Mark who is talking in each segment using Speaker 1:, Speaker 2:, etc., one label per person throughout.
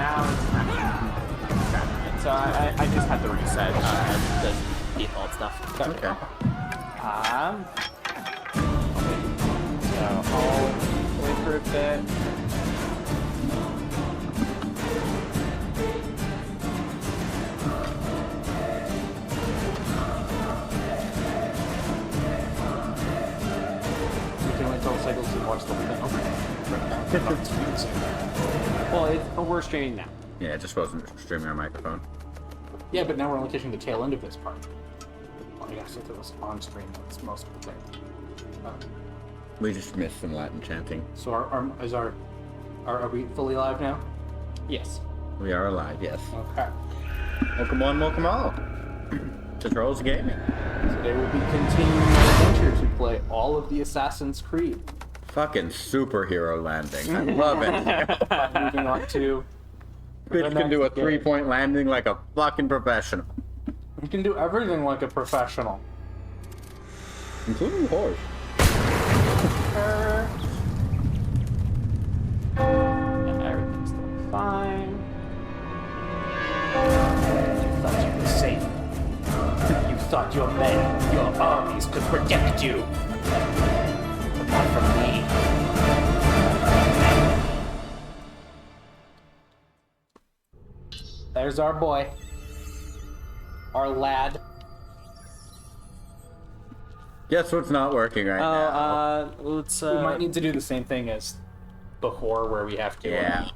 Speaker 1: now it's happening. So I just had to reset the default stuff.
Speaker 2: Okay.
Speaker 1: So I'll wait for a bit.
Speaker 3: You can only tell cycles and watch the whole thing.
Speaker 1: Well, we're streaming now.
Speaker 2: Yeah, it just wasn't streaming our microphone.
Speaker 3: Yeah, but now we're only catching the tail end of this part. Well, I guess if it was on stream, that's most of the thing.
Speaker 2: We just missed some Latin chanting.
Speaker 3: So are we fully live now?
Speaker 1: Yes.
Speaker 2: We are alive, yes.
Speaker 3: Okay.
Speaker 2: Welcome one, welcome all to Trolls Gaming.
Speaker 3: Today we'll be continuing our adventure to play all of the Assassin's Creed.
Speaker 2: Fucking superhero landing. I love it.
Speaker 3: Moving on to...
Speaker 2: Bitch can do a 3-point landing like a fucking professional.
Speaker 3: We can do everything like a professional.
Speaker 2: Including the horse.
Speaker 1: Everything's still fine.
Speaker 3: You thought you were safe. You thought your men, your armies could protect you. But not from me. There's our boy. Our lad.
Speaker 2: Guess what's not working right now?
Speaker 1: Let's
Speaker 3: We might need to do the same thing as before, where we have to
Speaker 2: Yeah.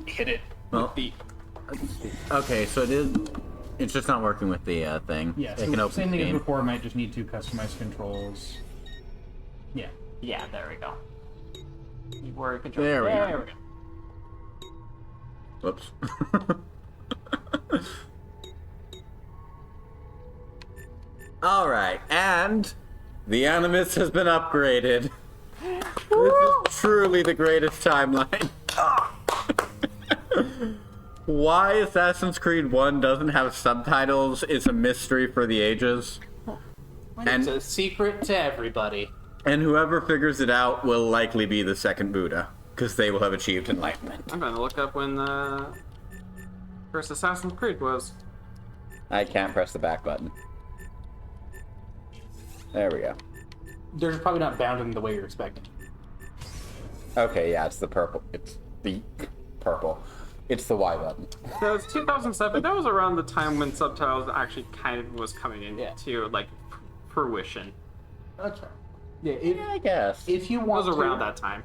Speaker 3: hit it
Speaker 2: Well,
Speaker 3: with the...
Speaker 2: Okay, so it's just not working with the thing.
Speaker 4: Yeah,
Speaker 2: It
Speaker 4: so
Speaker 2: can open
Speaker 4: same
Speaker 2: the
Speaker 4: thing as
Speaker 2: game.
Speaker 4: before, might just need to customize controls. Yeah.
Speaker 1: Yeah, there we go. Keyboard control.
Speaker 2: There we go.
Speaker 1: There we go.
Speaker 2: Whoops. Alright, and the Animus has been upgraded. This is truly the greatest timeline. Why Assassin's Creed 1 doesn't have subtitles is a mystery for the ages.
Speaker 3: It's a secret to everybody.
Speaker 2: And whoever figures it out will likely be the second Buddha, because they will have achieved enlightenment.
Speaker 1: I'm gonna look up when the first Assassin's Creed was.
Speaker 2: I can't press the back button. There we go.
Speaker 3: They're probably not bound in the way you're expecting.
Speaker 2: Okay, yeah, it's the purple. It's the purple. It's the Y button.
Speaker 1: So it was 2007. That was around the time when subtitles actually kind of was coming into like fruition.
Speaker 3: That's right. Yeah,
Speaker 2: I guess.
Speaker 3: if you
Speaker 1: It
Speaker 3: want
Speaker 1: was around
Speaker 3: to,
Speaker 1: that time.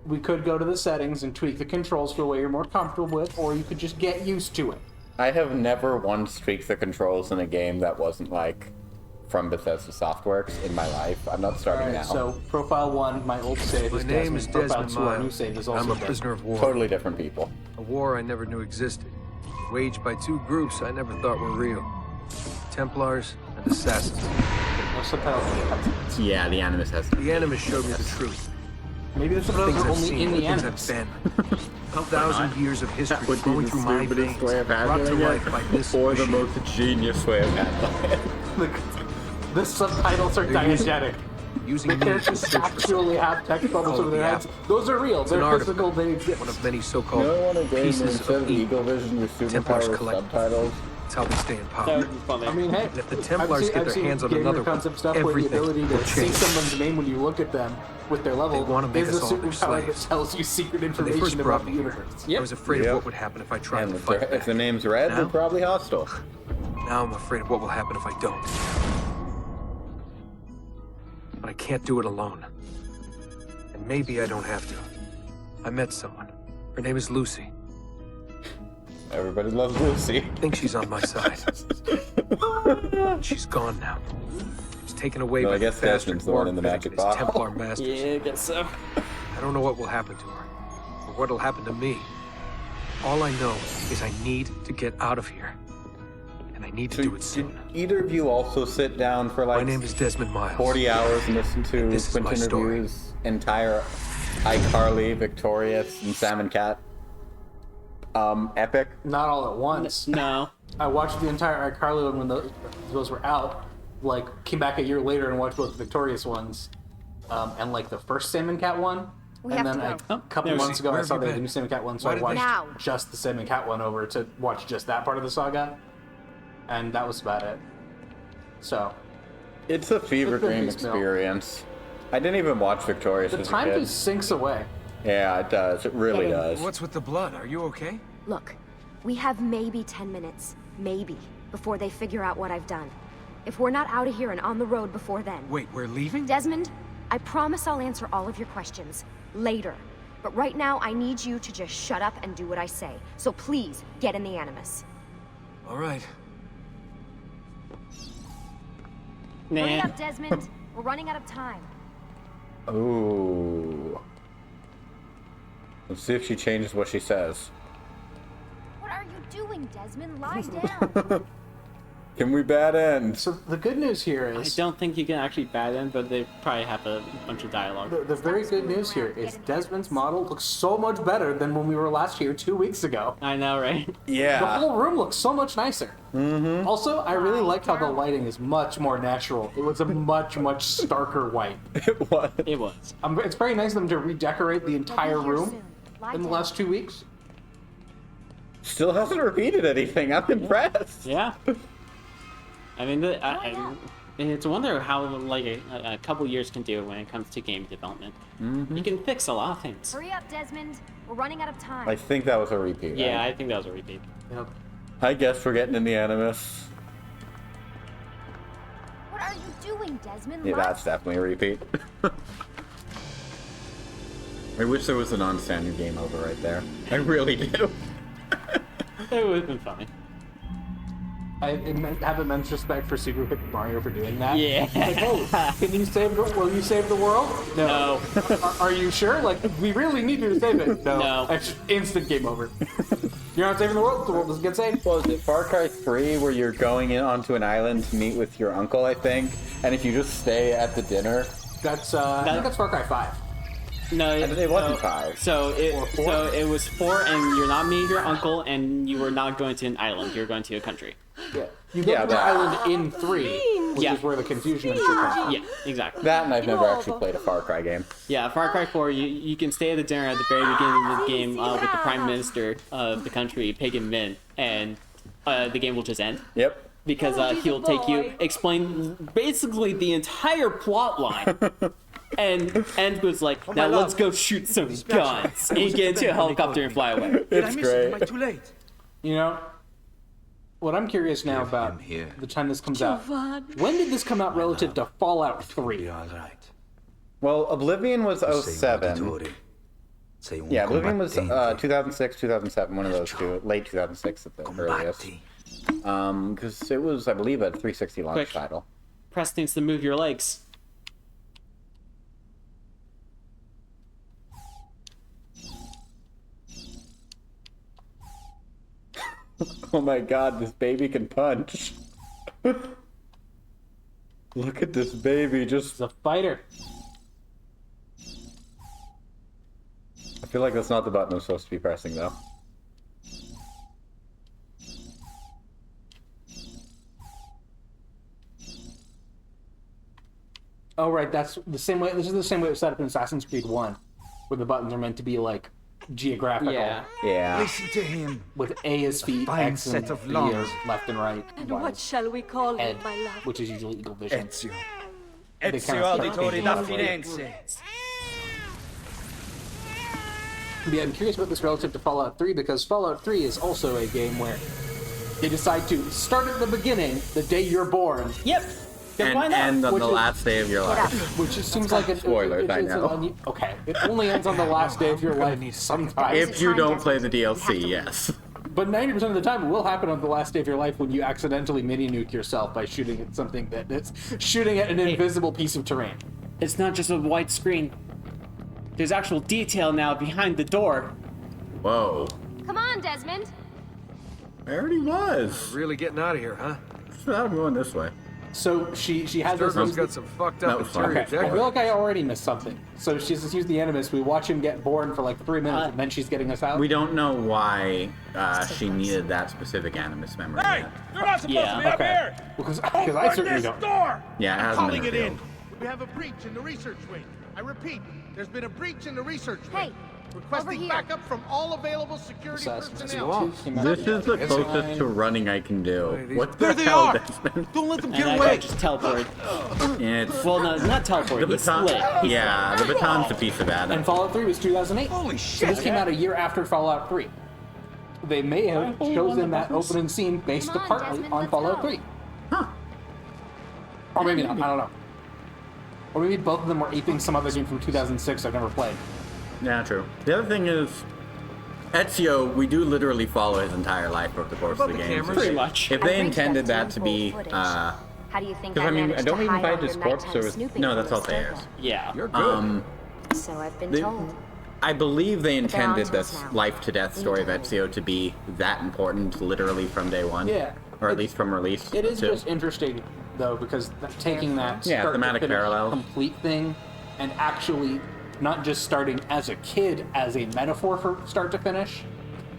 Speaker 3: we could go to the settings and tweak the controls for a way you're more comfortable with, or you could just get used to it.
Speaker 2: I have never once tweaked the controls in a game that wasn't like from Bethesda Softworks in my life. I'm not starting now.
Speaker 3: So, profile 1, my old save
Speaker 5: My
Speaker 3: is
Speaker 5: name
Speaker 3: Desmond.
Speaker 5: is
Speaker 3: Profile
Speaker 5: Desmond
Speaker 3: 2, our new
Speaker 5: Miles.
Speaker 3: save is also
Speaker 5: I'm a
Speaker 3: Desmond.
Speaker 5: prisoner of war.
Speaker 2: Totally different people.
Speaker 5: A war I never knew existed. Waged by two groups I never thought were real. Templars and Assassins.
Speaker 3: No subtitles.
Speaker 2: Yeah, the Animus has.
Speaker 5: The Animus showed me the truth.
Speaker 3: Maybe the subtitles
Speaker 5: Things
Speaker 3: are
Speaker 5: I've
Speaker 3: only
Speaker 5: seen,
Speaker 3: in the
Speaker 5: things
Speaker 3: animus.
Speaker 5: I've been. 1,000 years of history
Speaker 2: That would be
Speaker 5: flowing
Speaker 2: the
Speaker 5: through my
Speaker 2: stupidest
Speaker 5: veins,
Speaker 2: way of
Speaker 5: brought to
Speaker 2: handling
Speaker 5: life
Speaker 2: it,
Speaker 5: by this
Speaker 2: or the
Speaker 5: machine.
Speaker 2: most genius way of handling it.
Speaker 3: The subtitles are
Speaker 5: They're using-
Speaker 3: diegetic.
Speaker 5: Using
Speaker 3: The
Speaker 5: me to
Speaker 3: characters
Speaker 5: search for
Speaker 3: actually have text bubbles
Speaker 5: Call
Speaker 3: over
Speaker 5: it
Speaker 3: their
Speaker 5: the
Speaker 3: heads.
Speaker 5: apple.
Speaker 3: Those are real.
Speaker 5: It's an
Speaker 3: They're
Speaker 5: artifact.
Speaker 3: physical. They exist.
Speaker 5: one of many so-called
Speaker 2: You know what I want to game
Speaker 5: pieces
Speaker 2: instead of
Speaker 5: evil.
Speaker 2: Eagle Vision with
Speaker 5: Templars
Speaker 2: superpower
Speaker 5: collect-
Speaker 2: subtitles?
Speaker 5: It's how we stay in
Speaker 1: That
Speaker 5: power.
Speaker 1: would be funny.
Speaker 3: I mean, hey,
Speaker 5: And if the Templars
Speaker 3: I've
Speaker 5: get
Speaker 3: seen
Speaker 5: their hands on
Speaker 3: gamer
Speaker 5: another one,
Speaker 3: concept stuff where the
Speaker 5: everything
Speaker 3: ability
Speaker 5: will
Speaker 3: to see
Speaker 5: change.
Speaker 3: someone's name when you look at them with their level
Speaker 5: They wanna make
Speaker 3: is a
Speaker 5: us all their
Speaker 3: superpower that
Speaker 5: slaves.
Speaker 3: tells you secret
Speaker 5: When they first
Speaker 3: information
Speaker 5: brought
Speaker 3: about the
Speaker 5: me here,
Speaker 3: universe.
Speaker 5: I was afraid
Speaker 2: Yep.
Speaker 5: of what would happen if I tried
Speaker 2: And
Speaker 5: to
Speaker 2: if,
Speaker 5: fight
Speaker 2: if the
Speaker 5: back.
Speaker 2: name's red, they're
Speaker 5: Now?
Speaker 2: probably hostile.
Speaker 5: Now I'm afraid of what will happen if I don't. But I can't do it alone. And maybe I don't have to. I met someone. Her name is Lucy.
Speaker 2: Everybody loves Lucy.
Speaker 5: I think she's on my side. She's gone now. She's taken away
Speaker 2: No,
Speaker 5: by
Speaker 2: I guess
Speaker 5: the bastard
Speaker 2: Desmond's the one in the
Speaker 5: war
Speaker 2: magic
Speaker 5: critic and his
Speaker 2: bottle.
Speaker 5: Templar masters.
Speaker 1: Yeah, I guess so.
Speaker 5: I don't know what will happen to her, or what'll happen to me. All I know is I need to get out of here. And I need to do it
Speaker 2: Did
Speaker 5: soon.
Speaker 2: either of you also sit down for
Speaker 5: My
Speaker 2: like
Speaker 5: name is Desmond Miles.
Speaker 2: 40 hours and listen to
Speaker 5: This is my
Speaker 2: Quentin
Speaker 5: story.
Speaker 2: Review's entire iCarly, Victorious, and Sam & Cat epic?
Speaker 3: Not all at once.
Speaker 1: No.
Speaker 3: I watched the entire iCarly one when those were out. Like, came back a year later and watched both the Victorious ones. And like the first Sam and Cat one
Speaker 6: We
Speaker 4: And
Speaker 6: have
Speaker 4: then
Speaker 6: to go.
Speaker 4: a couple
Speaker 3: there we
Speaker 4: months
Speaker 3: see.
Speaker 4: ago, I
Speaker 5: Where
Speaker 4: saw
Speaker 5: have you
Speaker 4: the
Speaker 5: been?
Speaker 4: new Sam and Cat one, so
Speaker 5: Why
Speaker 4: I
Speaker 5: did
Speaker 4: watched
Speaker 6: they- Now.
Speaker 4: just the Sam and Cat one over to watch just that part of the saga, and that was about it. So
Speaker 2: It's a fever
Speaker 4: It's been
Speaker 2: dream
Speaker 4: piecemeal.
Speaker 2: experience. I didn't even watch Victorious
Speaker 4: the
Speaker 2: as a
Speaker 4: time
Speaker 2: kid.
Speaker 4: just sinks away.
Speaker 2: Yeah, it does. It really
Speaker 4: Yeah,
Speaker 2: does.
Speaker 5: What's with the blood? Are you okay?
Speaker 6: Look, we have maybe 10 minutes, maybe, before they figure out what I've done. If we're not out of here and on the road before then.
Speaker 5: Wait, we're leaving?
Speaker 6: Desmond, I promise I'll answer all of your questions later. But right now, I need you to just shut up and do what I say. So please, get in the Animus.
Speaker 5: All right.
Speaker 6: Hurry
Speaker 3: Nah.
Speaker 6: up, Desmond. We're running out of time.
Speaker 2: Ooh. Let's see if she changes what she says.
Speaker 6: What are you doing, Desmond? Lie down.
Speaker 2: Can we bat end?
Speaker 4: So the good news here
Speaker 3: I
Speaker 4: is
Speaker 3: don't think you can actually bat in, but they probably have a bunch of dialogue.
Speaker 4: the very good news here is Desmond's model looks so much better than when we were last here 2 weeks ago.
Speaker 3: I know, right?
Speaker 4: The
Speaker 2: Yeah.
Speaker 4: whole room looks so much nicer. Mm-hmm. Also, I really like how the lighting is much more natural. It was a much starker white.
Speaker 2: It was.
Speaker 3: It was.
Speaker 4: It's very nice of them to redecorate the entire
Speaker 6: We'll be here
Speaker 4: room
Speaker 6: soon. Lie
Speaker 4: in the
Speaker 6: down.
Speaker 4: last 2 weeks.
Speaker 2: Still hasn't repeated anything. I'm impressed.
Speaker 3: Yeah. I mean, it's a wonder how like a couple years can do when it comes to game development. You can fix a lot of things.
Speaker 6: Hurry up, Desmond. We're running out of time.
Speaker 2: I think that was a repeat. Right?
Speaker 3: Yeah, I think that was a repeat.
Speaker 4: Yep.
Speaker 2: I guess we're getting in the Animus.
Speaker 6: What are you doing, Desmond?
Speaker 2: Yeah,
Speaker 6: Lie-
Speaker 2: that's definitely a repeat. I wish there was a non-standard game over right there. I really do.
Speaker 3: It would have been funny.
Speaker 4: I have immense respect for Super Paper Mario for doing that.
Speaker 3: Yeah.
Speaker 4: Like, hey, can you save the? Will you save the world?
Speaker 3: No.
Speaker 4: Are you sure? Like, we really need you to save it. No.
Speaker 3: No.
Speaker 4: That's just instant game over. You're not saving the world doesn't get saved.
Speaker 2: Well, is it Far Cry 3 where you're going in onto an island to meet with your uncle, I think? And if you just stay at the dinner...
Speaker 4: That's I think that's Far Cry 5.
Speaker 3: No,
Speaker 2: It wasn't
Speaker 3: so-
Speaker 2: 5.
Speaker 3: So it
Speaker 4: Four?
Speaker 3: so it was 4, and you're not meeting your uncle, and you were not going to an island. You're going to a country.
Speaker 4: Yeah. You go
Speaker 2: Yeah,
Speaker 4: to the
Speaker 2: that-
Speaker 4: island in 3, which
Speaker 3: Yeah.
Speaker 4: is where the confusion and shit comes from.
Speaker 3: Yeah, exactly.
Speaker 2: That and I've never actually played a Far Cry game.
Speaker 3: Yeah, Far Cry 4, you can stay at the dinner at the very beginning of the game with the Prime Minister of the country, Pagan Min, and the game will just end.
Speaker 2: Yep.
Speaker 3: Because he'll take you, explain basically the entire plot line. And was like, now let's go shoot some guns. And you get into a helicopter and fly away.
Speaker 2: It's great.
Speaker 5: too late?
Speaker 4: You know, what I'm curious now about
Speaker 7: him here.
Speaker 4: the time this comes out. When did this come out relative to Fallout 3?
Speaker 7: all right.
Speaker 2: Well, Oblivion was 07. Yeah, Oblivion was 2006, 2007, one of those two. Late 2006 at the earliest. Because it was, I believe, a 360 launch
Speaker 3: Quick.
Speaker 2: title.
Speaker 3: Press needs to move your legs.
Speaker 2: Oh my god, this baby can punch. Look at this baby, just...
Speaker 4: It's a fighter.
Speaker 2: I feel like that's not the button I'm supposed to be pressing, though.
Speaker 4: Oh, right, that's the same way. This is the same way it was set up in Assassin's Creed 1, where the buttons are meant to be, like, geographical.
Speaker 3: Yeah.
Speaker 2: Yeah.
Speaker 7: Listen to him.
Speaker 4: With A as feet,
Speaker 7: fine
Speaker 4: X and
Speaker 7: set of
Speaker 4: B
Speaker 7: lungs.
Speaker 4: as left and right.
Speaker 8: And
Speaker 4: Y
Speaker 8: what
Speaker 4: as
Speaker 8: shall we call
Speaker 4: head,
Speaker 8: him, my love?
Speaker 4: which is usually Eagle Vision.
Speaker 7: Ezio.
Speaker 4: They
Speaker 9: Ezio
Speaker 4: kind of
Speaker 9: Auditore
Speaker 4: take
Speaker 9: da
Speaker 4: things out of it.
Speaker 9: Firenze.
Speaker 4: But yeah, I'm curious about this relative to Fallout 3, because Fallout 3 is also a game where they decide to start at the beginning, the day you're born,
Speaker 3: Yep. Then why
Speaker 2: And
Speaker 3: not?
Speaker 2: end on
Speaker 4: Which
Speaker 2: the
Speaker 4: is-
Speaker 2: last day of your life.
Speaker 4: which just seems like a
Speaker 2: Spoilers, I know.
Speaker 4: Okay, it only ends on the last day of your life sometimes.
Speaker 2: If you don't play the DLC, yes.
Speaker 4: But 90% of the time, it will happen on the last day of your life when you accidentally mini-nuke yourself by shooting at something that's shooting at an invisible piece of terrain.
Speaker 3: It's not just a white screen. There's actual detail now behind the door.
Speaker 2: Whoa.
Speaker 6: Come on, Desmond.
Speaker 2: I already was.
Speaker 5: Really getting out of here, huh?
Speaker 2: I'm going this way.
Speaker 4: So she has this.
Speaker 5: Sturgis got some fucked
Speaker 2: That
Speaker 5: up
Speaker 2: was fun.
Speaker 5: interior
Speaker 4: Okay, I feel
Speaker 5: decorating.
Speaker 4: like I already missed something. So she's just used the Animus. We watch him get born for like 3 minutes, and then she's getting us out.
Speaker 2: We don't know why she needed that specific Animus memory yet.
Speaker 9: You're not supposed
Speaker 3: Yeah.
Speaker 9: to be up
Speaker 4: Okay.
Speaker 9: here!
Speaker 4: Because I certainly don't.
Speaker 9: Door!
Speaker 2: Yeah, it
Speaker 9: I'm
Speaker 2: hasn't
Speaker 9: calling
Speaker 2: been
Speaker 9: it in.
Speaker 2: revealed.
Speaker 9: We have a breach in the research wing. I repeat,
Speaker 7: There's been a breach in the research
Speaker 6: Hey,
Speaker 7: wing. Requesting
Speaker 6: here.
Speaker 7: backup from all available security
Speaker 4: Assassin's
Speaker 7: personnel.
Speaker 2: This is the closest to running I can do. What the
Speaker 7: There they
Speaker 2: hell,
Speaker 7: are!
Speaker 2: Desmond?
Speaker 7: Don't let them
Speaker 3: And
Speaker 7: get
Speaker 3: that guy
Speaker 7: away!
Speaker 3: just teleported.
Speaker 2: It's
Speaker 3: Well, no, not teleported.
Speaker 2: the
Speaker 3: He
Speaker 2: baton.
Speaker 3: split. He
Speaker 2: Yeah, the baton's a piece of
Speaker 4: And
Speaker 2: Adam.
Speaker 4: Fallout 3 was 2008.
Speaker 7: Holy
Speaker 4: So
Speaker 7: shit!
Speaker 4: this came out a year after Fallout 3. They may have chosen that opening scene based
Speaker 6: Come on,
Speaker 4: partly
Speaker 6: Desmond,
Speaker 4: on
Speaker 6: let's
Speaker 4: Fallout
Speaker 6: go.
Speaker 4: 3. Or maybe not, I don't know. Or maybe both of them were aping some other game from 2006 I've never played.
Speaker 2: Yeah, true. The other thing is, Ezio, we do literally follow his entire life over the course of the game.
Speaker 3: Pretty much.
Speaker 2: If
Speaker 6: I
Speaker 2: they
Speaker 6: rigged
Speaker 2: intended that to
Speaker 6: temple
Speaker 2: be,
Speaker 6: footage.
Speaker 2: because
Speaker 6: How do you think
Speaker 2: I mean, I
Speaker 6: managed
Speaker 2: don't
Speaker 6: to
Speaker 2: even
Speaker 6: hide
Speaker 2: find
Speaker 6: all
Speaker 2: his
Speaker 6: your
Speaker 2: corpse.
Speaker 6: nighttime
Speaker 2: Or was,
Speaker 6: snooping
Speaker 2: no,
Speaker 6: from
Speaker 2: that's all
Speaker 6: Miss
Speaker 2: theirs.
Speaker 6: Turtle?
Speaker 3: Yeah.
Speaker 5: You're good.
Speaker 6: So I've been
Speaker 2: They-
Speaker 6: told.
Speaker 2: I believe they intended
Speaker 6: onto
Speaker 2: this
Speaker 6: us now.
Speaker 2: life to death story of Ezio to be that important, literally from day one.
Speaker 4: Yeah.
Speaker 2: Or at
Speaker 4: It's-
Speaker 2: least from release.
Speaker 4: It is
Speaker 2: too.
Speaker 4: just interesting, though, because taking that
Speaker 2: Yeah,
Speaker 4: start to
Speaker 2: thematic
Speaker 4: finish
Speaker 2: parallels.
Speaker 4: complete thing and actually not just starting as a kid as a metaphor for start to finish,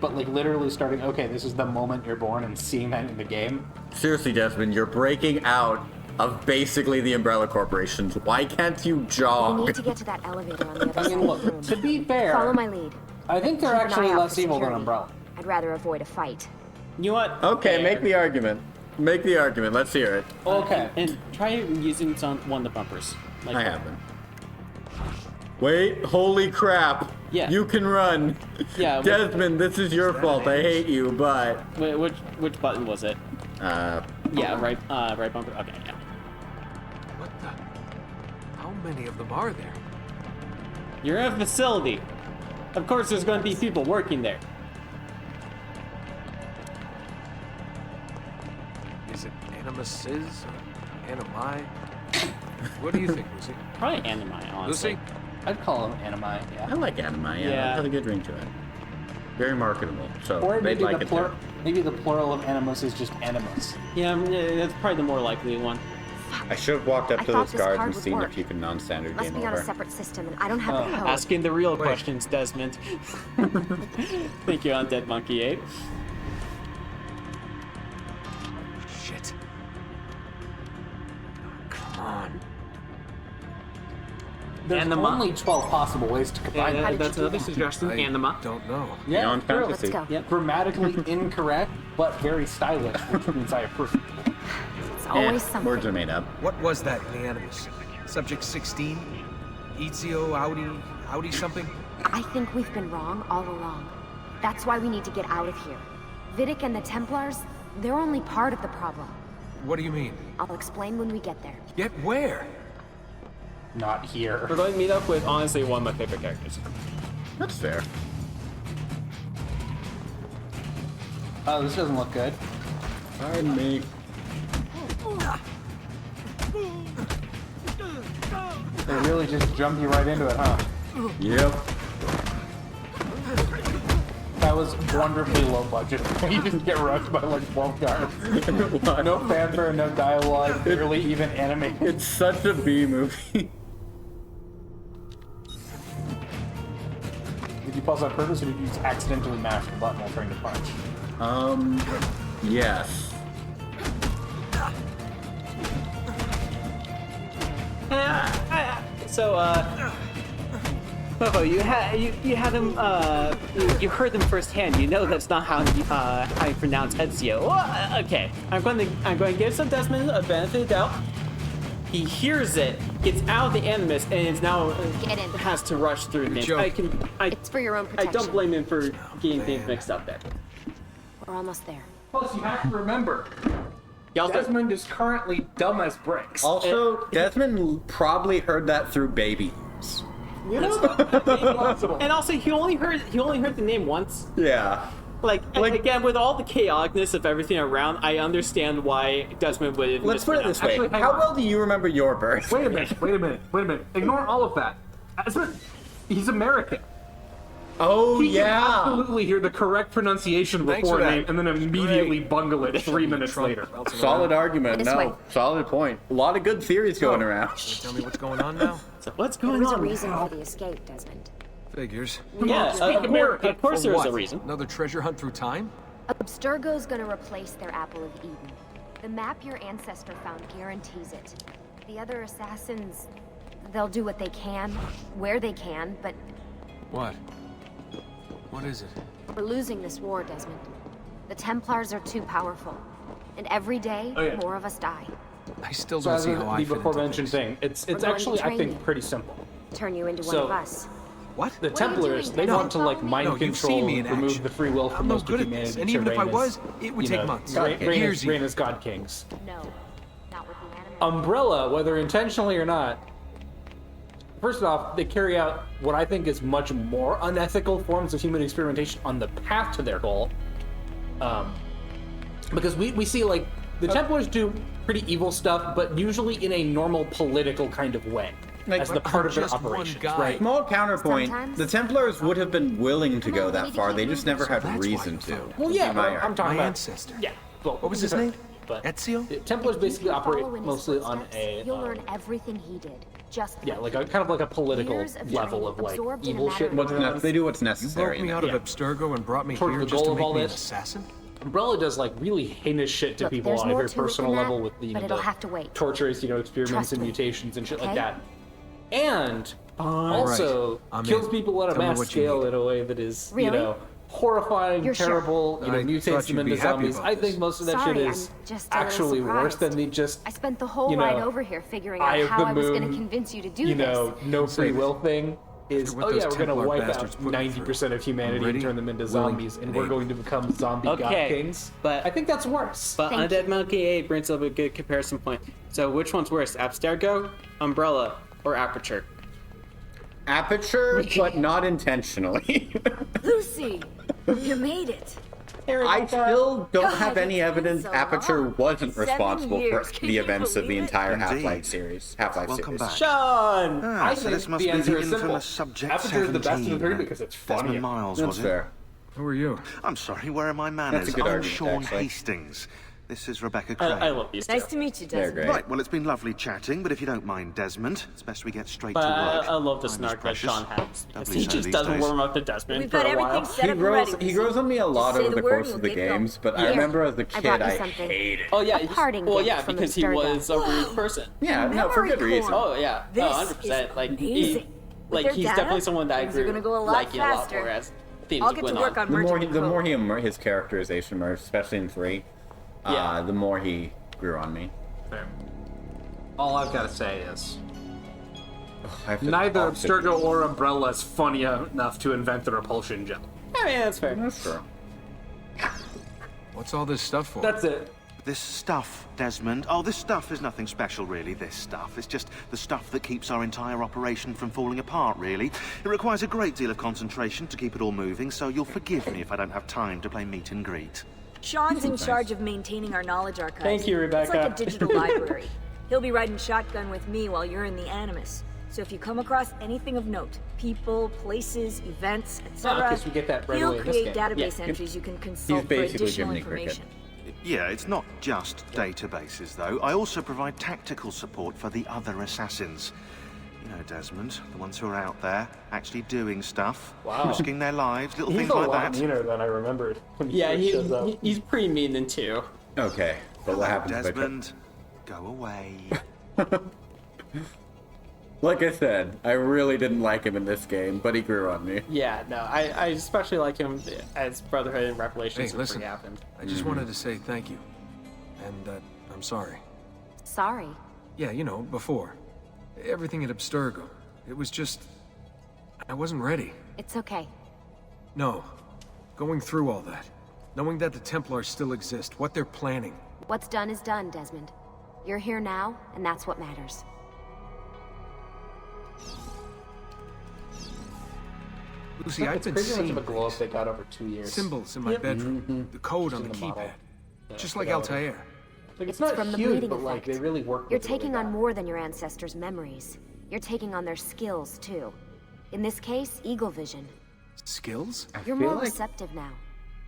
Speaker 4: but like literally starting, okay, this is the moment you're born and seeing that in the game.
Speaker 2: Seriously, Desmond, you're breaking out of basically the Umbrella Corporations. Why can't you
Speaker 6: We
Speaker 2: jog?
Speaker 6: need to get to that elevator on the other
Speaker 4: I
Speaker 6: side
Speaker 4: mean,
Speaker 6: of
Speaker 4: look,
Speaker 6: the room.
Speaker 4: to be fair,
Speaker 6: Follow my lead.
Speaker 4: I think they're
Speaker 6: Keep an
Speaker 4: actually
Speaker 6: eye out
Speaker 4: less
Speaker 6: for
Speaker 4: evil than
Speaker 6: security.
Speaker 4: Umbrella.
Speaker 6: I'd rather avoid a fight.
Speaker 3: You know what?
Speaker 2: Okay,
Speaker 3: Fair.
Speaker 2: make the argument. Make the argument. Let's hear it.
Speaker 4: Okay.
Speaker 3: And try using one of the bumpers. Like,
Speaker 2: I haven't. Wait, holy crap.
Speaker 3: Yeah.
Speaker 2: You can run.
Speaker 3: Yeah,
Speaker 2: Desmond, this is your fault. I hate you, but
Speaker 3: Which button was it? Yeah, right bumper. Okay, yeah.
Speaker 5: What the? How many of them are there?
Speaker 3: You're in a facility. Of course, there's going to be people working there.
Speaker 5: Is it Animuses or Animi? What do you think, Lucy?
Speaker 3: Probably anime, honestly.
Speaker 5: Lucy?
Speaker 4: I'd call them anime,
Speaker 2: I
Speaker 4: yeah.
Speaker 2: like anime. Yeah,
Speaker 3: Yeah.
Speaker 2: it has a good ring to it. Very marketable. So
Speaker 4: Or
Speaker 2: they'd
Speaker 4: maybe
Speaker 2: like
Speaker 4: the
Speaker 2: it too.
Speaker 4: maybe the plural of animus is just animus.
Speaker 3: Yeah, that's probably the more likely one.
Speaker 2: I should have walked up
Speaker 6: I
Speaker 2: to
Speaker 6: thought
Speaker 2: those
Speaker 6: this
Speaker 2: guards
Speaker 6: card
Speaker 2: and
Speaker 6: would
Speaker 2: seen
Speaker 6: work.
Speaker 2: if you can non-standard
Speaker 6: Must
Speaker 2: game
Speaker 6: be on a
Speaker 2: over.
Speaker 6: separate system, and I don't have the code.
Speaker 3: Asking the real
Speaker 5: Wait.
Speaker 3: questions, Desmond. Thank you, Undead Monkey Ape.
Speaker 5: Shit. Come on.
Speaker 4: There's
Speaker 1: Anima.
Speaker 4: only 12 possible ways to combine
Speaker 1: Yeah,
Speaker 4: them.
Speaker 1: that's another suggestion.
Speaker 5: I
Speaker 1: Anima.
Speaker 5: don't know.
Speaker 4: Yeah,
Speaker 2: Beyond
Speaker 4: true.
Speaker 2: fantasy.
Speaker 6: Let's go.
Speaker 3: Yep.
Speaker 4: Grammatically incorrect, but very stylish, which means I approve.
Speaker 6: It's
Speaker 2: Eh,
Speaker 6: always something.
Speaker 2: words are made up.
Speaker 5: What was that in the Animus? Subject 16? Ezio, Audi something?
Speaker 6: I think we've been wrong all along. That's why we need to get out of here. Vidic and the Templars, they're only part of the problem.
Speaker 5: What do you mean?
Speaker 6: I'll explain when we get there.
Speaker 5: Get where?
Speaker 4: Not here.
Speaker 1: We're going to meet up with, honestly, one of my favorite characters.
Speaker 2: That's fair.
Speaker 4: Oh, this doesn't look good.
Speaker 2: Pardon me.
Speaker 4: They really just jumped you right into it, huh?
Speaker 2: Yep.
Speaker 4: That was wonderfully low budget. You just get rushed by like 12 guards. No fanfare, no dialogue, barely even animated.
Speaker 2: It's such a B movie.
Speaker 4: Did you pause on purpose or did you just accidentally mash the button while trying to punch?
Speaker 2: Yes.
Speaker 3: So, Popo, you had him. You heard them firsthand. You know that's not how you pronounce Ezio. Well, okay, I'm going to give some Desmond a benefit of the doubt. He hears it, gets out of the Animus, and is now
Speaker 6: Get in.
Speaker 3: has to rush through things.
Speaker 5: joke.
Speaker 6: It's for your own
Speaker 3: I
Speaker 6: protection.
Speaker 3: don't blame him for getting things mixed up there.
Speaker 6: We're almost there.
Speaker 4: Plus, you have to remember,
Speaker 3: He also,
Speaker 4: Desmond is currently dumb as bricks.
Speaker 2: Also, Desmond probably heard that through babies.
Speaker 4: You know?
Speaker 3: and also he only heard the name once.
Speaker 2: Yeah.
Speaker 3: Like again, with all the chaoticness of everything around, I understand why Desmond would.
Speaker 2: Let's put it this way.
Speaker 1: Actually, hang
Speaker 2: How
Speaker 1: on.
Speaker 2: well do you remember your birth?
Speaker 1: Wait a minute. Ignore all of that. He's American.
Speaker 2: Oh,
Speaker 1: He can
Speaker 2: yeah.
Speaker 1: absolutely hear the correct pronunciation
Speaker 5: Thanks
Speaker 1: before
Speaker 5: for that.
Speaker 1: name and then immediately bungle it 3 minutes later.
Speaker 2: Solid argument.
Speaker 6: This way.
Speaker 2: No, solid point. A lot of good theories going around.
Speaker 5: Tell me what's going on now?
Speaker 3: So what's
Speaker 6: There
Speaker 3: going
Speaker 6: was a
Speaker 3: on?
Speaker 6: reason for the escape, Desmond.
Speaker 5: Figures.
Speaker 3: Yeah, of course
Speaker 5: For
Speaker 3: there's
Speaker 5: what?
Speaker 3: a reason.
Speaker 5: Another treasure hunt through time?
Speaker 6: Abstergo's gonna replace their Apple of Eden. The map your ancestor found guarantees it. The other assassins, They'll do what they can, where they can, but
Speaker 5: What? What is it?
Speaker 6: we're losing this war, Desmond. The Templars are too powerful. And every day, more of us die.
Speaker 5: I still
Speaker 4: So
Speaker 5: don't
Speaker 4: as
Speaker 5: see how I
Speaker 4: the
Speaker 5: fit
Speaker 4: before
Speaker 5: into
Speaker 4: mentioned
Speaker 5: things.
Speaker 4: thing, it's
Speaker 6: going to
Speaker 4: actually, I
Speaker 6: train
Speaker 4: think,
Speaker 6: you.
Speaker 4: pretty simple.
Speaker 6: Turn you into one
Speaker 4: So-
Speaker 6: of us.
Speaker 5: What?
Speaker 4: The
Speaker 6: What are you
Speaker 4: Templars,
Speaker 6: doing?
Speaker 4: they
Speaker 6: No.
Speaker 4: want to like mind
Speaker 5: No, you've
Speaker 4: control,
Speaker 5: seen me in
Speaker 4: remove
Speaker 5: action.
Speaker 4: the free will from
Speaker 5: I'm no
Speaker 4: most
Speaker 5: good
Speaker 4: of
Speaker 5: at this,
Speaker 4: humanity.
Speaker 5: and
Speaker 4: to
Speaker 5: even if I
Speaker 4: reign
Speaker 5: was,
Speaker 4: as,
Speaker 5: it would
Speaker 4: you
Speaker 5: take
Speaker 4: know,
Speaker 5: months.
Speaker 4: Reign
Speaker 5: Years
Speaker 4: as God Kings.
Speaker 6: No, not with the anime.
Speaker 4: Umbrella, whether intentionally or not, first off, they carry out what I think is much more unethical forms of human experimentation on the path to their goal. Because we see, like, the Templars do pretty evil stuff, but usually in a normal political kind of way,
Speaker 2: Like,
Speaker 4: as the part of their
Speaker 5: just one
Speaker 4: operations,
Speaker 5: guy.
Speaker 4: right?
Speaker 2: Small counterpoint,
Speaker 6: Sometimes.
Speaker 2: the Templars would have been willing to go that far, they just never had
Speaker 5: that's why
Speaker 2: reason
Speaker 5: you
Speaker 2: to.
Speaker 5: found
Speaker 4: Well, yeah,
Speaker 2: In my
Speaker 4: but I'm
Speaker 2: art.
Speaker 4: talking
Speaker 5: My
Speaker 4: about
Speaker 5: ancestor.
Speaker 4: Yeah. Well,
Speaker 5: What was his name?
Speaker 4: But
Speaker 5: Ezio?
Speaker 4: the Templars basically operate
Speaker 6: Follow in his
Speaker 4: mostly on
Speaker 6: footsteps,
Speaker 4: a
Speaker 6: You'll learn everything he did. Just
Speaker 4: yeah, like a kind of like a political
Speaker 6: Years of
Speaker 4: level
Speaker 6: training
Speaker 4: of like
Speaker 6: absorbed in a
Speaker 4: evil
Speaker 6: matter
Speaker 4: shit.
Speaker 6: of
Speaker 2: What's
Speaker 4: going on.
Speaker 2: they do what's
Speaker 5: You
Speaker 2: necessary.
Speaker 5: broke me
Speaker 2: in
Speaker 5: out
Speaker 2: that.
Speaker 5: of Abstergo and brought me
Speaker 4: Towards
Speaker 5: here
Speaker 4: the
Speaker 5: just to
Speaker 4: goal of
Speaker 5: make
Speaker 4: all
Speaker 5: me an
Speaker 4: this.
Speaker 5: assassin?
Speaker 4: Umbrella does like really heinous shit to
Speaker 6: Look,
Speaker 4: people
Speaker 6: there's
Speaker 4: on a
Speaker 6: more
Speaker 4: very
Speaker 6: to it
Speaker 4: personal
Speaker 6: than that,
Speaker 4: level with the,
Speaker 6: but
Speaker 4: know,
Speaker 6: it'll
Speaker 4: the
Speaker 6: have to wait.
Speaker 4: tortures, experiments
Speaker 6: Trust
Speaker 4: and
Speaker 6: me,
Speaker 4: mutations and shit like
Speaker 6: okay?
Speaker 4: that. And also
Speaker 5: right, I'm
Speaker 4: kills
Speaker 5: in.
Speaker 4: people on a
Speaker 5: Tell me
Speaker 4: mass
Speaker 5: what you
Speaker 4: scale
Speaker 5: need.
Speaker 4: in a way that is,
Speaker 6: Really?
Speaker 4: horrifying,
Speaker 6: You're sure?
Speaker 4: terrible,
Speaker 5: I
Speaker 4: mutates
Speaker 5: thought
Speaker 4: them
Speaker 5: you'd
Speaker 4: into
Speaker 5: be happy
Speaker 4: zombies.
Speaker 5: about
Speaker 4: I
Speaker 5: this.
Speaker 4: think most of that
Speaker 6: Sorry,
Speaker 4: shit
Speaker 6: I'm
Speaker 4: is
Speaker 6: just a little
Speaker 4: actually worse
Speaker 6: surprised.
Speaker 4: than the just
Speaker 6: I spent the whole
Speaker 4: you know,
Speaker 6: ride over here figuring
Speaker 4: Eye
Speaker 6: out
Speaker 4: of
Speaker 6: how
Speaker 4: the
Speaker 6: I was going to
Speaker 4: Moon,
Speaker 6: convince you to do this.
Speaker 4: no free
Speaker 5: Say this.
Speaker 4: will thing is,
Speaker 5: After what
Speaker 4: oh
Speaker 5: those
Speaker 4: yeah, we're going to
Speaker 5: Templar
Speaker 4: wipe
Speaker 5: bastards
Speaker 4: out
Speaker 5: put me
Speaker 4: 90% of humanity
Speaker 5: ready,
Speaker 4: and turn them into
Speaker 5: willing,
Speaker 4: zombies, and
Speaker 5: and
Speaker 4: we're
Speaker 5: able.
Speaker 4: going to become zombie god
Speaker 3: Okay,
Speaker 4: kings.
Speaker 3: but-
Speaker 4: I think that's worse.
Speaker 3: But
Speaker 6: Thank
Speaker 3: Undead
Speaker 6: you.
Speaker 3: Monkey 8 brings up a good comparison point. So which one's worse, Abstergo, Umbrella, or Aperture?
Speaker 2: Aperture, but not intentionally.
Speaker 8: Lucy, you made it.
Speaker 2: I still don't
Speaker 8: God,
Speaker 2: have any
Speaker 8: it's been
Speaker 2: evidence
Speaker 8: so
Speaker 2: Aperture
Speaker 8: long.
Speaker 2: wasn't
Speaker 8: 7
Speaker 2: responsible
Speaker 8: years.
Speaker 2: for
Speaker 8: Can
Speaker 2: the
Speaker 8: you
Speaker 2: events of the
Speaker 8: believe it?
Speaker 2: entire
Speaker 9: Indeed.
Speaker 2: Half-Life series. Half-Life
Speaker 9: Welcome
Speaker 2: series.
Speaker 9: back.
Speaker 4: Sean!
Speaker 9: Ah,
Speaker 4: I
Speaker 9: so
Speaker 4: think
Speaker 9: this must
Speaker 4: the
Speaker 9: be
Speaker 4: answer
Speaker 9: the
Speaker 4: is simple.
Speaker 9: infamous Subject
Speaker 4: Aperture is the best of the
Speaker 9: 17,
Speaker 4: three because it's funny.
Speaker 9: Desmond Miles,
Speaker 2: That's
Speaker 9: was it?
Speaker 2: fair.
Speaker 5: Who are you?
Speaker 9: I'm sorry, where are my manners?
Speaker 2: That's a good
Speaker 9: I'm
Speaker 2: argument,
Speaker 9: Sean
Speaker 2: actually.
Speaker 9: Hastings. This is Rebecca Craig.
Speaker 4: I love these two.
Speaker 8: Nice to meet you,
Speaker 2: They're
Speaker 8: Desmond.
Speaker 2: great.
Speaker 9: Right, well, it's been lovely chatting, but if you don't mind, Desmond, it's best we get straight
Speaker 4: But
Speaker 9: to
Speaker 4: I
Speaker 9: work.
Speaker 4: love the
Speaker 9: Time is
Speaker 4: snark that
Speaker 9: precious.
Speaker 4: Sean has. Because
Speaker 9: Doubly
Speaker 4: he
Speaker 9: so
Speaker 4: just
Speaker 9: these
Speaker 4: doesn't
Speaker 9: days.
Speaker 4: warm up to Desmond
Speaker 8: We've
Speaker 4: for
Speaker 8: got
Speaker 4: a while.
Speaker 8: everything set
Speaker 2: He
Speaker 8: up and ready.
Speaker 2: grows, he grows on me a lot
Speaker 8: Just say
Speaker 2: over the
Speaker 8: the word
Speaker 2: course
Speaker 8: and
Speaker 2: of the
Speaker 8: you'll get going.
Speaker 2: games, but I
Speaker 6: Here,
Speaker 2: remember as a
Speaker 6: I
Speaker 2: kid,
Speaker 6: brought you
Speaker 2: I
Speaker 6: something.
Speaker 2: hated it.
Speaker 4: Oh yeah,
Speaker 6: A parting
Speaker 4: well
Speaker 6: gift
Speaker 4: yeah,
Speaker 6: from
Speaker 4: because he
Speaker 6: Abstergo.
Speaker 4: was a rude person.
Speaker 2: Yeah, no, for good
Speaker 8: Memory
Speaker 2: reason.
Speaker 8: core.
Speaker 4: Oh yeah,
Speaker 8: This
Speaker 4: 100%.
Speaker 8: is
Speaker 4: Like
Speaker 8: amazing. With their
Speaker 4: he's
Speaker 8: data,
Speaker 4: definitely someone that I
Speaker 8: things are
Speaker 4: grew
Speaker 8: gonna go a lot
Speaker 4: liking a lot
Speaker 8: faster.
Speaker 4: more as themes
Speaker 8: I'll get
Speaker 4: went
Speaker 8: to work on
Speaker 2: The more,
Speaker 8: merging
Speaker 2: the
Speaker 8: code.
Speaker 2: more his characterization emerged, especially in 3,
Speaker 4: Yeah.
Speaker 2: the more he grew on me.
Speaker 1: Fair. All I've got to say is
Speaker 2: I have to
Speaker 4: Neither
Speaker 2: talk to-
Speaker 4: Abstergo or Umbrella is funny enough to invent the repulsion gel.
Speaker 3: I mean, that's fair.
Speaker 2: That's true.
Speaker 5: What's all this stuff for?
Speaker 4: That's it.
Speaker 9: This stuff, Desmond. Oh, this stuff is nothing special, really, this stuff. It's just the stuff that keeps our entire operation from falling apart, really. It requires a great deal of concentration to keep it all moving, so you'll forgive me if I don't have time to play meet and greet.
Speaker 8: Sean's in charge of maintaining our knowledge archives.
Speaker 4: Thank you,
Speaker 8: It's like a
Speaker 4: Rebecca.
Speaker 8: digital library. He'll be riding shotgun with me while you're in the Animus. So if you come across anything of note, people, places, events, etc.,
Speaker 4: 'cause we get that right
Speaker 8: he'll
Speaker 4: away in this
Speaker 8: create
Speaker 4: game.
Speaker 8: database
Speaker 4: Yeah.
Speaker 8: entries you can consult for
Speaker 2: basically
Speaker 8: additional
Speaker 2: Jiminy Cricket.
Speaker 8: information.
Speaker 9: Yeah, it's not just databases, though. I also provide tactical support for the other assassins. You know, Desmond, the ones who are out there, actually doing stuff,
Speaker 4: Wow.
Speaker 9: risking their lives, little
Speaker 4: He's
Speaker 9: things
Speaker 4: a
Speaker 9: like
Speaker 4: lot
Speaker 9: that.
Speaker 4: meaner than I remembered. When
Speaker 3: Yeah,
Speaker 4: first shows up.
Speaker 3: he's pretty mean in 2.
Speaker 2: Okay, but what happens if I try-
Speaker 9: Desmond, go away.
Speaker 2: Like I said, I really didn't like him in this game, but he grew on me.
Speaker 3: Yeah, no, I especially like him as Brotherhood and Revelations
Speaker 5: Hey, listen.
Speaker 3: happened.
Speaker 5: I just wanted to say thank you. And that I'm sorry.
Speaker 6: Sorry.
Speaker 5: Yeah, before. Everything at Abstergo. It was just... I wasn't ready.
Speaker 6: It's okay.
Speaker 5: No. Going through all that. Knowing that the Templars still exist, what they're planning.
Speaker 6: What's done is done, Desmond. You're here now, and that's what matters.
Speaker 5: Lucy, I've
Speaker 4: It's
Speaker 5: been
Speaker 4: crazy how much
Speaker 5: seeing
Speaker 4: of a glow up
Speaker 5: things.
Speaker 4: they got over 2 years.
Speaker 5: Symbols in my bedroom. The code on the
Speaker 4: in the model.
Speaker 5: keypad. Just like Altair.
Speaker 4: Like, it's not
Speaker 6: from the
Speaker 4: huge,
Speaker 6: bleeding
Speaker 4: but like
Speaker 6: effect.
Speaker 4: they really work.
Speaker 6: You're
Speaker 4: with it really
Speaker 6: taking on
Speaker 4: well.
Speaker 6: more than your ancestors' memories. You're taking on their skills, too. In this case, Eagle Vision.
Speaker 5: Skills?
Speaker 6: You're
Speaker 2: feel
Speaker 6: more
Speaker 2: like
Speaker 6: receptive now.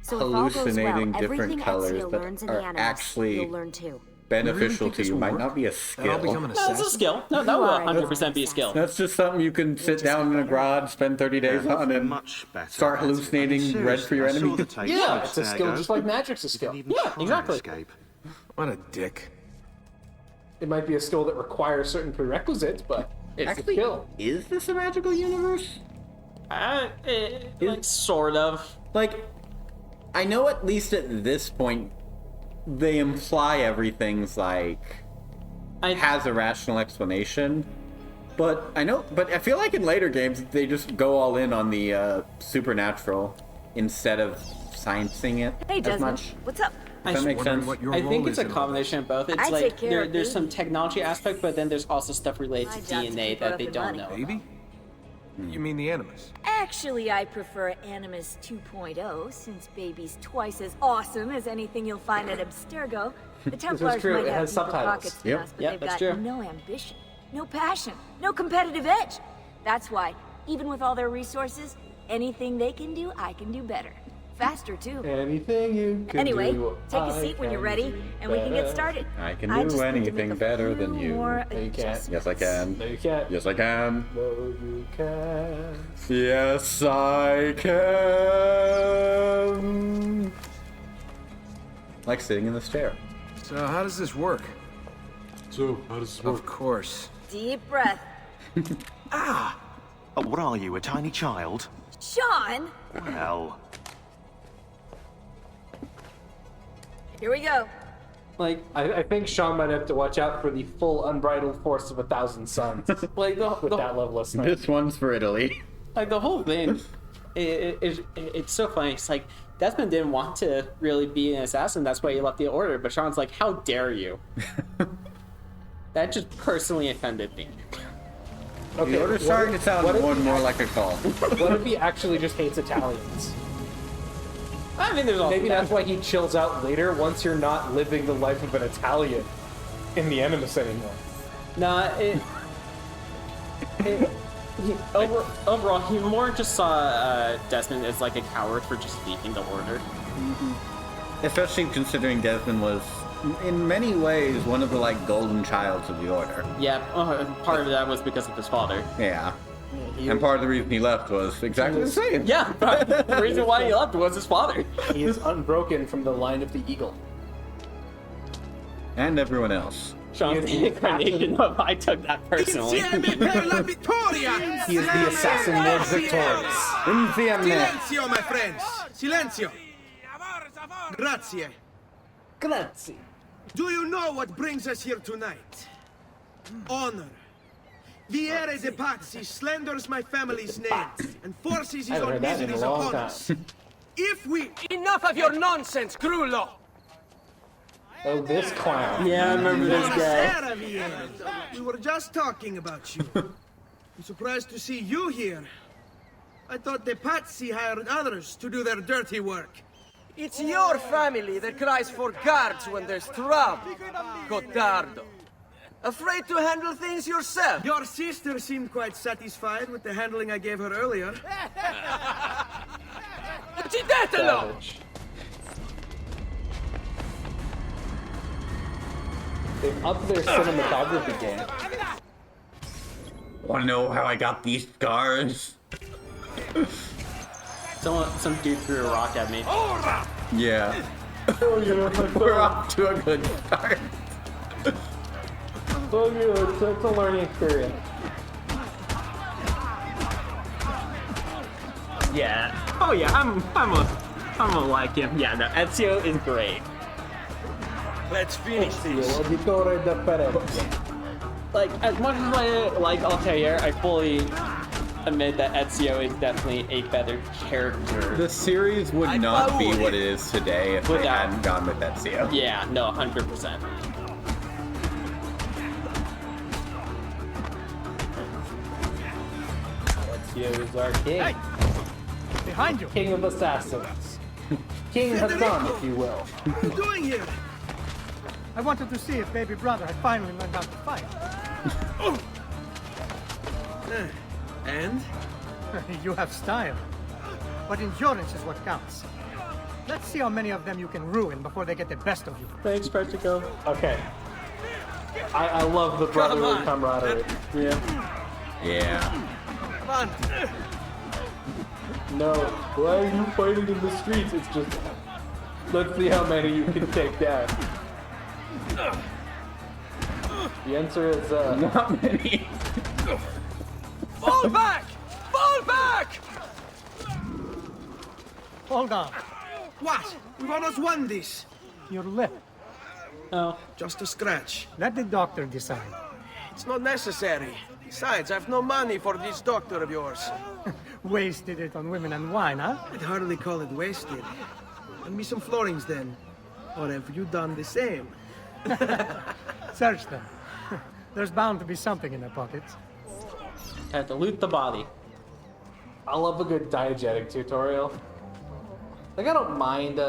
Speaker 6: So if all goes well,
Speaker 2: hallucinating different
Speaker 6: everything
Speaker 2: colors
Speaker 6: Ezio
Speaker 2: that
Speaker 6: learns in the
Speaker 2: are
Speaker 6: Animus,
Speaker 2: actually
Speaker 6: you'll learn too.
Speaker 2: beneficial
Speaker 5: think
Speaker 2: to
Speaker 5: this
Speaker 2: you
Speaker 5: will
Speaker 2: might
Speaker 5: work?
Speaker 2: not be a
Speaker 5: That I'll become
Speaker 2: skill.
Speaker 5: an
Speaker 3: No, it's a
Speaker 5: assassin?
Speaker 3: skill. No, that
Speaker 6: You
Speaker 3: will
Speaker 6: are a
Speaker 3: 100% be a skill.
Speaker 2: That's just something you can sit down in a garage, spend 30 days on, and
Speaker 9: Much better.
Speaker 2: start hallucinating
Speaker 9: I mean,
Speaker 2: red for your
Speaker 9: seriously, I saw
Speaker 2: enemy.
Speaker 9: the tape
Speaker 4: Yeah,
Speaker 9: from
Speaker 4: it's a skill
Speaker 9: Abstergo.
Speaker 4: just like magic's a
Speaker 9: You
Speaker 4: skill.
Speaker 9: can even
Speaker 4: Yeah,
Speaker 9: try and
Speaker 4: exactly.
Speaker 9: escape.
Speaker 5: What a dick.
Speaker 4: It might be a skill that requires certain prerequisites, but
Speaker 3: It's
Speaker 2: Actually,
Speaker 3: a kill.
Speaker 2: is this a magical universe?
Speaker 3: Like, sort of.
Speaker 2: Like, I know at least at this point, they imply everything's like has a rational explanation. But I feel like in later games they just go all in on the supernatural instead of sciencing it
Speaker 8: Hey,
Speaker 2: as
Speaker 8: Desmond,
Speaker 2: much.
Speaker 8: what's up?
Speaker 2: Does that make sense?
Speaker 3: I think it's a combination of both. It's
Speaker 8: I
Speaker 3: like
Speaker 8: take care of
Speaker 3: there's some
Speaker 8: baby.
Speaker 3: technology aspect, but then there's also stuff related
Speaker 8: My
Speaker 3: to
Speaker 8: job's to
Speaker 3: DNA
Speaker 8: keep her
Speaker 3: that
Speaker 8: up
Speaker 3: they
Speaker 8: and
Speaker 3: don't
Speaker 8: running.
Speaker 3: know.
Speaker 5: Baby? You mean the Animus?
Speaker 8: Actually, I prefer Animus 2.0, since baby's twice as awesome as anything you'll find at Abstergo. The Templars
Speaker 3: true.
Speaker 8: might
Speaker 3: It
Speaker 8: have
Speaker 3: has
Speaker 8: deeper
Speaker 3: subtitles.
Speaker 8: pockets than
Speaker 2: Yep.
Speaker 8: us, but
Speaker 3: Yep,
Speaker 8: they've
Speaker 3: that's
Speaker 8: got
Speaker 3: true.
Speaker 8: no ambition, no passion, no competitive edge. That's why, even with all their resources, anything they can do, I can do better. Faster, too.
Speaker 3: Anything you can
Speaker 8: Anyway,
Speaker 3: do,
Speaker 8: take a
Speaker 3: I
Speaker 8: seat when you're
Speaker 3: can
Speaker 8: ready,
Speaker 3: do
Speaker 8: and we can get
Speaker 3: better.
Speaker 8: started.
Speaker 2: I can
Speaker 8: I
Speaker 2: do
Speaker 8: just need to
Speaker 2: anything
Speaker 8: make a
Speaker 2: better
Speaker 8: few
Speaker 2: than you.
Speaker 8: more
Speaker 3: No, you can't.
Speaker 8: adjustments.
Speaker 2: Yes, I can.
Speaker 3: No, you can't.
Speaker 2: Yes, I can.
Speaker 3: No, you can't.
Speaker 2: Yes, I can. Like sitting in this chair.
Speaker 5: So how does this work? Of course.
Speaker 8: Deep breath.
Speaker 9: Oh, what are you, a tiny child?
Speaker 8: Sean,
Speaker 9: Well,
Speaker 8: here we go.
Speaker 3: Like,
Speaker 4: I think Sean might have to watch out for the full unbridled force of 1,000 suns
Speaker 3: like
Speaker 4: with that level of snow.
Speaker 2: This one's for Italy.
Speaker 3: like the whole thing, it's so funny. It's like Desmond didn't want to really be an assassin. That's why he left the order. But Sean's like, "How dare you?" That just personally offended me.
Speaker 4: Okay,
Speaker 2: The order's starting to sound
Speaker 4: what if
Speaker 2: more and more like a call.
Speaker 4: What if he actually just hates Italians?
Speaker 3: I mean, there's all
Speaker 4: Maybe that's why he chills out later once you're not living the life of an Italian in the Animus anymore.
Speaker 3: Nah, overall, he more just saw Desmond as like a coward for just leaving the order.
Speaker 2: Especially considering Desmond was, in many ways, one of the like golden childs of the order.
Speaker 3: Yeah, part of that was because of his father.
Speaker 2: Yeah. And part of the reason he left was exactly the same.
Speaker 3: Yeah, the reason why he left was his father.
Speaker 4: He is unbroken from the line of the eagle.
Speaker 2: And everyone else.
Speaker 3: Sean's the incarnation of I took that personally.
Speaker 4: He is the assassin Lord Victorious.
Speaker 7: Silenzio, my friends! Silenzio! Grazie.
Speaker 4: Grazie.
Speaker 7: Do you know what brings us here tonight? Honor. Viere de Pazzi slanders my family's name and forces his
Speaker 4: I haven't
Speaker 7: own
Speaker 4: heard that in a
Speaker 7: miseries
Speaker 4: long
Speaker 7: upon
Speaker 4: time.
Speaker 7: us. If we...
Speaker 10: Enough of your nonsense, Grullo!
Speaker 4: Oh, this clown.
Speaker 3: Yeah, I remember this guy.
Speaker 7: Buonasera, Viere. We were just talking about you. I'm surprised to see you here. I thought the Pazzi hired others to do their dirty work.
Speaker 10: It's your family that cries for guards when there's trouble, Gotardo. Afraid to handle things yourself?
Speaker 7: Your sister seemed quite satisfied with the handling I gave her earlier.
Speaker 10: Uccidetelo!
Speaker 4: Savage. They've upped their cinematography game.
Speaker 2: Wanna know how I got these scars?
Speaker 3: Some dude threw a rock at me.
Speaker 2: Yeah. We're off to a good start.
Speaker 4: So good. It's a learning experience.
Speaker 3: Yeah. Oh yeah, I'm gonna like him. Yeah, no, Ezio is great.
Speaker 10: Let's finish this.
Speaker 4: Auditore da Peretti.
Speaker 3: Like, as much as I like Altair, I fully admit that Ezio is definitely a better character.
Speaker 2: The series would not be what it is today if they
Speaker 3: Without-
Speaker 2: hadn't gone with Ezio.
Speaker 3: Yeah, no, 100%.
Speaker 4: Ezio is our king.
Speaker 7: Hey! Behind you!
Speaker 4: King of assassins. King Hassan, if you will.
Speaker 7: What are you doing here? I wanted to see if baby brother had finally learned how to fight. And? You have style. But endurance is what counts. Let's see how many of them you can ruin before they get the best of you.
Speaker 3: Thanks, Practico.
Speaker 4: Okay. I love the brotherly camaraderie.
Speaker 3: Yeah.
Speaker 2: Yeah.
Speaker 7: Come on.
Speaker 4: No, why are you fighting in the streets? It's just, let's see how many you can take down. The answer is,
Speaker 2: Not many.
Speaker 10: Fall back! Fall back!
Speaker 7: Hold on.
Speaker 10: What? We've almost won this.
Speaker 7: Your lip.
Speaker 3: Oh.
Speaker 10: Just a scratch.
Speaker 7: Let the doctor decide.
Speaker 10: It's not necessary. Besides, I've no money for this doctor of yours.
Speaker 7: Wasted it on women and wine, huh?
Speaker 10: I'd hardly call it wasted. Lend me some florins then. Or have you done the same?
Speaker 7: Search them. There's bound to be something in their pockets.
Speaker 3: Have to loot the body.
Speaker 4: I love a good diegetic tutorial. Like, I don't mind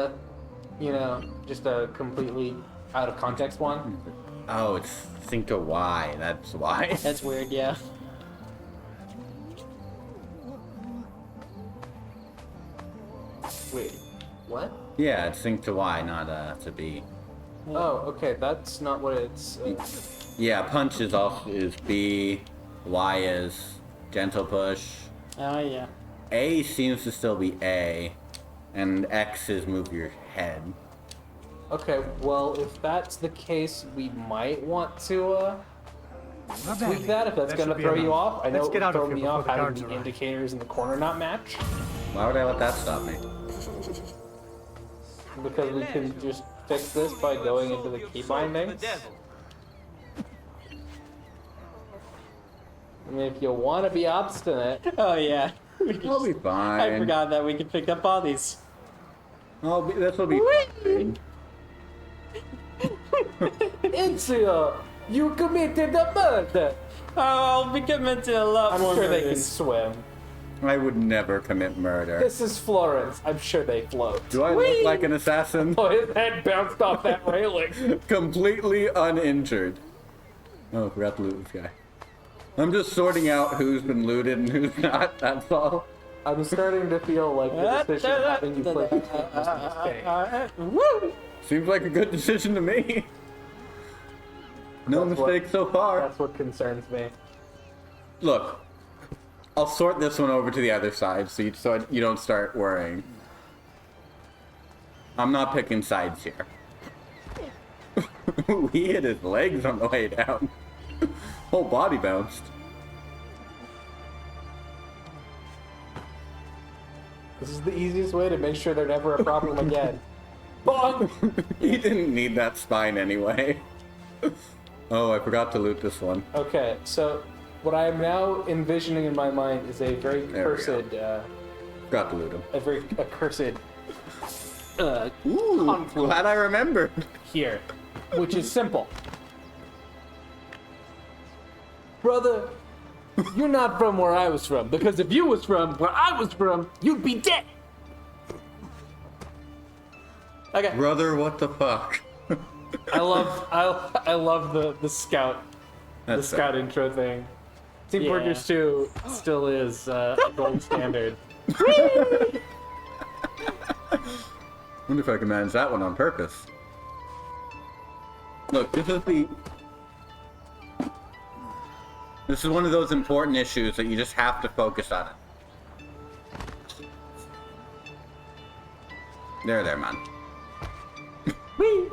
Speaker 4: just a completely out of context one.
Speaker 2: Oh, it's sync to Y. That's why.
Speaker 3: That's weird, yeah.
Speaker 4: Wait, what?
Speaker 2: Yeah, it's sync to Y, not to B.
Speaker 4: Oh, okay, that's not what it's...
Speaker 2: Yeah, punch is B, Y is gentle push.
Speaker 3: Oh, yeah.
Speaker 2: A seems to still be A, and X is move your head.
Speaker 4: Okay, well, if that's the case, we might want to, tweak that if that's gonna throw you off. I know it would throw me off having the indicators in the corner not match.
Speaker 2: Why would I let that stop me?
Speaker 4: Because we can just fix this by going into the key bindings. I mean, if you want to be obstinate.
Speaker 3: Oh, yeah.
Speaker 2: We'll be fine.
Speaker 3: I forgot that we could pick up bodies.
Speaker 2: This will be fine.
Speaker 4: Ezio, you committed a murder.
Speaker 3: Oh, I'll be committed a lot more.
Speaker 4: I'm sure they can
Speaker 3: murders.
Speaker 4: swim.
Speaker 2: I would never commit murder.
Speaker 4: This is Florence. I'm sure they float.
Speaker 2: Do I look like an assassin?
Speaker 4: Oh, his head bounced off that railing.
Speaker 2: Completely uninjured. Oh, I forgot to loot this guy. I'm just sorting out who's been looted and who's not, that's all.
Speaker 4: I'm starting to feel like the decision of having you play was a mistake.
Speaker 3: Woo!
Speaker 2: Seems like a good decision to me. No mistakes so far.
Speaker 4: That's what concerns me.
Speaker 2: Look, I'll sort this one over to the other side so you don't start worrying. I'm not picking sides here. He hit his legs on the way down. Whole body bounced.
Speaker 4: This is the easiest way to make sure they're never a problem again. Bonk!
Speaker 2: He didn't need that spine anyway. Oh, I forgot to loot this one.
Speaker 4: Okay, so what I am now envisioning in my mind is a very cursed,
Speaker 2: Forgot to loot him.
Speaker 4: a very accursed
Speaker 2: Ooh,
Speaker 4: confluence
Speaker 2: glad I remembered.
Speaker 4: here, which is simple. Brother, you're not from where I was from, because if you was from where I was from, you'd be dead. Okay.
Speaker 2: Brother, what the fuck?
Speaker 4: I love the scout,
Speaker 2: That's
Speaker 4: the scout intro thing. Team Fortress 2 still is a gold standard.
Speaker 2: Wonder if I can manage that one on purpose. Look, this is one of those important issues that you just have to focus on it. There, man.
Speaker 3: Whee!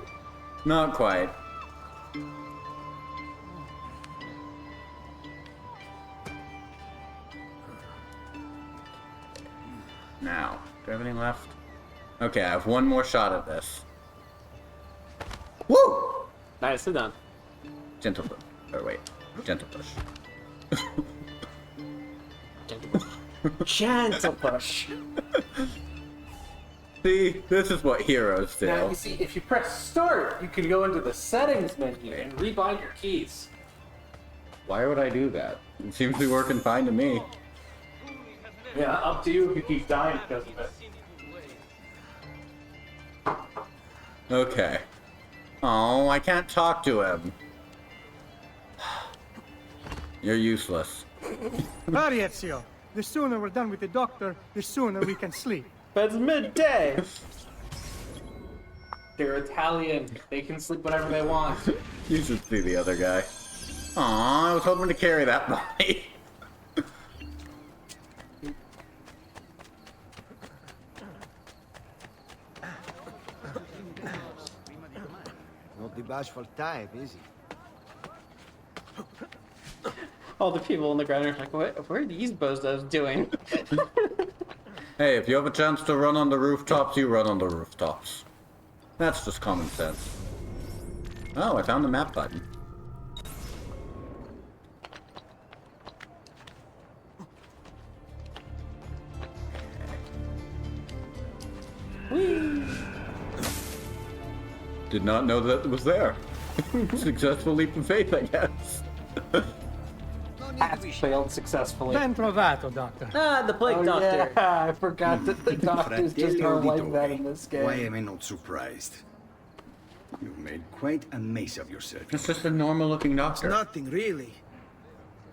Speaker 2: Not quite. Now, do I have anything left? Okay, I have one more shot at this. Woo!
Speaker 3: Nicely done.
Speaker 2: Gentle push. Or wait, gentle push.
Speaker 3: Gentle push.
Speaker 2: See, this is what heroes do.
Speaker 4: Now, you see, if you press start, you can go into the settings menu and rebind your keys.
Speaker 2: Why would I do that? It seems to be working fine to me.
Speaker 4: Yeah, up to you if you keep dying because of it.
Speaker 2: Okay. Oh, I can't talk to him. You're useless.
Speaker 7: Hurry, Ezio. The sooner we're done with the doctor, the sooner we can sleep.
Speaker 3: But it's midday.
Speaker 4: They're Italian. They can sleep whenever they want.
Speaker 2: You should see the other guy. Aw, I was hoping to carry that body.
Speaker 10: Not the bashful type, is he?
Speaker 3: All the people on the ground are like, what are these bozos doing?
Speaker 2: Hey, if you have a chance to run on the rooftops, you run on the rooftops. That's just common sense. Oh, I found the map button.
Speaker 3: Whee!
Speaker 2: Did not know that it was there. Successful leap of faith, I guess.
Speaker 4: Has failed successfully.
Speaker 7: Ben trovato, Doctor.
Speaker 3: Ah, the plague doctor.
Speaker 4: Yeah, I forgot that the doctors just aren't like that in this game.
Speaker 11: Why am I not surprised? You've made quite a mess of yourself.
Speaker 2: It's just a normal-looking doctor.
Speaker 10: It's nothing, really.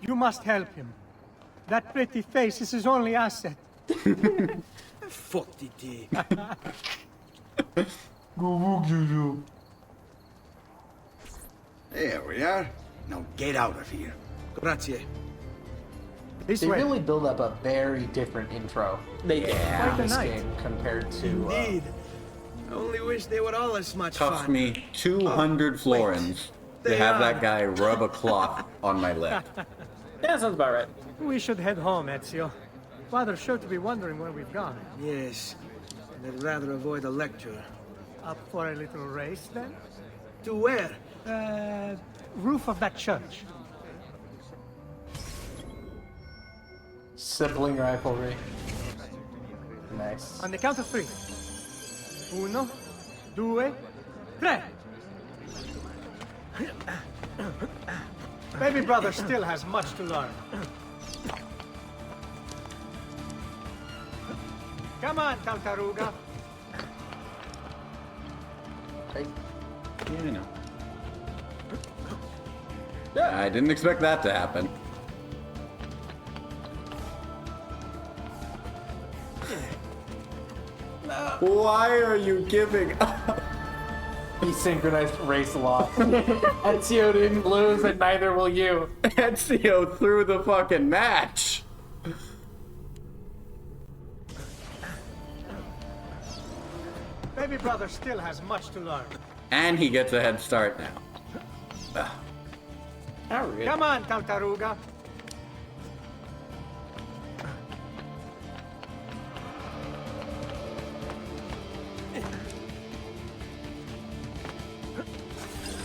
Speaker 7: You must help him. That pretty face is his only asset.
Speaker 10: Fuck DT.
Speaker 11: There we are. Now get out of here.
Speaker 10: Grazie.
Speaker 7: This
Speaker 4: They
Speaker 7: way.
Speaker 4: really build up a very different intro.
Speaker 3: They did.
Speaker 7: Quite a
Speaker 4: This
Speaker 7: night.
Speaker 4: game compared to.
Speaker 10: Indeed. I only wish they were all as much
Speaker 2: Cost
Speaker 10: fun.
Speaker 2: me 200 florins to
Speaker 10: They
Speaker 2: have
Speaker 10: are.
Speaker 2: that guy rub a cloth on my lip.
Speaker 3: Yeah, sounds about right.
Speaker 7: We should head home, Ezio. Father's sure to be wondering where we've gone.
Speaker 10: Yes. And I'd rather avoid a lecture.
Speaker 7: Up for a little race, then?
Speaker 10: To where?
Speaker 7: Roof of that church.
Speaker 4: Sibling rivalry. Nice.
Speaker 7: On the count of 3. 1, 2, 3. Baby brother still has much to learn. Come on, Tartaruga.
Speaker 2: You know. I didn't expect that to happen. Why are you giving up?
Speaker 4: He synchronized race loss. Ezio didn't lose, and neither will you.
Speaker 2: Ezio threw the fucking match.
Speaker 7: Baby brother still has much to learn.
Speaker 2: And he gets a head start now.
Speaker 3: How rude.
Speaker 7: Come on, Tartaruga.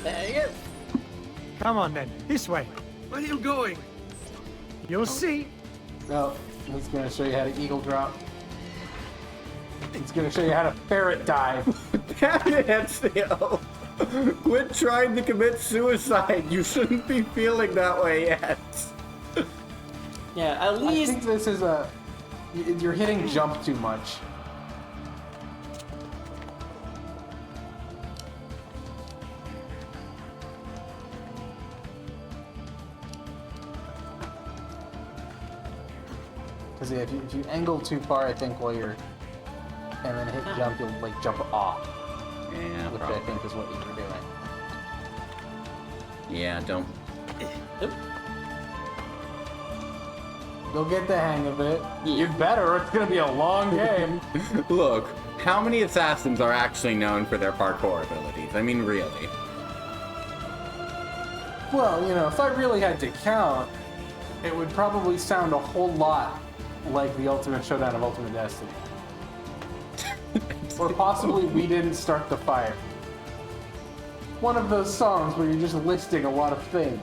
Speaker 3: There you go.
Speaker 7: Come on then, this way.
Speaker 10: Where are you going?
Speaker 7: You'll see.
Speaker 4: No, he's gonna show you how to eagle drop. He's gonna show you how to ferret dive.
Speaker 2: Damn it, Ezio. Quit trying to commit suicide. You shouldn't be feeling that way yet.
Speaker 3: Yeah, at
Speaker 4: I
Speaker 3: least
Speaker 4: think this is a. You're hitting jump too much. Because if you angle too far, I think while you're. And then hit jump, you'll like jump off.
Speaker 2: Yeah,
Speaker 4: Which
Speaker 2: probably.
Speaker 4: I think is what you were doing.
Speaker 2: Yeah, don't.
Speaker 4: You'll get the hang of it. You'd better, or it's gonna be a long game.
Speaker 2: Look, how many assassins are actually known for their parkour abilities? I mean, really.
Speaker 4: Well, you know, if I really had to count, it would probably sound a whole lot like the Ultimate Showdown of Ultimate Destiny. Or possibly We Didn't Start the Fire. One of those songs where you're just listing a lot of things.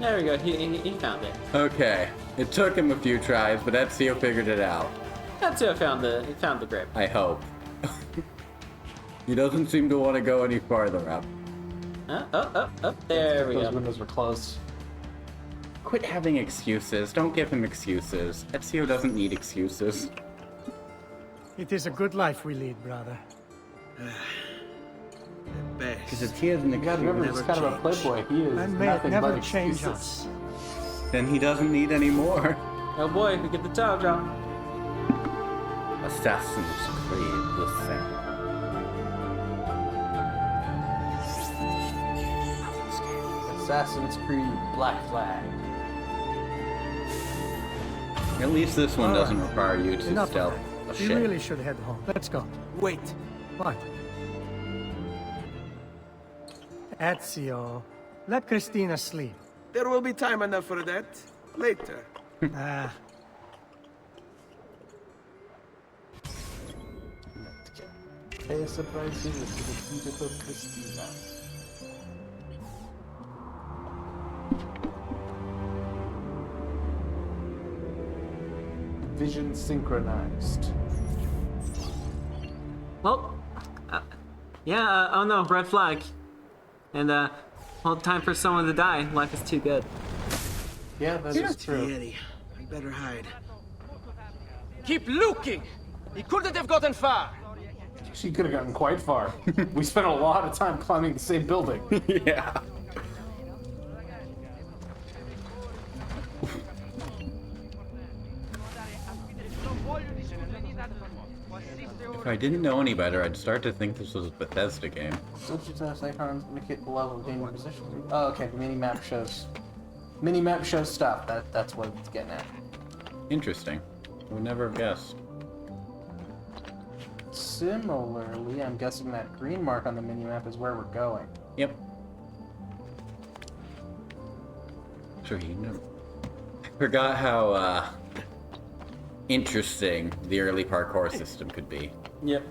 Speaker 3: there we go. He found it.
Speaker 2: Okay, it took him a few tries, but Ezio figured it out.
Speaker 3: That's who found the grip.
Speaker 2: I hope. He doesn't seem to want to go any farther up.
Speaker 3: There we
Speaker 4: Those
Speaker 3: go.
Speaker 4: windows were closed.
Speaker 2: Quit having excuses. Don't give him excuses. Ezio doesn't need excuses.
Speaker 7: It is a good life we lead, brother.
Speaker 2: Because if he has an
Speaker 4: You gotta remember, he's
Speaker 2: excuse,
Speaker 4: kind of a playboy. He is
Speaker 7: And may it
Speaker 4: nothing
Speaker 7: never
Speaker 4: but
Speaker 7: change
Speaker 4: excuses.
Speaker 7: us.
Speaker 2: then he doesn't need any more.
Speaker 3: Oh boy, we get the toe drop.
Speaker 2: Assassin's Creed, the thing.
Speaker 4: Assassin's Creed Black Flag.
Speaker 2: At least this one
Speaker 7: All
Speaker 2: doesn't
Speaker 7: right.
Speaker 2: require you to
Speaker 7: Enough
Speaker 2: stealth
Speaker 7: of
Speaker 2: a
Speaker 7: that. We
Speaker 2: ship.
Speaker 7: really should head home. Let's go.
Speaker 10: Wait.
Speaker 7: What? Ezio. Let Christina sleep.
Speaker 10: There will be time enough for that later.
Speaker 4: Pay a surprise visit to the beautiful Christina. Vision synchronized.
Speaker 3: Well, yeah, oh no, red flag. And, well, time for someone to die. Life is too good.
Speaker 4: Yeah, that is true.
Speaker 10: Eddie, I better hide. Keep looking! He couldn't have gotten far!
Speaker 4: She could have gotten quite far. We spent a lot of time climbing the same building.
Speaker 2: Yeah. If I didn't know any better, I'd start to think this was a Bethesda game.
Speaker 4: Digitize icons indicate the level of game position. Oh, okay, the mini-map shows... Mini-map shows stuff. That's what it's getting at.
Speaker 2: Interesting. Would never have guessed.
Speaker 4: Similarly, I'm guessing that green mark on the mini-map is where we're going.
Speaker 2: Yep. Sure, you know. I forgot how, interesting the early parkour system could be.
Speaker 3: Yep.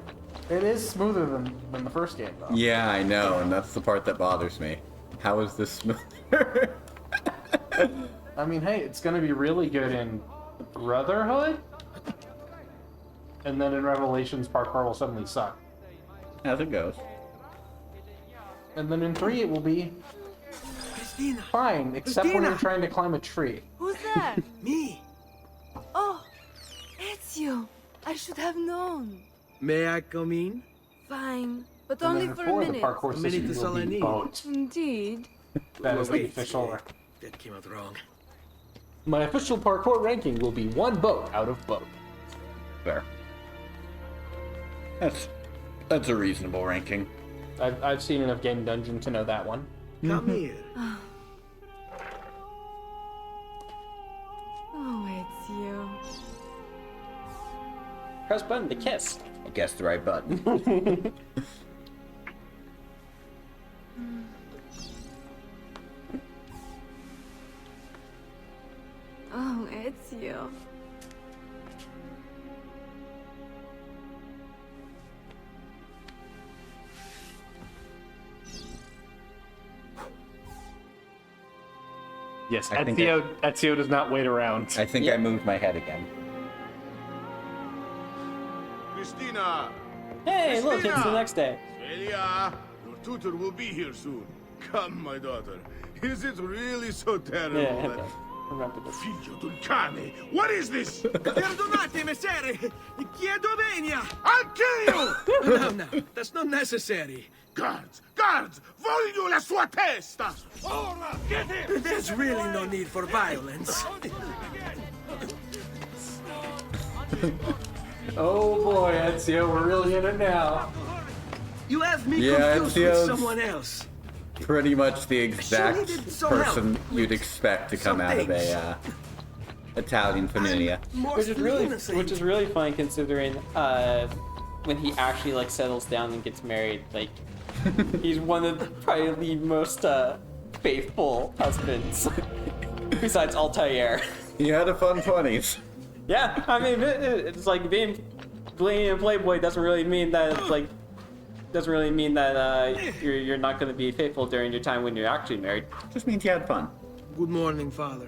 Speaker 4: It is smoother than the first game, though.
Speaker 2: Yeah, I know, and that's the part that bothers me. How is this smoother?
Speaker 4: I mean, hey, it's gonna be really good in Brotherhood? And then in Revelations, parkour will suddenly suck.
Speaker 2: As it goes.
Speaker 4: And then in 3, it will be
Speaker 10: Christina!
Speaker 4: fine, except when you're trying to climb a tree.
Speaker 12: Who's that?
Speaker 10: Me!
Speaker 12: Oh, Ezio. I should have known.
Speaker 10: May I come in?
Speaker 12: Fine, but
Speaker 4: And
Speaker 12: only
Speaker 4: then
Speaker 12: for
Speaker 4: for
Speaker 12: a
Speaker 4: the
Speaker 12: minute.
Speaker 4: parkour
Speaker 10: A minute
Speaker 4: system
Speaker 10: is
Speaker 4: will
Speaker 10: all I
Speaker 4: be
Speaker 10: need.
Speaker 4: boat.
Speaker 12: Indeed.
Speaker 4: That is the
Speaker 10: Wait,
Speaker 4: official...
Speaker 10: That came out wrong.
Speaker 4: My official parkour ranking will be 1 boat out of boat.
Speaker 2: Fair. That's a reasonable ranking.
Speaker 4: I've seen enough Game Dungeon to know that one.
Speaker 10: Come here.
Speaker 12: Oh, Ezio.
Speaker 3: Press button to kiss.
Speaker 2: I guessed the right button.
Speaker 12: Oh, Ezio.
Speaker 4: Yes,
Speaker 2: I think
Speaker 4: Ezio does not wait around.
Speaker 2: I think I moved my head again.
Speaker 13: Christina!
Speaker 3: Hey, look, it's the next day.
Speaker 13: Celia, your tutor will be here soon. Come, my daughter. Is it really so terrible that... Figlio d'un cane! What is this?
Speaker 10: Perdonate, messere! Chiedo venia!
Speaker 13: I'll kill you!
Speaker 10: No, that's not necessary.
Speaker 13: Guards! Guards! Voglio la sua testa! Ora, get him!
Speaker 10: There's really no need for violence.
Speaker 4: Oh boy, Ezio, we're really in it now.
Speaker 10: You have me
Speaker 2: Yeah,
Speaker 10: confused with
Speaker 2: Ezio's
Speaker 10: someone else.
Speaker 2: pretty much the exact
Speaker 10: needed some
Speaker 2: person
Speaker 10: help
Speaker 2: you'd expect to come
Speaker 10: some
Speaker 2: out of
Speaker 10: things.
Speaker 2: a Italian familia.
Speaker 3: Which is really fun considering when he actually like settles down and gets married, like he's one of probably the most faithful husbands besides Altair.
Speaker 2: He had a fun 20s.
Speaker 3: Yeah, I mean it's like being a playboy doesn't really mean that it's like you're not going to be faithful during your time when you're actually married.
Speaker 2: Just means you had fun.
Speaker 10: Good morning, Father.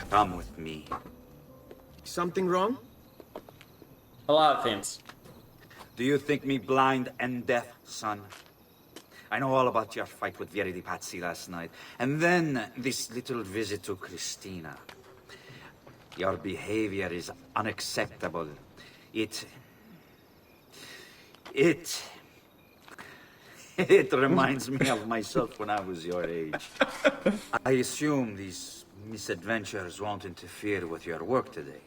Speaker 14: Come with me.
Speaker 10: Something wrong?
Speaker 3: A lot of things.
Speaker 14: Do you think me blind and deaf, son? I know all about your fight with Vieri di Pazzi last night, and then this little visit to Christina. Your behavior is unacceptable. It reminds me of myself when I was your age. I assume these misadventures won't interfere with your work today.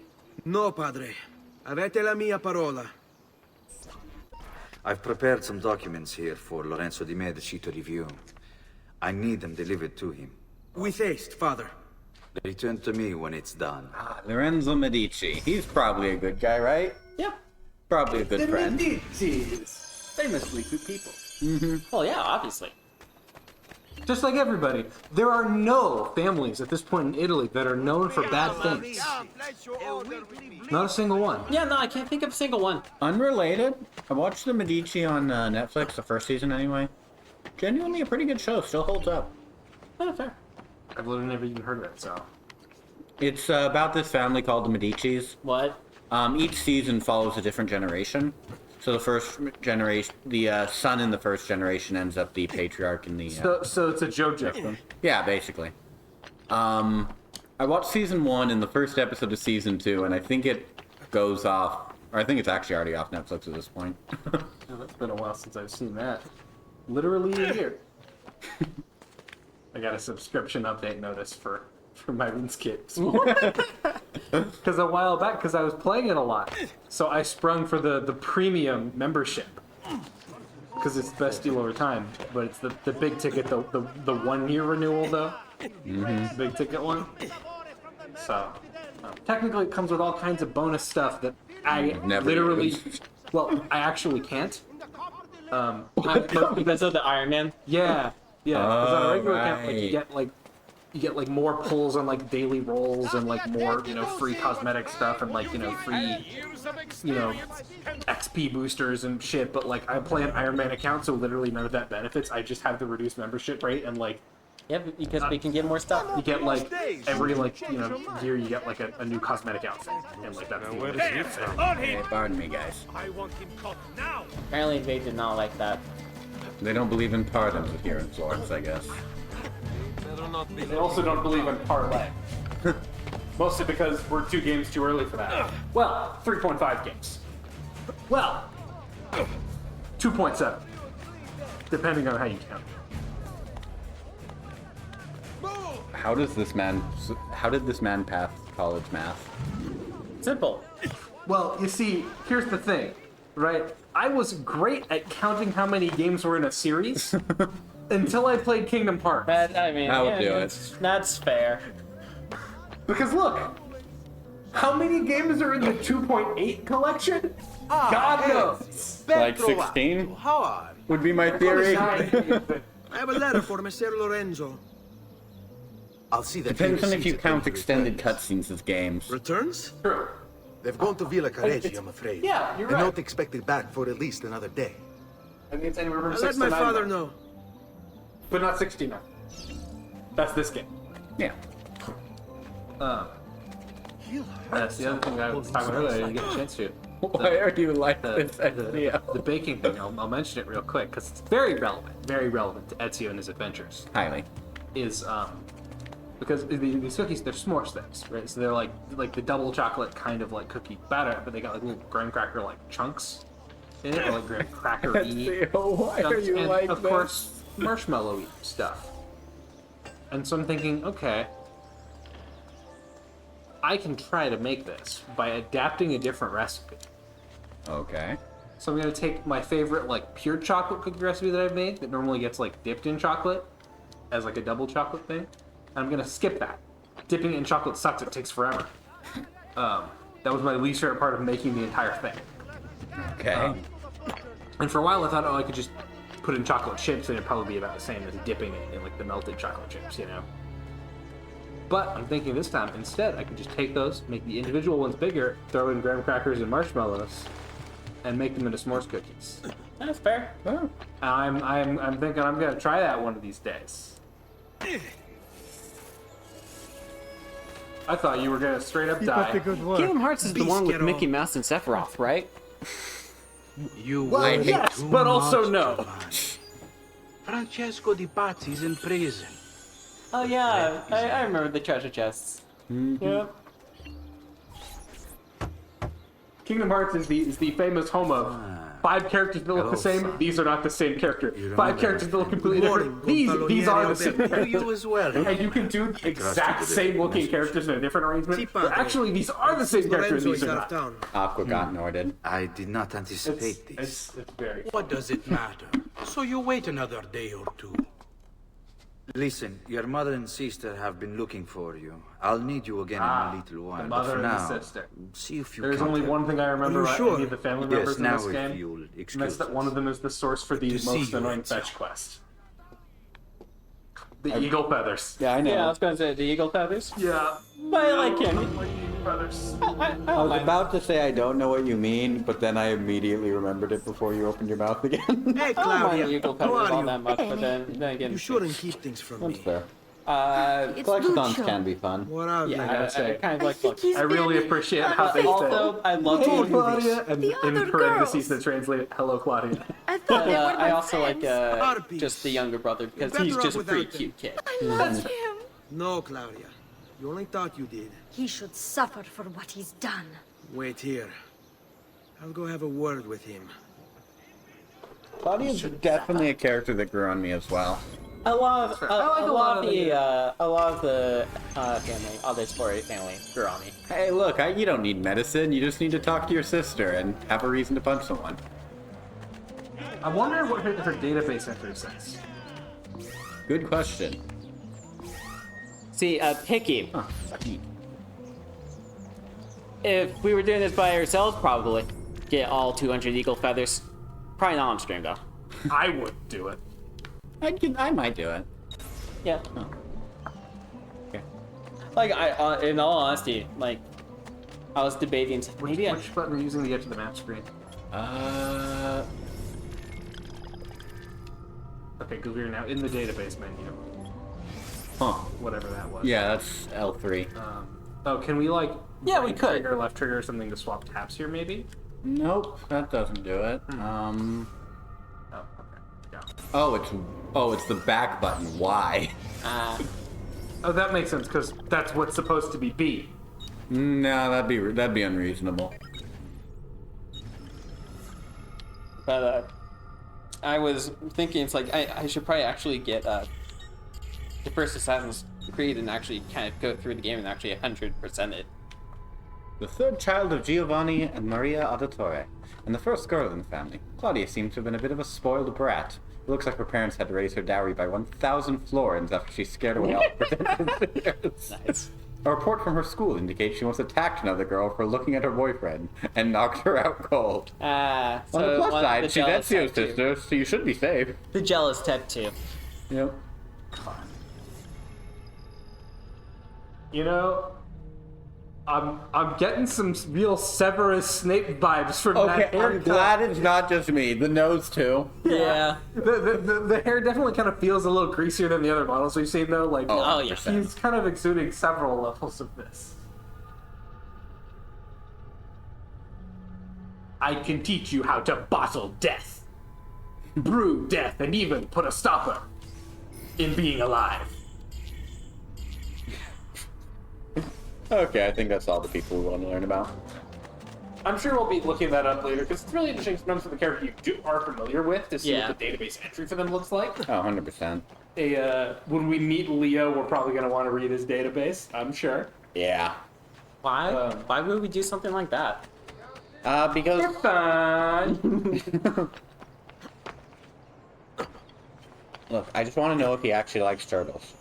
Speaker 10: No, Padre. Avete la mia parola.
Speaker 14: I've prepared some documents here for Lorenzo di Medici to review. I need them delivered to him.
Speaker 10: With haste, Father.
Speaker 14: Return to me when it's done.
Speaker 2: Lorenzo Medici. He's probably a good guy, right?
Speaker 3: Yeah.
Speaker 2: Probably a good friend.
Speaker 7: Medicis. Famously good people.
Speaker 3: Well, yeah, obviously.
Speaker 4: Just like everybody, there are no families at this point in Italy that are known for bad things. Not a single one.
Speaker 3: Yeah, no, I can't think of a single one.
Speaker 2: Unrelated, I watched The Medici on Netflix, the first season anyway. Genuinely a pretty good show, still holds up.
Speaker 3: Oh, fair.
Speaker 4: I've literally never even heard of it, so.
Speaker 2: It's about this family called the Medicis.
Speaker 3: What?
Speaker 2: Each season follows a different generation. So the first generation, the son in the first generation ends up the patriarch in the...
Speaker 4: So it's a JoJo.
Speaker 2: Yeah, basically. I watched season 1 and the first episode of season 2, and I think it goes off, or I think it's actually already off Netflix at this point.
Speaker 4: It's been a while since I've seen that. Literally a year. I got a subscription update notice for my RuneScape. Because a while back, because I was playing it a lot, so I sprung for the premium membership. Because it's the best deal over time, but it's the big ticket, the 1 year renewal though. The big ticket one. So technically, it comes with all kinds of bonus stuff that I literally, well, I actually can't.
Speaker 3: Because of the Iron Man.
Speaker 4: Yeah. Because on a regular account, you get like more pulls on like daily rolls and like more, free cosmetic stuff and like, free, XP boosters and shit. But like I play an Iron Man account, so literally none of that benefits. I just have the reduced membership rate and like.
Speaker 3: Yeah, because we can get more stuff.
Speaker 4: You get like every year you get like a new cosmetic outfit and like that's.
Speaker 2: Hey, pardon me, guys.
Speaker 3: Apparently they did not like that.
Speaker 2: They don't believe in pardons here in Florence, I guess.
Speaker 4: They also don't believe in parlay. Mostly because we're 2 games too early for that. Well, 3.5 games. Well, 2.7. Depending on how you count.
Speaker 2: How did this man pass college math?
Speaker 3: Simple.
Speaker 4: Well, you see, here's the thing, right? I was great at counting how many games were in a series until I played Kingdom Hearts.
Speaker 3: I mean,
Speaker 2: I would do it.
Speaker 3: That's fair.
Speaker 4: Because look, how many games are in the 2.8 collection? God knows.
Speaker 2: Like 16? Would be my theory.
Speaker 10: I have a letter for Messer Lorenzo. I'll see that.
Speaker 2: Depends on if you count extended cutscenes as games.
Speaker 10: Returns?
Speaker 4: True.
Speaker 10: They've gone to Villa Careggi, I'm afraid.
Speaker 4: Yeah, you're
Speaker 10: They're
Speaker 4: right.
Speaker 10: not expected back for at least another day.
Speaker 4: I think it's anywhere from
Speaker 10: I
Speaker 4: 6
Speaker 10: let
Speaker 4: to
Speaker 10: my
Speaker 4: 9
Speaker 10: father
Speaker 4: months.
Speaker 10: know.
Speaker 4: But not 69. That's this game.
Speaker 2: Yeah.
Speaker 4: That's the other thing I was talking about earlier. I didn't get a chance to.
Speaker 2: Why are you like this, Ezio?
Speaker 4: The baking thing. I'll mention it real quick because it's very relevant to Ezio and his adventures.
Speaker 2: Highly.
Speaker 4: Is because these cookies, they're s'mores things, right? So they're like the double chocolate kind of like cookie batter, but they got like little graham cracker like chunks in it, or like graham cracker-y
Speaker 2: Ezio, why are you
Speaker 4: and
Speaker 2: like
Speaker 4: of
Speaker 2: this?
Speaker 4: course marshmallow-y stuff. And so I'm thinking, okay, I can try to make this by adapting a different recipe.
Speaker 2: Okay.
Speaker 4: So I'm gonna take my favorite like pure chocolate cookie recipe that I've made that normally gets like dipped in chocolate as like a double chocolate thing. And I'm gonna skip that. Dipping it in chocolate sucks, it takes forever. That was my least favorite part of making the entire thing.
Speaker 2: Okay.
Speaker 4: And for a while I thought, I could just put in chocolate chips and it'd probably be about the same as dipping it in like the melted chocolate chips, But I'm thinking this time, instead, I could just take those, make the individual ones bigger, throw in graham crackers and marshmallows, and make them into s'mores cookies.
Speaker 3: That's fair.
Speaker 2: Oh.
Speaker 4: I'm thinking I'm gonna try that one of these days. I thought you were gonna straight up die.
Speaker 3: Kingdom Hearts is the one with Mickey Mouse and Sephiroth, right?
Speaker 5: You
Speaker 4: Well, yes, but also no.
Speaker 5: Francesco Di Pazzi's in prison.
Speaker 3: Oh yeah, I remember the treasure chests. Yep.
Speaker 4: Kingdom Hearts is the famous home of 5 characters that look the same. These are not the same character. 5 characters that look completely different. These are the same characters.
Speaker 5: You as well.
Speaker 4: And you can do the exact same looking characters in a different arrangement. But actually, these are the same characters. These are not.
Speaker 2: Aqua got Norded.
Speaker 14: I did not anticipate this.
Speaker 4: It's very.
Speaker 5: What does it matter? So you wait another day or two.
Speaker 14: Listen, your mother and sister have been looking for you. I'll need you again in a little while.
Speaker 4: The
Speaker 14: but
Speaker 4: mother
Speaker 14: for
Speaker 4: and
Speaker 14: now,
Speaker 4: the sister.
Speaker 14: see if you
Speaker 4: There's
Speaker 14: can.
Speaker 4: only one thing I remember about any of the family members in
Speaker 14: now
Speaker 4: this
Speaker 14: if
Speaker 4: game.
Speaker 14: you'll
Speaker 4: And
Speaker 14: excuse
Speaker 4: that's that one of them is the source for the
Speaker 5: To see
Speaker 4: most
Speaker 5: you,
Speaker 4: annoying
Speaker 5: Ezio.
Speaker 4: fetch quest.
Speaker 1: The eagle feathers.
Speaker 2: Yeah, I know.
Speaker 3: Yeah, I was going to say the eagle feathers.
Speaker 1: Yeah.
Speaker 3: But I like him.
Speaker 1: Feathers.
Speaker 2: I was about to say I don't know what you mean, but then I immediately remembered it before you opened your mouth again.
Speaker 10: Hey,
Speaker 3: I don't mind
Speaker 10: Claudia.
Speaker 3: the eagle
Speaker 10: How
Speaker 3: feathers
Speaker 10: are
Speaker 3: all
Speaker 10: you?
Speaker 3: that much, but then again...
Speaker 10: You shouldn't keep things from
Speaker 2: That's
Speaker 10: me.
Speaker 2: fair.
Speaker 3: It's
Speaker 2: Collectathons
Speaker 3: Lucio.
Speaker 2: can be fun.
Speaker 10: What are
Speaker 3: Yeah,
Speaker 10: they?
Speaker 3: I kind of like look.
Speaker 1: I really appreciate how they
Speaker 3: Also, I love
Speaker 1: Hey,
Speaker 3: the
Speaker 1: Claudia, and
Speaker 12: The
Speaker 1: in
Speaker 12: other
Speaker 1: parentheses
Speaker 12: girls.
Speaker 1: that translate "Hello, Claudia."
Speaker 12: I thought they were my
Speaker 3: I also
Speaker 12: friends.
Speaker 3: like just the younger brother because
Speaker 10: You're
Speaker 3: he's
Speaker 10: better
Speaker 3: just a
Speaker 10: off
Speaker 3: pretty
Speaker 10: without
Speaker 3: cute kid.
Speaker 12: I love him.
Speaker 10: No, Claudia. You only thought you did.
Speaker 6: He should suffer for what he's done.
Speaker 10: Wait here. I'll go have a word with him.
Speaker 2: Claudia's definitely a character that grew on me as well.
Speaker 3: I love
Speaker 1: I like
Speaker 3: a lot of the family, other story family, grew on me.
Speaker 2: Hey, look, you don't need medicine. You just need to talk to your sister and have a reason to punch someone.
Speaker 1: I wonder what her database entry says.
Speaker 2: Good question.
Speaker 3: See, Picky. If we were doing this by ourselves, probably get all 200 eagle feathers. Probably not on stream though.
Speaker 1: I would do it.
Speaker 2: I might do it.
Speaker 3: Yeah.
Speaker 2: Oh. Okay.
Speaker 3: Like in all honesty, like I was debating maybe
Speaker 1: Which button are you using to get to the map screen? Okay, because we're now in the database menu.
Speaker 2: Huh.
Speaker 1: Whatever that was.
Speaker 2: Yeah, that's L3.
Speaker 1: Oh, can we like?
Speaker 3: Yeah, we
Speaker 1: right
Speaker 3: could.
Speaker 1: Trigger, left trigger, or something to swap tabs here, maybe.
Speaker 2: Nope, that doesn't do it.
Speaker 1: Oh, okay. Yeah.
Speaker 2: Oh, it's the back button. Why?
Speaker 1: Oh, that makes sense because that's what's supposed to be B.
Speaker 2: No, that'd be unreasonable.
Speaker 3: But I was thinking it's like I should probably actually get the first Assassin's Creed and actually kind of go through the game and actually 100% it.
Speaker 2: The third child of Giovanni and Maria Auditore, and the first girl in the family. Claudia seems to have been a bit of a spoiled brat. It looks like her parents had to raise her dowry by 1,000 florins after she scared away all her pretensions.
Speaker 3: Nice.
Speaker 2: A report from her school indicates she once attacked another girl for looking at her boyfriend and knocked her out cold.
Speaker 3: So
Speaker 2: On the plus side, she's Ezio's sister, so you should be safe.
Speaker 3: The jealous type too.
Speaker 2: Yep.
Speaker 1: You know, I'm getting some real Severus Snape vibes from that
Speaker 2: Okay, I'm
Speaker 1: haircut.
Speaker 2: glad it's not just me. The nose too.
Speaker 3: Yeah.
Speaker 1: The hair definitely kind of feels a little greasier than the other models we've seen, though. Like,
Speaker 3: Oh, yeah.
Speaker 1: he's kind of exuding several levels of this. I can teach you how to bottle death, brew death, and even put a stopper in being alive.
Speaker 2: Okay, I think that's all the people we want to learn about.
Speaker 1: I'm sure we'll be looking that up later because it's really interesting to know for the character you are familiar with to see what the database entry for them looks like.
Speaker 2: Oh, 100%.
Speaker 1: When we meet Leo, we're probably going to want to read his database, I'm sure.
Speaker 2: Yeah.
Speaker 3: Why? Why would we do something like that?
Speaker 2: Because...
Speaker 1: We're fine.
Speaker 2: Look, I just want to know if he actually likes turtles.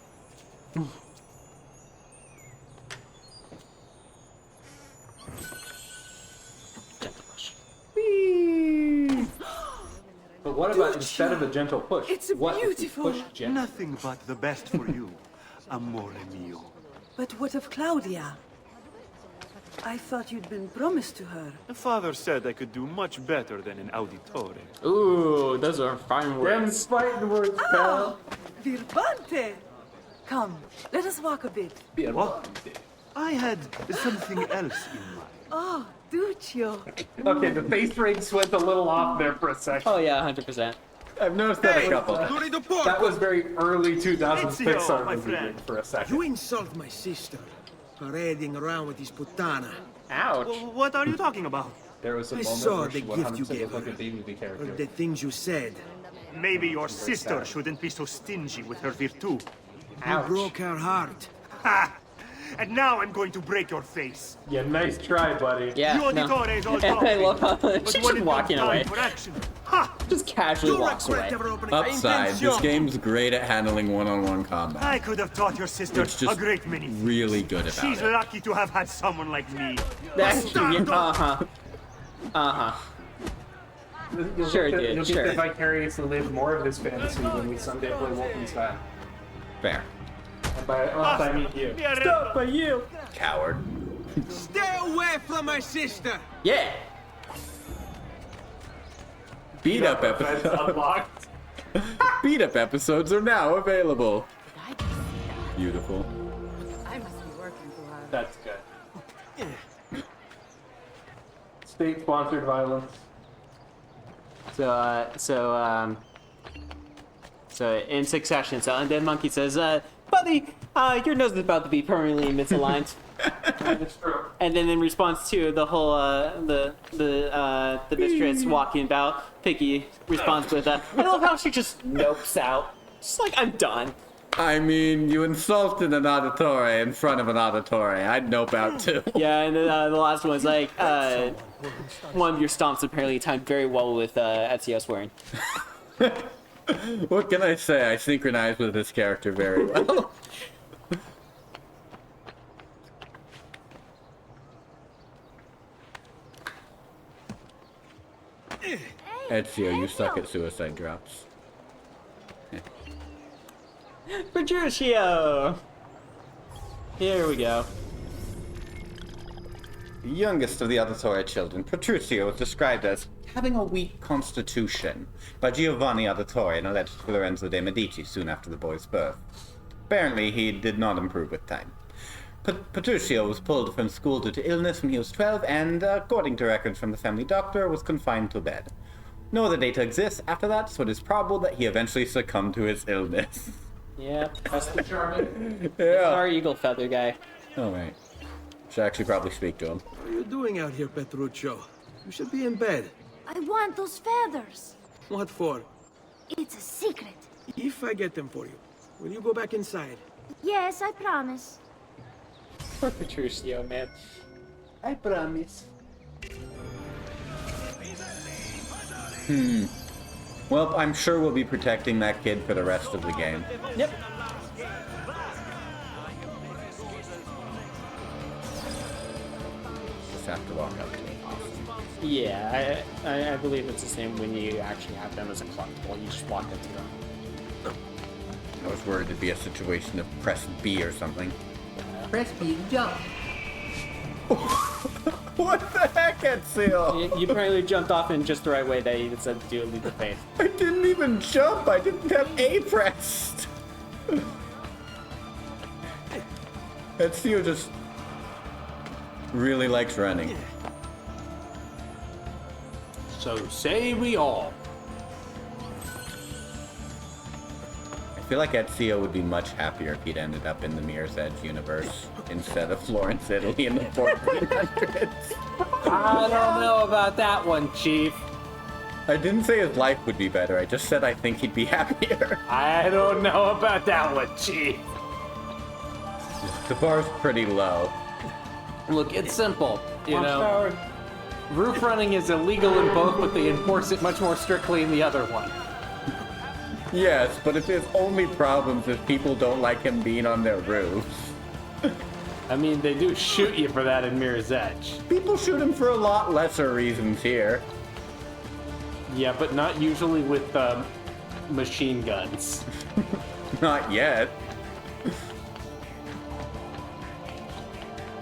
Speaker 1: But what about instead of a gentle push?
Speaker 12: It's
Speaker 1: what
Speaker 12: beautiful.
Speaker 1: If we push gently?
Speaker 15: Nothing but the best for you, amore mio.
Speaker 16: But what of Claudia? I thought you'd been promised to her.
Speaker 15: The father said I could do much better than an auditore.
Speaker 3: Ooh, those are fine words.
Speaker 1: Them fighting words, pal.
Speaker 16: Virbante! Come, let us walk a bit.
Speaker 15: What? I had something else in mind.
Speaker 16: Oh, Duccio.
Speaker 1: Okay, the face rings went a little off there for a second.
Speaker 3: Oh yeah, 100%.
Speaker 2: I've noticed that a couple.
Speaker 1: That was very early 2000s
Speaker 10: Ezio,
Speaker 1: Pixar
Speaker 10: my
Speaker 1: movie
Speaker 10: friend.
Speaker 1: for a second.
Speaker 10: You insult my sister, parading around with this putana.
Speaker 3: Ouch.
Speaker 15: What are you talking about?
Speaker 1: There was a
Speaker 10: I
Speaker 1: moment
Speaker 10: saw
Speaker 1: where
Speaker 10: the
Speaker 1: she
Speaker 10: gift you
Speaker 1: 100%
Speaker 10: gave
Speaker 1: looked
Speaker 10: her.
Speaker 1: like a B-movie character.
Speaker 10: Or the things you said.
Speaker 15: Maybe your sister shouldn't be so stingy with her virtu.
Speaker 10: You broke her heart.
Speaker 15: Ha! And now I'm going to break your face.
Speaker 1: Yeah, nice try, buddy.
Speaker 3: Yeah.
Speaker 15: You auditores all
Speaker 3: And I
Speaker 15: talking,
Speaker 3: love how
Speaker 15: but
Speaker 3: she's
Speaker 15: when
Speaker 3: just
Speaker 15: it
Speaker 3: walking
Speaker 15: comes
Speaker 3: away.
Speaker 15: time for action, ha!
Speaker 3: Just casually walks away.
Speaker 2: Upside, this game's great at handling one-on-one combat.
Speaker 15: I could have taught your sister
Speaker 2: It's just
Speaker 15: a great many things.
Speaker 2: really good about
Speaker 15: She's
Speaker 2: it.
Speaker 15: lucky to have had someone like me.
Speaker 3: Uh-huh.
Speaker 1: You'll
Speaker 3: Sure,
Speaker 1: get to,
Speaker 3: dude,
Speaker 1: You'll
Speaker 3: sure.
Speaker 1: get to vicariously live more of his fantasy when we someday play Wolfenstein.
Speaker 2: Fair.
Speaker 4: And by us, I mean you.
Speaker 3: Stop by you.
Speaker 2: Coward.
Speaker 10: Stay away from my sister!
Speaker 3: Yeah.
Speaker 2: Beat up episodes. Beat up episodes are now available. Beautiful.
Speaker 12: I must be working too hard.
Speaker 4: That's good. State-sponsored violence.
Speaker 3: So in succession, so Undead Monkey says, buddy, your nose is about to be permanently misaligned.
Speaker 4: It's true.
Speaker 3: And then in response to the whole, the mistress walking about, Piggy responds with, I love how she just nopes out. Just like, I'm done.
Speaker 2: I mean, you insulted an auditore in front of an auditore. I'd nope out too.
Speaker 3: Yeah, and then the last one's like, one of your stomps apparently timed very well with Ezio swearing.
Speaker 2: What can I say? I synchronize with this character very well. Ezio, you suck at suicide drops.
Speaker 3: Petruchio! Here we go.
Speaker 2: The youngest of the Auditore children, Petruchio, was described as having a weak constitution by Giovanni Auditore and alleged Lorenzo de' Medici soon after the boy's birth. Apparently, he did not improve with time. Petruchio was pulled from school due to illness when he was 12 and, according to records from the family doctor, was confined to bed. No other data exists after that, so it is probable that he eventually succumbed to his illness.
Speaker 3: Yeah, that's the charming.
Speaker 2: Yeah.
Speaker 3: Our eagle feather guy.
Speaker 2: Oh, right. Should actually probably speak to him.
Speaker 10: What are you doing out here, Petruccio? You should be in bed.
Speaker 17: I want those feathers.
Speaker 10: What for?
Speaker 17: It's a secret.
Speaker 10: If I get them for you, will you go back inside?
Speaker 17: Yes, I promise.
Speaker 3: Poor Petruchio, man. I promise.
Speaker 2: Well, I'm sure we'll be protecting that kid for the rest of the game.
Speaker 3: Yep.
Speaker 2: Just have to walk up to him. Awesome.
Speaker 3: Yeah, I believe it's the same when you actually have them as a collectible. You just walk up to them.
Speaker 2: I was worried it'd be a situation of press B or something.
Speaker 1: Press B to jump.
Speaker 2: What the heck, Ezio?
Speaker 3: You apparently jumped off in just the right way that you said to do a leap of faith.
Speaker 2: I didn't even jump. I didn't have A pressed. Ezio just really likes running.
Speaker 1: So say we all.
Speaker 2: I feel like Ezio would be much happier if he'd ended up in the Mirror's Edge universe instead of Florence, Italy in the 1400s.
Speaker 3: I don't know about that one, Chief.
Speaker 2: I didn't say his life would be better. I just said I think he'd be happier.
Speaker 1: I don't know about that one, Chief.
Speaker 2: The bar's pretty low.
Speaker 1: Look, it's simple. You know, roof running is illegal in both, but they enforce it much more strictly in the other one.
Speaker 2: Yes, but if his only problems is people don't like him being on their roofs.
Speaker 1: I mean, they do shoot you for that in Mirror's Edge.
Speaker 2: People shoot him for a lot lesser reasons here.
Speaker 1: Yeah, but not usually with machine guns.
Speaker 2: Not yet.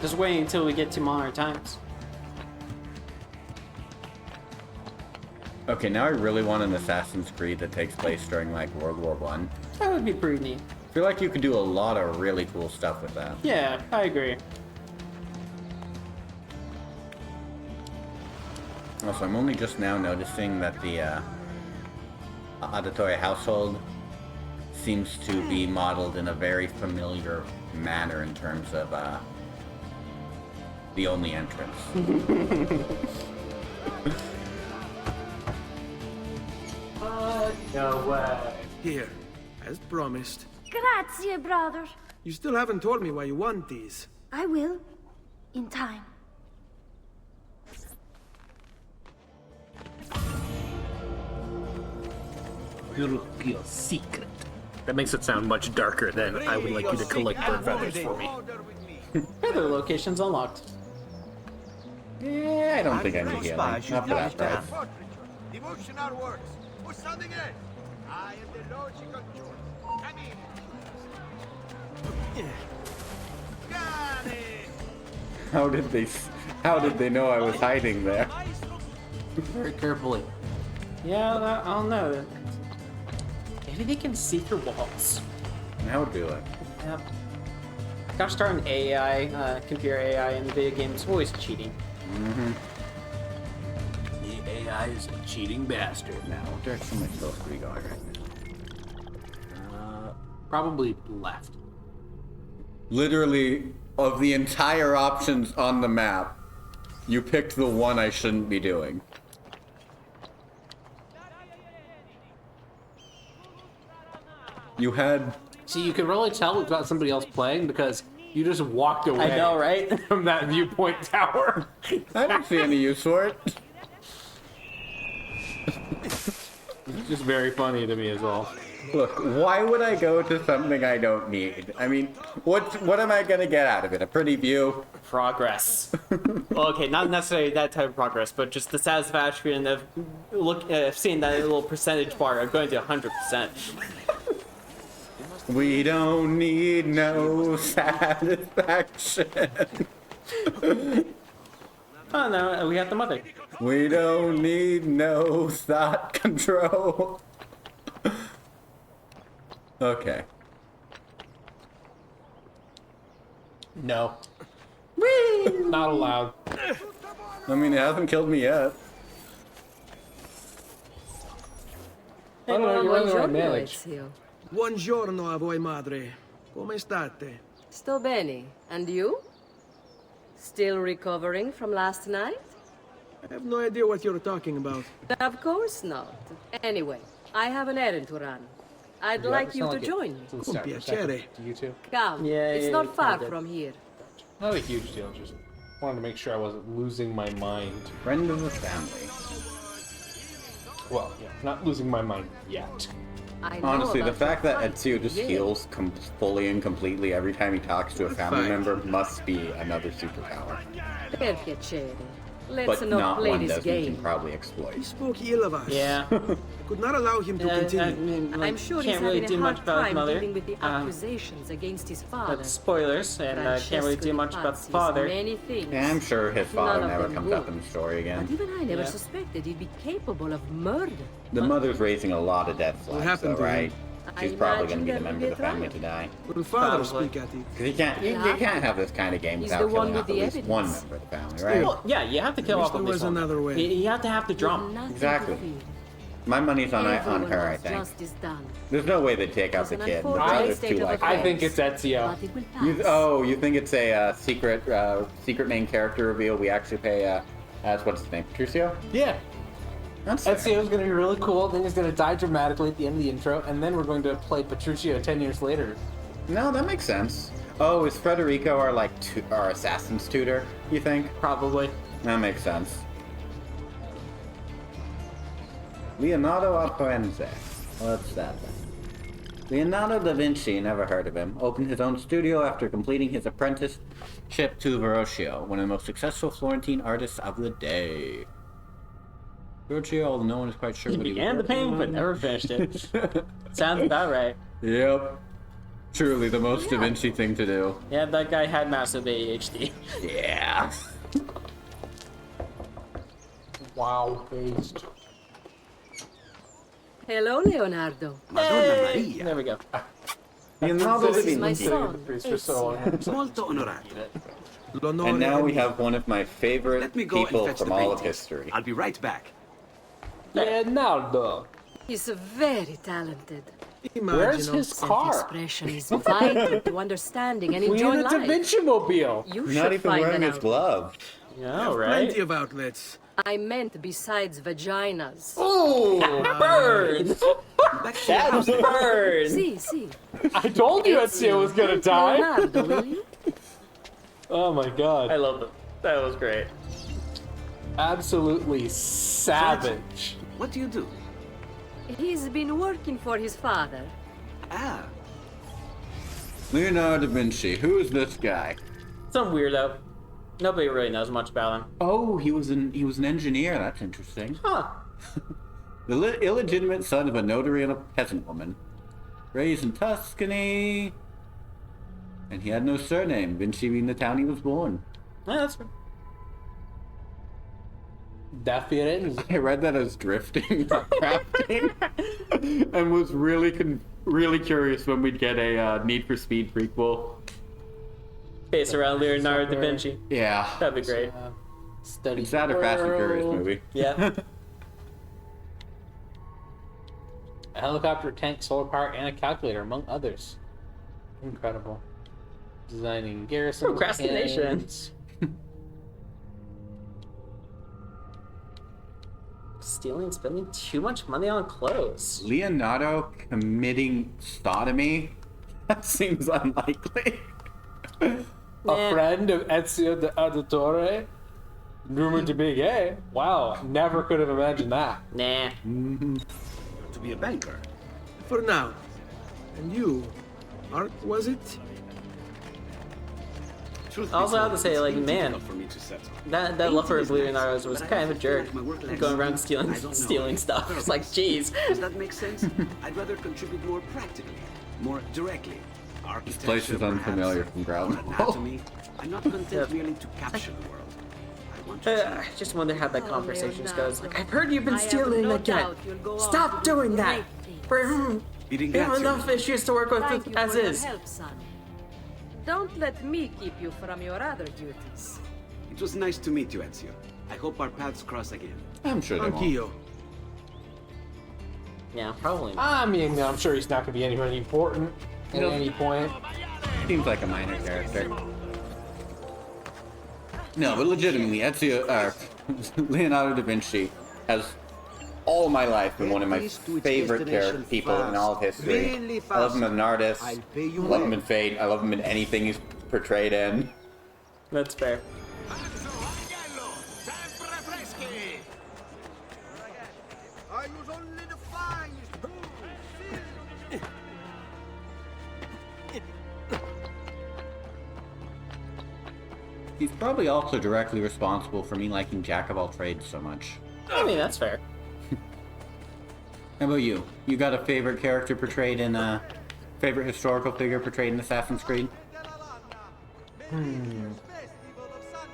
Speaker 3: Just waiting until we get to modern times.
Speaker 2: Okay, now I really want an Assassin's Creed that takes place during, like, World War I.
Speaker 3: That would be pretty neat.
Speaker 2: I feel like you could do a lot of really cool stuff with that.
Speaker 3: Yeah, I agree.
Speaker 2: Also, I'm only just now noticing that the Auditore household seems to be modeled in a very familiar manner in terms of the only entrance.
Speaker 1: No way.
Speaker 10: Here, as promised.
Speaker 17: Grazie, brother.
Speaker 10: You still haven't told me why you want these.
Speaker 17: I will. In time.
Speaker 1: Your secret. That makes it sound much darker than I would like you to collect bird feathers for me.
Speaker 3: Feather locations unlocked.
Speaker 2: Yeah, I don't think I need healing. Not for that price.
Speaker 13: Devotional works. Who's standing in?
Speaker 10: I am the logical choice. Come in. Got it.
Speaker 2: How did they know I was hiding there?
Speaker 4: Very carefully.
Speaker 3: Yeah, I don't know. Maybe they can see through walls.
Speaker 2: That would be like.
Speaker 3: Yep. Gosh darn AI, computer AI in the video game is always cheating.
Speaker 2: Mm-hmm.
Speaker 1: The AI is a cheating bastard.
Speaker 2: Now, what direction am I supposed to be going right
Speaker 1: now? Probably left.
Speaker 2: Literally, of the entire options on the map, you picked the one I shouldn't be doing. You had...
Speaker 4: See, you can really tell it's about somebody else playing because you just walked away.
Speaker 3: I know, right?
Speaker 4: From that viewpoint tower.
Speaker 2: I don't see any use for it.
Speaker 4: It's just very funny to me as well.
Speaker 2: Look, why would I go to something I don't need? I mean, what am I gonna get out of it? A pretty view?
Speaker 3: Progress. Well, okay, not necessarily that type of progress, but just the satisfaction of seeing that little percentage bar of going to 100%.
Speaker 2: We don't need no satisfaction.
Speaker 3: Oh no, we have the mother.
Speaker 2: We don't need no thought control. Okay.
Speaker 4: No. Whee! Not allowed.
Speaker 2: I mean, it hasn't killed me yet.
Speaker 4: I don't know, you're on the right manage.
Speaker 10: Ezio. Buongiorno a voi, madre. Come state?
Speaker 12: Sto bene. And you? Still recovering from last night?
Speaker 10: I have no idea what you're talking about.
Speaker 12: Of course not. Anyway, I have an errand to run. I'd like you to join me.
Speaker 10: Con piacere.
Speaker 4: Do you too?
Speaker 12: Come. It's not far from here.
Speaker 4: Not a huge deal, just wanted to make sure I wasn't losing my mind.
Speaker 2: Friend of the family.
Speaker 4: Well, yeah, not losing my mind yet.
Speaker 2: Honestly, the fact that Ezio just heals fully and completely every time he talks to a family member must be another superpower.
Speaker 12: Per piacere. Let's
Speaker 2: But
Speaker 12: not
Speaker 2: not
Speaker 12: play
Speaker 2: one
Speaker 12: this
Speaker 2: Desmond
Speaker 12: game.
Speaker 2: can probably exploit.
Speaker 10: He spoke ill of us.
Speaker 3: Yeah.
Speaker 10: I could not allow him to continue.
Speaker 3: I mean, like,
Speaker 12: I'm sure he's
Speaker 3: can't really
Speaker 12: having
Speaker 3: do
Speaker 12: a
Speaker 3: much
Speaker 12: hard
Speaker 3: about his
Speaker 12: time
Speaker 3: mother.
Speaker 12: dealing with the accusations against his father.
Speaker 3: But spoilers, and can't really do much about the father.
Speaker 12: Many things.
Speaker 2: Yeah, I'm sure his father
Speaker 12: None of
Speaker 2: never
Speaker 12: them
Speaker 2: comes up
Speaker 12: good.
Speaker 2: in the story again.
Speaker 12: But even I never
Speaker 3: Yeah.
Speaker 12: suspected he'd be capable of murder.
Speaker 2: The mother's raising a lot of death flags,
Speaker 10: happened
Speaker 2: though,
Speaker 10: to him?
Speaker 2: right? She's
Speaker 12: I
Speaker 2: probably going to
Speaker 12: imagine
Speaker 2: be the
Speaker 12: there
Speaker 2: member
Speaker 12: will
Speaker 2: of
Speaker 12: be
Speaker 2: the
Speaker 12: a
Speaker 2: family to
Speaker 12: trial.
Speaker 2: die.
Speaker 10: Will father
Speaker 3: Probably.
Speaker 10: speak at it?
Speaker 2: Because you can't have this kind of game
Speaker 12: He's
Speaker 2: without
Speaker 12: the one
Speaker 2: killing
Speaker 12: with
Speaker 2: off
Speaker 12: the
Speaker 2: at least one
Speaker 12: evidence.
Speaker 2: member of the family, right?
Speaker 3: Well, yeah, you have to kill
Speaker 10: Wish
Speaker 3: off
Speaker 10: there
Speaker 3: at
Speaker 10: was
Speaker 3: least one.
Speaker 10: another way.
Speaker 3: You have to have the drum.
Speaker 12: Nothing to
Speaker 2: Exactly.
Speaker 12: fear.
Speaker 2: My money's on
Speaker 12: Everyone
Speaker 2: her, I
Speaker 12: else
Speaker 2: think.
Speaker 12: justice done.
Speaker 2: There's no way they'd take out
Speaker 12: It's
Speaker 2: the
Speaker 12: an
Speaker 2: kid. The
Speaker 12: unfortunate
Speaker 2: brother's
Speaker 12: state
Speaker 2: too
Speaker 12: of
Speaker 2: like.
Speaker 4: I think it's Ezio.
Speaker 12: But it will pass.
Speaker 2: You think it's a secret main character reveal? We actually pay as what's his name, Petruchio?
Speaker 4: Yeah.
Speaker 2: That's fair.
Speaker 4: Ezio's gonna be really cool, then he's gonna die dramatically at the end of the intro, and then we're going to play Petruchio 10 years later.
Speaker 2: No, that makes sense. Oh, is Federico our assassin's tutor? You think?
Speaker 3: Probably.
Speaker 2: That makes sense. Leonardo Alfonso. What's that then? Leonardo da Vinci, never heard of him, opened his own studio after completing his apprenticeship to Verrocchio, one of the most successful Florentine artists of the day. Verrocchio, although no one is quite sure
Speaker 3: He
Speaker 2: what he
Speaker 3: began
Speaker 2: was
Speaker 3: the painting, but
Speaker 2: working on.
Speaker 3: never finished it. Sounds about right.
Speaker 2: Yep. Truly the most Da Vinci thing to do.
Speaker 3: Yeah, that guy had massive ADHD.
Speaker 2: Yeah.
Speaker 4: Wow, based.
Speaker 12: Hello, Leonardo.
Speaker 10: Madonna Maria.
Speaker 3: There we go.
Speaker 2: Leonardo
Speaker 12: This
Speaker 2: da
Speaker 12: is my
Speaker 2: Vinci.
Speaker 12: son.
Speaker 10: Molto onorato.
Speaker 2: And now we have one of my favorite
Speaker 10: Let me go and
Speaker 2: people
Speaker 10: fetch
Speaker 2: from
Speaker 10: the
Speaker 2: all of
Speaker 10: paintings.
Speaker 2: history.
Speaker 10: I'll be right back.
Speaker 4: Leonardo.
Speaker 12: He's very talented.
Speaker 4: Where's his car?
Speaker 12: Self-expression is vital to understanding and
Speaker 4: We
Speaker 12: enjoying
Speaker 4: need a Da
Speaker 12: life.
Speaker 4: Vinci mobile.
Speaker 12: You
Speaker 2: Not
Speaker 12: should
Speaker 2: even
Speaker 12: find
Speaker 2: wearing
Speaker 12: that
Speaker 2: his
Speaker 12: out.
Speaker 2: glove.
Speaker 3: Yeah, right.
Speaker 10: Plenty of outlets.
Speaker 12: I meant besides vaginas.
Speaker 3: Ooh, burn!
Speaker 10: Back to your house.
Speaker 3: That burn!
Speaker 12: See.
Speaker 4: I told you Ezio was gonna die.
Speaker 12: Leonardo, will you?
Speaker 4: Oh my god.
Speaker 3: I love it. That was great.
Speaker 4: Absolutely savage.
Speaker 10: What do you do?
Speaker 12: He's been working for his father.
Speaker 10: Ah,
Speaker 2: Leonardo da Vinci. Who is this guy?
Speaker 3: Some weirdo. Nobody really knows much about him.
Speaker 2: Oh, he was an engineer. That's interesting.
Speaker 3: Huh.
Speaker 2: The illegitimate son of a notary and a peasant woman. Raised in Tuscany. And he had no surname, Vinci being the town he was born.
Speaker 3: Yeah, that's fair.
Speaker 4: That be it.
Speaker 2: I read that as drifting, not crafting. And was really curious when we'd get a Need for Speed prequel.
Speaker 3: Based around Leonardo da Vinci.
Speaker 2: Yeah.
Speaker 3: That'd be great.
Speaker 2: It's not a Fast and Furious movie.
Speaker 3: Yeah.
Speaker 4: A helicopter, tank, solar power, and a calculator, among others. Incredible. Designing garrison.
Speaker 3: Procrastination. Stealing and spending too much money on clothes.
Speaker 2: Leonardo committing sodomy? That seems unlikely.
Speaker 4: A friend of Ezio de Auditore, rumored to be gay. Wow, never could have imagined that.
Speaker 3: Nah.
Speaker 11: To be a banker.
Speaker 13: For now. And you, Art, was it?
Speaker 3: Also, I have to say, like, man, that lover of Leonardo's was kind of a jerk, going around stealing stuff. It's like, jeez.
Speaker 11: Does that make sense? I'd rather contribute more practically, more directly.
Speaker 2: This place is unfamiliar from ground.
Speaker 11: Anatomy. I'm not content merely to capture the world. I want to
Speaker 3: I just wonder how that conversation goes. Like, I've heard you've been stealing again. Stop doing that. We have enough issues to work with as is.
Speaker 12: Don't let me keep you from your other duties.
Speaker 11: It was nice to meet you, Ezio. I hope our paths cross again.
Speaker 2: I'm sure they won't.
Speaker 3: Yeah, probably.
Speaker 4: I mean, I'm sure he's not going to be anywhere important at any point.
Speaker 2: Seems like a minor character. No, but legitimately, Ezio, Leonardo da Vinci has all my life been one of my favorite people in all of history. I love him as an artist. I love him in Fate. I love him in anything he's portrayed in.
Speaker 3: That's fair.
Speaker 2: He's probably also directly responsible for me liking Jack of all trades so much.
Speaker 3: I mean, that's fair.
Speaker 2: How about you? You got a favorite character portrayed in favorite historical figure portrayed in Assassin's Creed?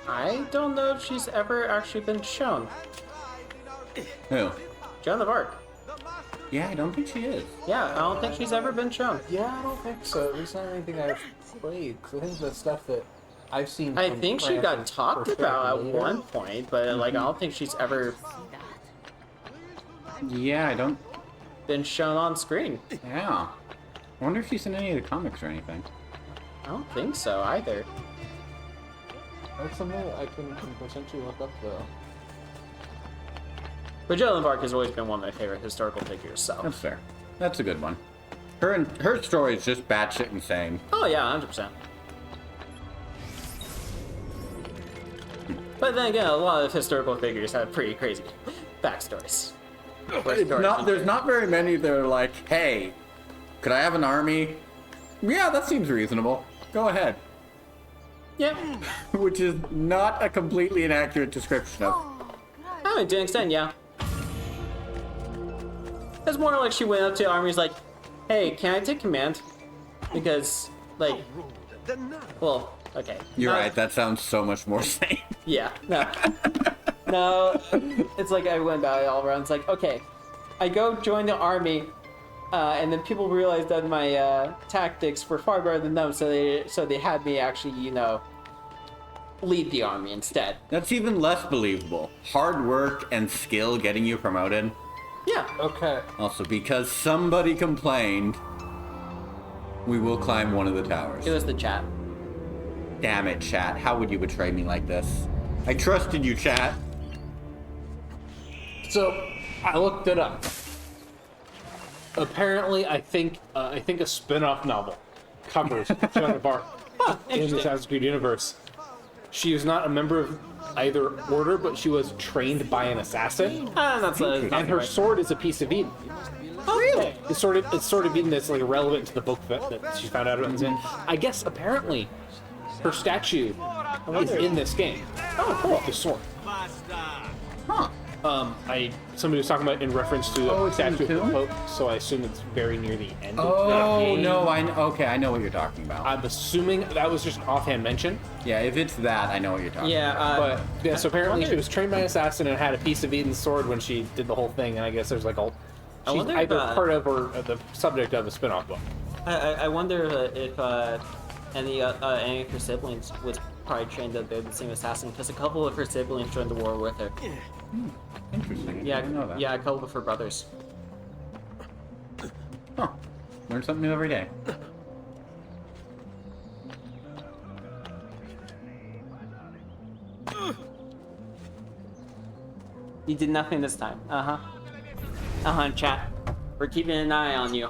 Speaker 3: I don't know if she's ever actually been shown.
Speaker 2: Who?
Speaker 3: Joan of Arc.
Speaker 2: Yeah, I don't think she is.
Speaker 3: Yeah, I don't think she's ever been shown.
Speaker 4: Yeah, I don't think so. At least not anything I've played. Cause I think the stuff that I've seen.
Speaker 3: I think she got talked about at one point, but like I don't think she's ever.
Speaker 2: Yeah, I don't.
Speaker 3: Been shown on screen.
Speaker 2: Yeah. I wonder if she's in any of the comics or anything.
Speaker 3: I don't think so either.
Speaker 4: That's something that I can potentially look up though.
Speaker 3: But Joan of Arc has always been one of my favorite historical figures, so.
Speaker 2: That's fair. That's a good one. Her story is just batshit insane.
Speaker 3: Oh yeah, 100%. But then again, a lot of historical figures have pretty crazy backstories.
Speaker 2: There's not very many that are like, hey, could I have an army? Yeah, that seems reasonable. Go ahead.
Speaker 3: Yep.
Speaker 2: Which is not a completely inaccurate description of.
Speaker 3: I mean, to an extent, yeah. It's more like she went up to armies like, hey, can I take command? Because, like, well, okay.
Speaker 2: You're right, that sounds so much more sane.
Speaker 3: Yeah, no. No, it's like I went about it all around. It's like, okay, I go join the army, and then people realized that my tactics were far better than them, so they had me actually, you know, lead the army instead.
Speaker 2: That's even less believable. Hard work and skill getting you promoted.
Speaker 3: Yeah.
Speaker 4: Okay.
Speaker 2: Also, because somebody complained, we will climb one of the towers.
Speaker 3: It was the chat.
Speaker 2: Damn it, chat. How would you betray me like this? I trusted you, chat.
Speaker 4: So, I looked it up. Apparently, I think a spin-off novel covers Joan of Arc in the Assassin's Creed universe. She is not a member of either order, but she was trained by an assassin. And her sword is a piece of Eden.
Speaker 3: Oh, really?
Speaker 4: It's sort of Eden that's like relevant to the book that she found out about. I guess apparently her statue is in this game.
Speaker 3: Oh, cool.
Speaker 4: The sword.
Speaker 2: Huh.
Speaker 4: Somebody was talking about in reference to the statue of the Pope, so I assume it's very near the end of the
Speaker 2: Oh
Speaker 4: game.
Speaker 2: no, I know what you're talking about.
Speaker 4: I'm assuming that was just an offhand mention.
Speaker 2: Yeah, if it's that, I know what you're talking about.
Speaker 4: But yeah, so apparently she was trained by an assassin and had a piece of Eden's sword when she did the whole thing, and I guess there's like she's either part of or the subject of a spin-off book.
Speaker 3: I wonder if any of her siblings was probably trained under the same assassin, because a couple of her siblings joined the war with her.
Speaker 2: Interesting.
Speaker 3: Yeah,
Speaker 2: I didn't know that.
Speaker 3: yeah, a couple of her brothers.
Speaker 2: Huh. Learn something new every day.
Speaker 3: You did nothing this time. Chat. We're keeping an eye on you.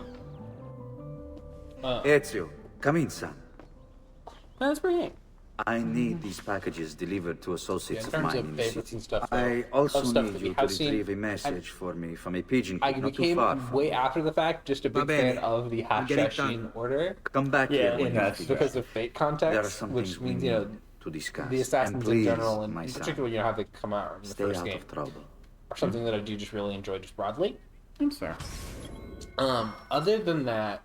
Speaker 14: Ezio, come in, son.
Speaker 3: That's pretty neat.
Speaker 14: I need these packages delivered to associates
Speaker 4: in
Speaker 14: of
Speaker 4: terms
Speaker 14: mine
Speaker 4: of
Speaker 14: in the
Speaker 4: favorites
Speaker 14: city.
Speaker 4: and stuff,
Speaker 14: I also
Speaker 4: stuff
Speaker 14: need
Speaker 4: that
Speaker 14: you
Speaker 4: we
Speaker 14: to
Speaker 4: have seen.
Speaker 14: retrieve a message for me from a pigeon
Speaker 4: I
Speaker 14: coop not too
Speaker 4: became
Speaker 14: far from
Speaker 4: way after the fact just a big fan of the Hashashin order.
Speaker 14: Come back here when
Speaker 4: that's
Speaker 14: you
Speaker 4: because of fate context,
Speaker 14: There are some
Speaker 4: which
Speaker 14: things we
Speaker 4: means
Speaker 14: need to discuss.
Speaker 4: the assassins
Speaker 14: And please,
Speaker 4: in general, and
Speaker 14: my
Speaker 4: in
Speaker 14: son,
Speaker 4: particular, how they come out in the
Speaker 14: stay
Speaker 4: first
Speaker 14: out
Speaker 4: game,
Speaker 14: of trouble.
Speaker 4: are something that I do just really enjoy just broadly.
Speaker 2: That's fair.
Speaker 4: Other than that,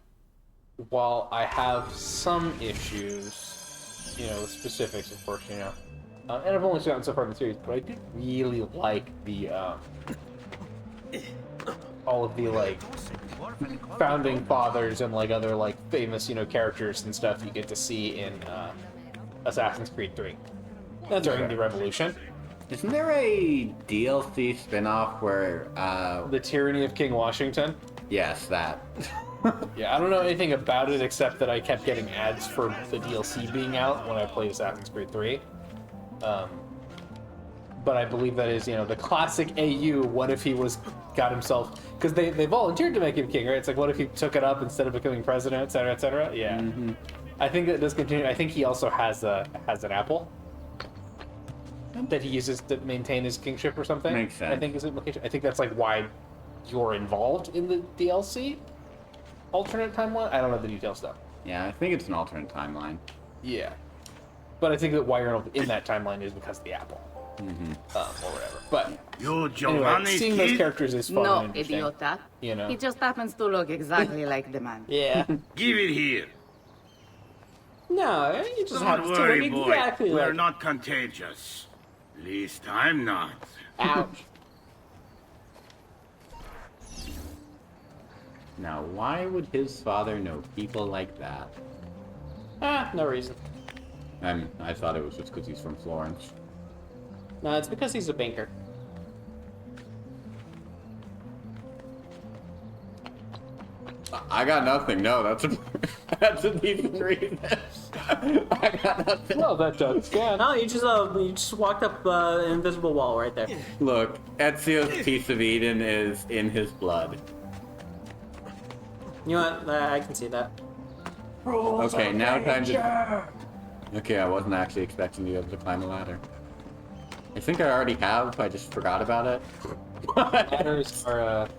Speaker 4: while I have some issues, with specifics, of course, and I've only gotten so far in the series, but I did really like the all of the founding fathers and other famous famous and stuff you get to see in Assassin's Creed 3 during the Revolution.
Speaker 2: Isn't there a DLC spin-off where
Speaker 4: The Tyranny of King Washington?
Speaker 2: Yes, that.
Speaker 4: Yeah, I don't know anything about it except that I kept getting ads for the DLC being out when I played Assassin's Creed 3. But I believe that is, the classic AU, what if he got himself, because they volunteered to make him king, right? It's like, what if he took it up instead of becoming president, et cetera, et cetera? Yeah.
Speaker 2: Mm-hmm.
Speaker 4: I think that does continue. I think he also has an apple that he uses to maintain his kingship or something.
Speaker 2: Makes sense.
Speaker 4: I think is implication. I think that's why you're involved in the DLC alternate timeline. I don't know the details though.
Speaker 2: Yeah, I think it's an alternate timeline.
Speaker 4: Yeah, but I think that why you're in that timeline is because of the apple,
Speaker 2: Mm-hmm.
Speaker 4: or whatever. But
Speaker 13: You,
Speaker 4: anyway,
Speaker 13: Giovanni,
Speaker 4: seeing those characters is fun.
Speaker 12: No,
Speaker 4: and interesting,
Speaker 12: idiota.
Speaker 4: You know.
Speaker 12: He just happens to look exactly like the man.
Speaker 3: Yeah.
Speaker 13: Give it here.
Speaker 3: No, you just have
Speaker 13: Don't
Speaker 3: to
Speaker 13: worry,
Speaker 3: look
Speaker 13: boy.
Speaker 3: exactly
Speaker 13: We're
Speaker 3: like.
Speaker 13: not contagious. At least I'm not.
Speaker 3: Ouch.
Speaker 2: Now, why would his father know people like that?
Speaker 3: No reason.
Speaker 2: I thought it was just because he's from Florence.
Speaker 3: No, it's because he's a banker.
Speaker 2: I got nothing. No, that's a decent reason. I got nothing.
Speaker 4: Well, that does. Yeah.
Speaker 3: No, you just walked up an invisible wall right there.
Speaker 2: Look, Ezio's piece of Eden is in his blood.
Speaker 3: You know what? I can see that.
Speaker 2: Okay, now time to... Okay, I wasn't actually expecting to be able to climb a ladder. I think I already have, I just forgot about it.
Speaker 4: Ladders are a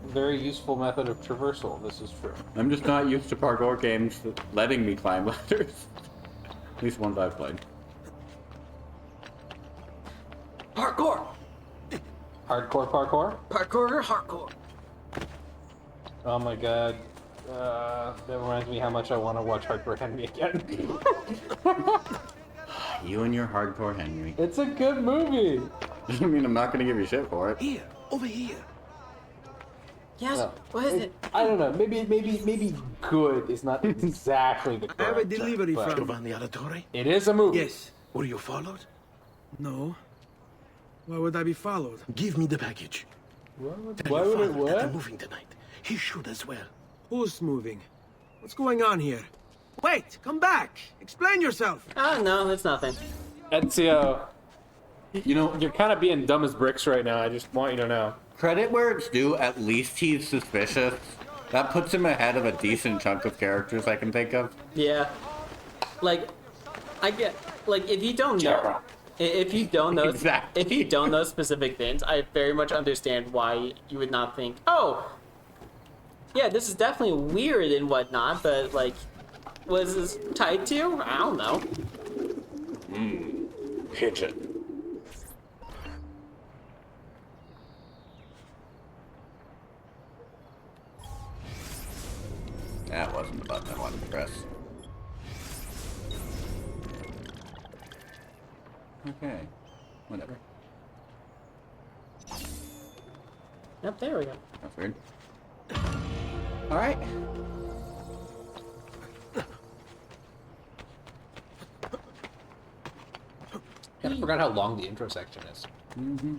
Speaker 4: very useful method of traversal, this is true.
Speaker 2: I'm just not used to parkour games letting me climb ladders. At least ones I've played.
Speaker 10: Parkour!
Speaker 4: Hardcore parkour?
Speaker 10: Parkour, hardcore.
Speaker 4: Oh my god. That reminds me how much I want to watch Hardcore Henry again.
Speaker 2: You and your hardcore Henry.
Speaker 4: It's a good movie.
Speaker 2: Doesn't mean I'm not gonna give you shit for it.
Speaker 10: Here, over here.
Speaker 3: Yes.
Speaker 4: No.
Speaker 3: What is it?
Speaker 4: I don't know. Maybe good is not exactly the correct
Speaker 13: I have a
Speaker 4: term,
Speaker 13: delivery
Speaker 4: but
Speaker 13: from Giovanni Auditore.
Speaker 4: it is a movie.
Speaker 13: Yes. Were you followed?
Speaker 18: No. Why would I be followed?
Speaker 13: Give me the package. Tell
Speaker 18: Why
Speaker 13: your
Speaker 18: would it
Speaker 13: father that
Speaker 18: what?
Speaker 13: I'm moving tonight. He should as well.
Speaker 18: Who's moving? What's going on here? Wait, come back. Explain yourself.
Speaker 3: Oh, no, it's nothing.
Speaker 4: Ezio, you're kind of being dumb as bricks right now. I just want you to know.
Speaker 2: Credit where it's due, at least he's suspicious. That puts him ahead of a decent chunk of characters I can think of.
Speaker 3: Yeah. I get, if you don't know, if you don't know,
Speaker 2: Exactly.
Speaker 3: if you don't know specific things, I very much understand why you would not think, oh, yeah, this is definitely weird and whatnot, but, was this tied to? I don't know.
Speaker 2: Pitch it. That wasn't the button I wanted to press. Okay. Whatever.
Speaker 3: Yep, there we go.
Speaker 2: That's weird. Alright.
Speaker 4: I forgot how long the intro section is.
Speaker 2: Mm-hmm.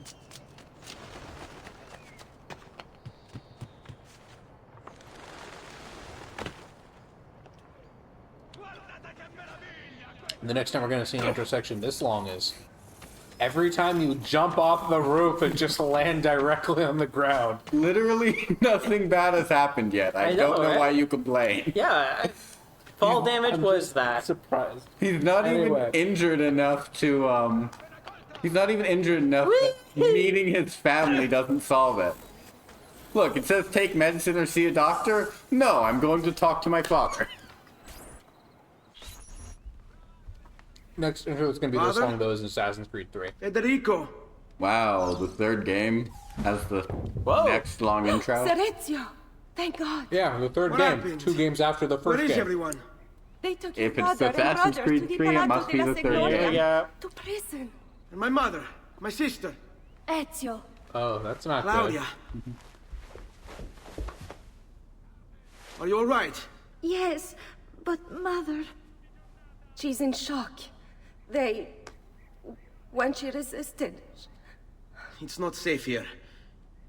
Speaker 4: And the next time we're going to see an intro section this long is every time you jump off the roof and just land directly on the ground.
Speaker 2: Literally nothing bad has happened yet. I don't know why you complain.
Speaker 3: Yeah. Fall damage was that.
Speaker 4: Surprised.
Speaker 2: He's not even injured enough to, he's not even injured enough that meeting his family doesn't solve it. Look, it says take medicine or see a doctor. No, I'm going to talk to my father.
Speaker 4: Next intro is going to be the song that was in Assassin's Creed 3.
Speaker 18: Federico!
Speaker 2: Wow, the third game has the next long intro.
Speaker 16: Serezio! Thank God!
Speaker 4: Yeah, the third game. 2 games after the first game.
Speaker 18: Where is everyone?
Speaker 16: They took
Speaker 2: If
Speaker 16: your
Speaker 2: it's
Speaker 16: brother and
Speaker 2: Assassin's
Speaker 16: brothers
Speaker 2: Creed
Speaker 16: to the
Speaker 2: 3, it
Speaker 16: Palazzo
Speaker 2: must be
Speaker 16: della
Speaker 2: the third
Speaker 16: Signoria.
Speaker 2: game.
Speaker 16: To prison.
Speaker 18: And my mother, my sister.
Speaker 16: Ezio.
Speaker 4: Oh, that's not
Speaker 18: Claudia.
Speaker 4: good.
Speaker 18: Are you alright?
Speaker 17: Yes, but Mother... She's in shock. When she resisted...
Speaker 18: It's not safe here.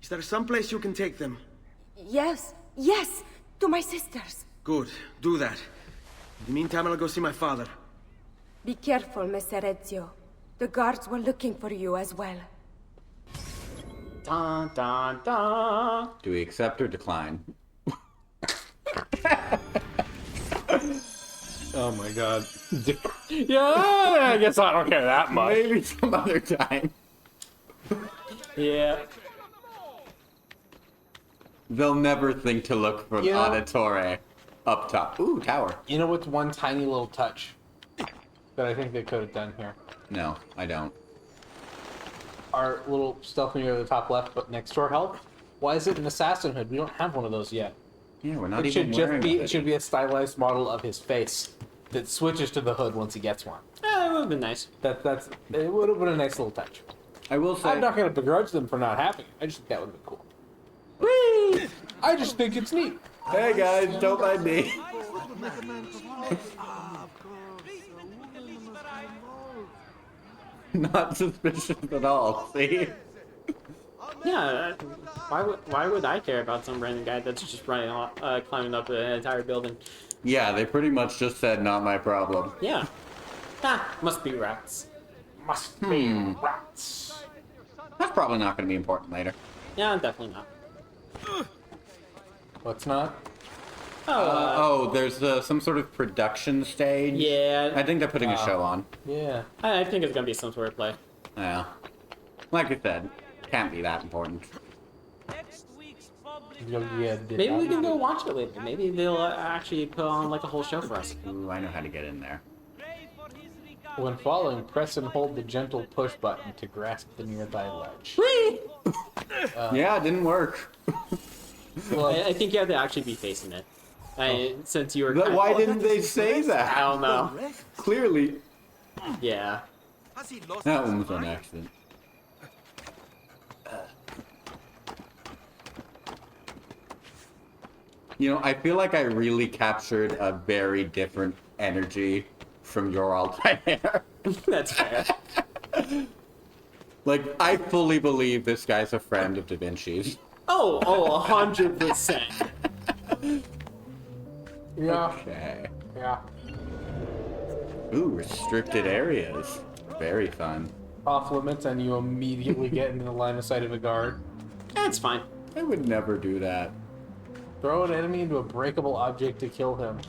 Speaker 18: Is there some place you can take them?
Speaker 17: Yes, to my sisters.
Speaker 18: Good, do that. In the meantime, I'll go see my father.
Speaker 17: Be careful, Messer Ezio. The guards were looking for you as well.
Speaker 3: Dun, dun, dun.
Speaker 2: Do we accept or decline?
Speaker 4: Oh my god. Yeah, I guess I don't care that much.
Speaker 2: Maybe some other time.
Speaker 3: Yeah.
Speaker 2: They'll never think to look for the Auditore up top. Ooh, tower.
Speaker 4: You know what's one tiny little touch that I think they could have done here?
Speaker 2: No, I don't.
Speaker 4: Our little stuff near the top left, but next to our health. Why is it an assassin hood? We don't have one of those yet.
Speaker 2: Yeah, we're not
Speaker 4: It
Speaker 2: even
Speaker 4: should just
Speaker 2: wearing
Speaker 4: be.
Speaker 2: it.
Speaker 4: It should be a stylized model of his face that switches to the hood once he gets one.
Speaker 3: It would have been nice.
Speaker 4: That's. It would have been a nice little touch.
Speaker 2: I will say.
Speaker 4: I'm not going to begrudge them for not having it. I just think that would have been cool. Whee! I just think it's neat.
Speaker 2: Hey guys, don't mind me. Not suspicious at all. See?
Speaker 3: Yeah. Why would I care about some random guy that's just running off, climbing up an entire building?
Speaker 2: Yeah, they pretty much just said not my problem.
Speaker 3: Yeah. Must be rats. Must be rats.
Speaker 2: That's probably not going to be important later.
Speaker 3: Yeah, definitely not.
Speaker 4: What's not?
Speaker 2: There's some sort of production stage.
Speaker 3: Yeah.
Speaker 2: I think they're putting a show on.
Speaker 4: Yeah.
Speaker 3: I think it's gonna be some sort of play.
Speaker 2: Yeah. Like I said, can't be that important.
Speaker 3: Maybe we can go watch it later. Maybe they'll actually put on like a whole show for us.
Speaker 2: Ooh, I know how to get in there.
Speaker 4: When falling, press and hold the gentle push button to grasp the nearby ledge.
Speaker 3: Whee!
Speaker 2: Yeah, it didn't work.
Speaker 3: Well, I think you have to actually be facing it. Since you were.
Speaker 2: Why didn't they say that?
Speaker 3: I don't know.
Speaker 2: Clearly.
Speaker 3: Yeah.
Speaker 2: That one was on accident. You know, I feel like I really captured a very different energy from your Altair.
Speaker 3: That's fair.
Speaker 2: Like, I fully believe this guy's a friend of Da Vinci's.
Speaker 3: Oh, 100%.
Speaker 4: Yeah.
Speaker 2: Okay.
Speaker 4: Yeah.
Speaker 2: Ooh, restricted areas. Very fun.
Speaker 4: Off limits, and you immediately get into the line of sight of a guard.
Speaker 3: That's fine.
Speaker 2: I would never do that.
Speaker 4: Throw an enemy into a breakable object to kill him.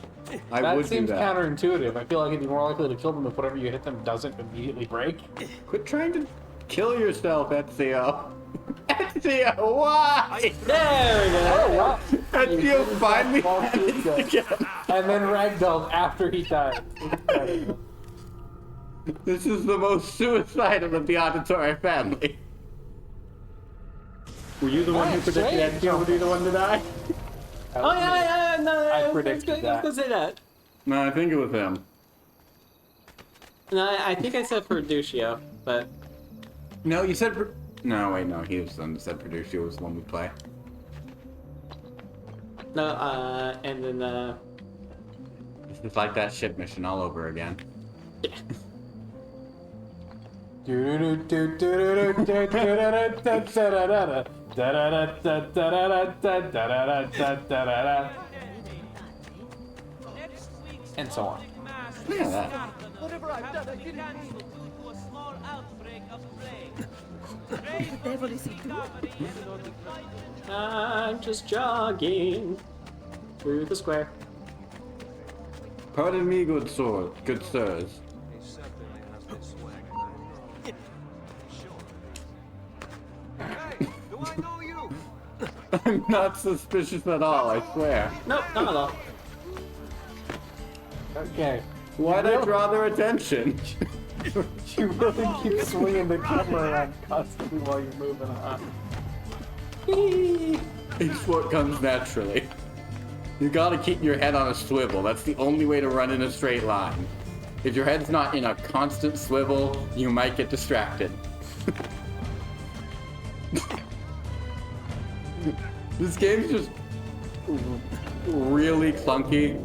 Speaker 2: I would do
Speaker 4: seems
Speaker 2: that.
Speaker 4: counterintuitive. I feel like it'd be more likely to kill them if whatever you hit them doesn't immediately break.
Speaker 2: Quit trying to kill yourself, Ezio. Ezio, why?
Speaker 3: There we go.
Speaker 4: Oh, wow.
Speaker 2: Ezio finally managed to get...
Speaker 4: And then ragdolled after he died.
Speaker 2: This is the most suicidal of the Auditore family. Were you the one who predicted Ezio would be the one to die?
Speaker 3: Oh yeah, no,
Speaker 4: I predicted that.
Speaker 3: I was gonna say that.
Speaker 2: No, I think it was him.
Speaker 3: No, I think I said Perduccio, but...
Speaker 2: No, you said... No, wait, no, he was the one that said Perduccio was the one we play.
Speaker 3: No, and then,
Speaker 2: It's like that ship mission all over again.
Speaker 3: Yeah.
Speaker 4: And so on.
Speaker 2: Yeah, that.
Speaker 16: Whatever I've done, I didn't mean it. What the devil is he doing?
Speaker 3: I'm just jogging through the square.
Speaker 2: Pardon me, good sirs. I'm not suspicious at all, I swear.
Speaker 3: Nope, not at all.
Speaker 4: Okay.
Speaker 2: Why'd I draw their attention?
Speaker 4: You really keep swinging the camera around constantly while you're moving on.
Speaker 2: It's what comes naturally. You gotta keep your head on a swivel. That's the only way to run in a straight line. If your head's not in a constant swivel, you might get distracted. This game's just really clunky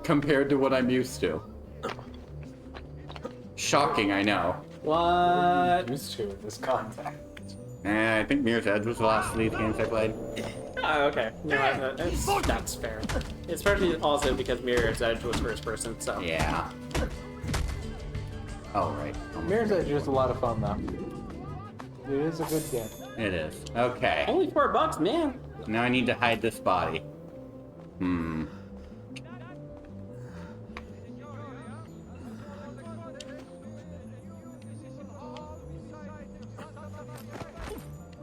Speaker 2: compared to what I'm used to. Shocking, I know.
Speaker 3: What?
Speaker 4: Used to in this context.
Speaker 2: I think Mirror's Edge was the last of these games I played.
Speaker 3: Oh, okay. No, that's fair. Especially also because Mirror's Edge was first person, so.
Speaker 2: Yeah. Oh, right.
Speaker 4: Mirror's Edge is a lot of fun, though. It is a good game.
Speaker 2: It is. Okay.
Speaker 3: Only $4, man.
Speaker 2: Now I need to hide this body.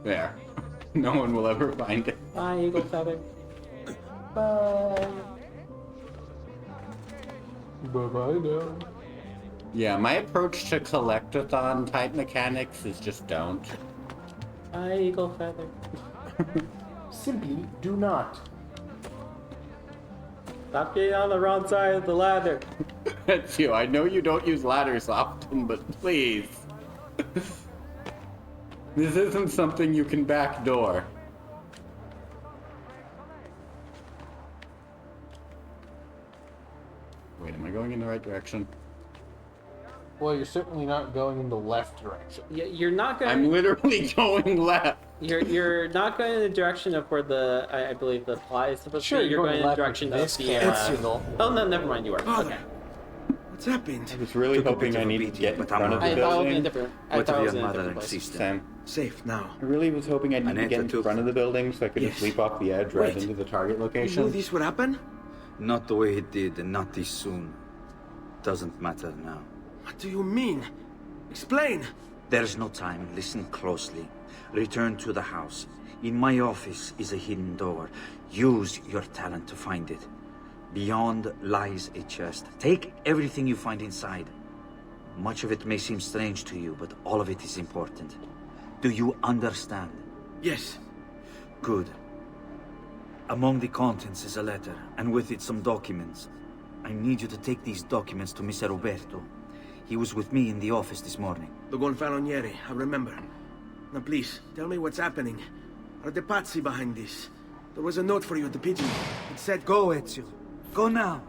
Speaker 2: There. No one will ever find it.
Speaker 3: Bye, Eagle Feather. Bye.
Speaker 4: Bye-bye now.
Speaker 2: Yeah, my approach to collectathon type mechanics is just don't.
Speaker 3: Bye, Eagle Feather.
Speaker 4: Simply do not.
Speaker 3: Stop getting on the wrong side of the ladder.
Speaker 2: That's you. I know you don't use ladders often, but please. This isn't something you can backdoor. Wait, am I going in the right direction?
Speaker 4: Well, you're certainly not going in the left direction.
Speaker 3: You're not going.
Speaker 2: I'm literally going left.
Speaker 3: You're not going in the direction of where the I believe the plot is supposed to be.
Speaker 4: You're
Speaker 3: going in the direction of the. Oh no, never mind. You are. Okay.
Speaker 18: What's happened?
Speaker 2: I was really hoping I needed to get in front of the building.
Speaker 3: I thought it was in a different place.
Speaker 2: Sam.
Speaker 18: Safe now.
Speaker 2: I really was hoping I needed to get in front of the building so I could just leap off the edge right into the target location.
Speaker 18: You knew this would happen?
Speaker 14: Not the way it did, and not this soon. Doesn't matter now.
Speaker 18: What do you mean? Explain!
Speaker 14: There's no time. Listen closely. Return to the house. In my office is a hidden door. Use your talent to find it. Beyond lies a chest. Take everything you find inside. Much of it may seem strange to you, but all of it is important. Do you understand?
Speaker 18: Yes.
Speaker 14: Good. Among the contents is a letter, and with it some documents. I need you to take these documents to Mr. Roberto. He was with me in the office this morning.
Speaker 18: The Gonfaloniere, I remember. Now please, tell me what's happening. Are the Pazzi behind this? There was a note for you at the pigeon. It said, go, Ezio.
Speaker 14: Go now.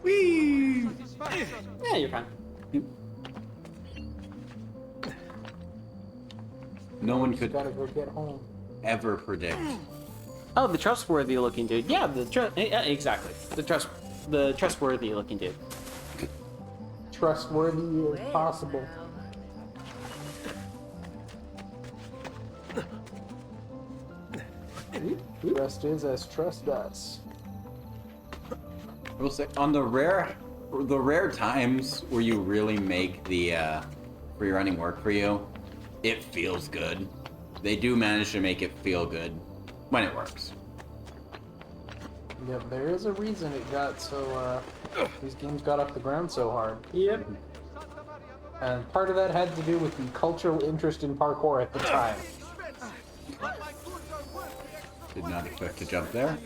Speaker 2: Whee!
Speaker 3: Yeah, you're fine.
Speaker 2: No one could
Speaker 4: Gotta go get home.
Speaker 2: ever predict.
Speaker 3: Oh, the trustworthy looking dude. Yeah, exactly. The trustworthy looking dude.
Speaker 4: Trustworthy if possible. Trust is as trust does.
Speaker 2: I will say, on the rare times where you really make the free running work for you, it feels good. They do manage to make it feel good when it works.
Speaker 4: Yeah, there is a reason it got so, these games got off the ground so hard.
Speaker 3: Yep.
Speaker 4: And part of that had to do with the cultural interest in parkour at the time.
Speaker 2: Did not expect to jump there.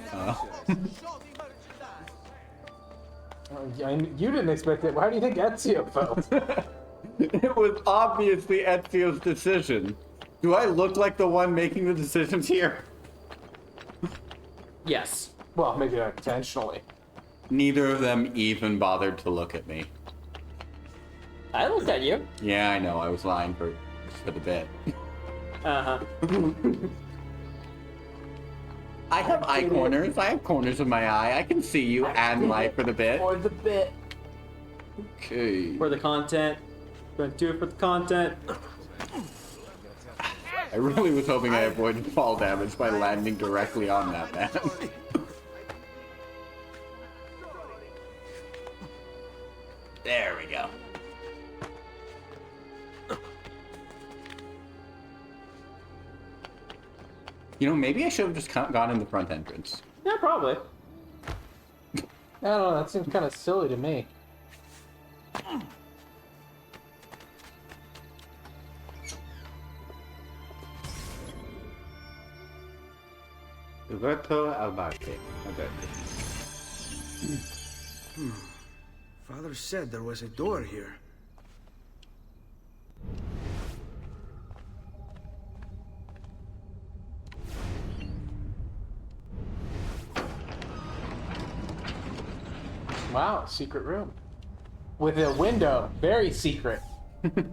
Speaker 4: You didn't expect it. How do you think Ezio felt?
Speaker 2: It was obviously Ezio's decision. Do I look like the one making the decisions here?
Speaker 3: Yes.
Speaker 4: Well, maybe not intentionally.
Speaker 2: Neither of them even bothered to look at me.
Speaker 3: I looked at you.
Speaker 2: Yeah, I know. I was lying for the bit.
Speaker 3: Uh-huh.
Speaker 2: I have eye corners. I have corners of my eye. I can see you and lie for the bit.
Speaker 4: For the bit.
Speaker 2: Okay.
Speaker 3: For the content. Gonna do it for the content.
Speaker 2: I really was hoping I avoided fall damage by landing directly on that man. There we go. You know, maybe I should have just gone in the front entrance.
Speaker 3: Yeah, probably.
Speaker 4: I don't know, that seems kind of silly to me.
Speaker 2: Roberto Albarte.
Speaker 18: Father said there was a door here.
Speaker 4: Wow, secret room. With a window. Very secret.
Speaker 2: You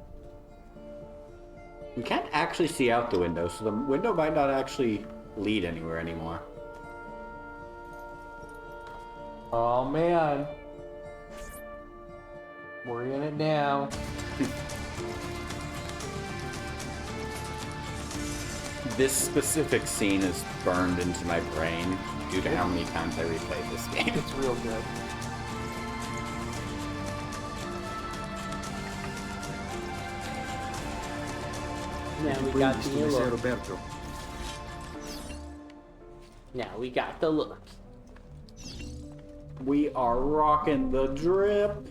Speaker 2: can't actually see out the window, so the window might not actually lead anywhere anymore.
Speaker 4: Oh man. We're in it now.
Speaker 2: This specific scene is burned into my brain due to how many times I replayed this game.
Speaker 4: It's real good.
Speaker 3: Now we got the look. Now we got the look.
Speaker 2: We are rocking the drip.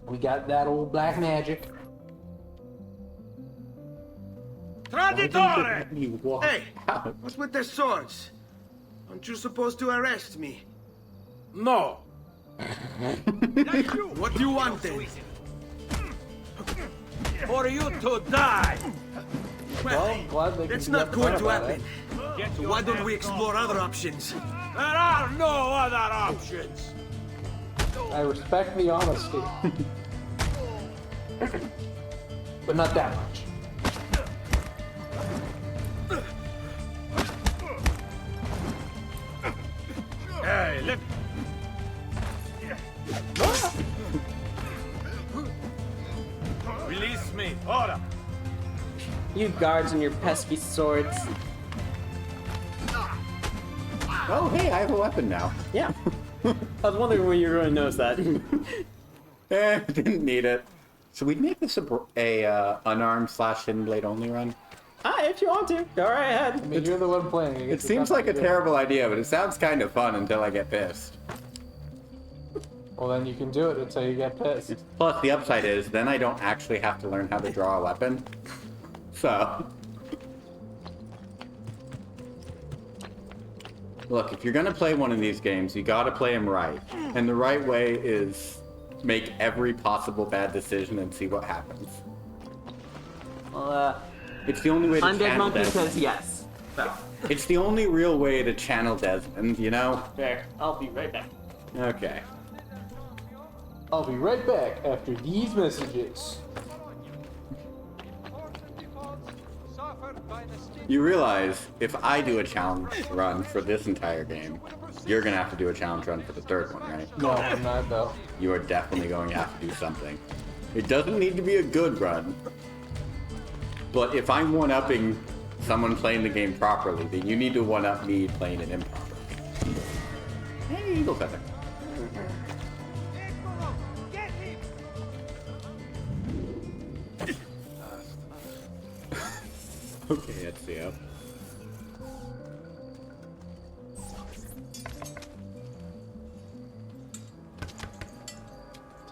Speaker 4: We got that old black magic.
Speaker 18: Traditore! Hey, what's with their swords? Aren't you supposed to arrest me?
Speaker 13: No.
Speaker 18: What do you want then?
Speaker 10: For you to die!
Speaker 18: Well, that's not going to happen. So why don't we explore other options?
Speaker 10: There are no other options!
Speaker 4: I respect the honesty. But not that much.
Speaker 13: Hey, let... Release me, ora!
Speaker 3: You guards and your pesky swords.
Speaker 2: Oh, hey, I have a weapon now.
Speaker 3: Yeah. I was wondering when you were going to notice that.
Speaker 2: Didn't need it. So we'd make this a unarmed / hidden blade only run.
Speaker 3: If you want to, go right ahead.
Speaker 4: I mean, you're the one playing.
Speaker 2: It seems like a terrible idea, but it sounds kind of fun until I get pissed.
Speaker 4: Well, then you can do it until you get pissed.
Speaker 2: Plus, the upside is, then I don't actually have to learn how to draw a weapon. So... Look, if you're gonna play one of these games, you gotta play them right. And the right way is make every possible bad decision and see what happens.
Speaker 3: Well,
Speaker 2: it's the only way to
Speaker 3: Undead
Speaker 2: channel
Speaker 3: Monkey
Speaker 2: Desmond.
Speaker 3: says yes. So.
Speaker 2: It's the only real way to channel Desmond, you know?
Speaker 3: There, I'll be right back.
Speaker 2: Okay.
Speaker 4: I'll be right back after these messages.
Speaker 2: You realize, if I do a challenge run for this entire game, you're gonna have to do a challenge run for the third one, right?
Speaker 4: No, I'm not though.
Speaker 2: You are definitely going to have to do something. It doesn't need to be a good run, but if I'm one-upping someone playing the game properly, then you need to one-up me playing it improperly. Hey, Eagle Feather. Okay, let's see.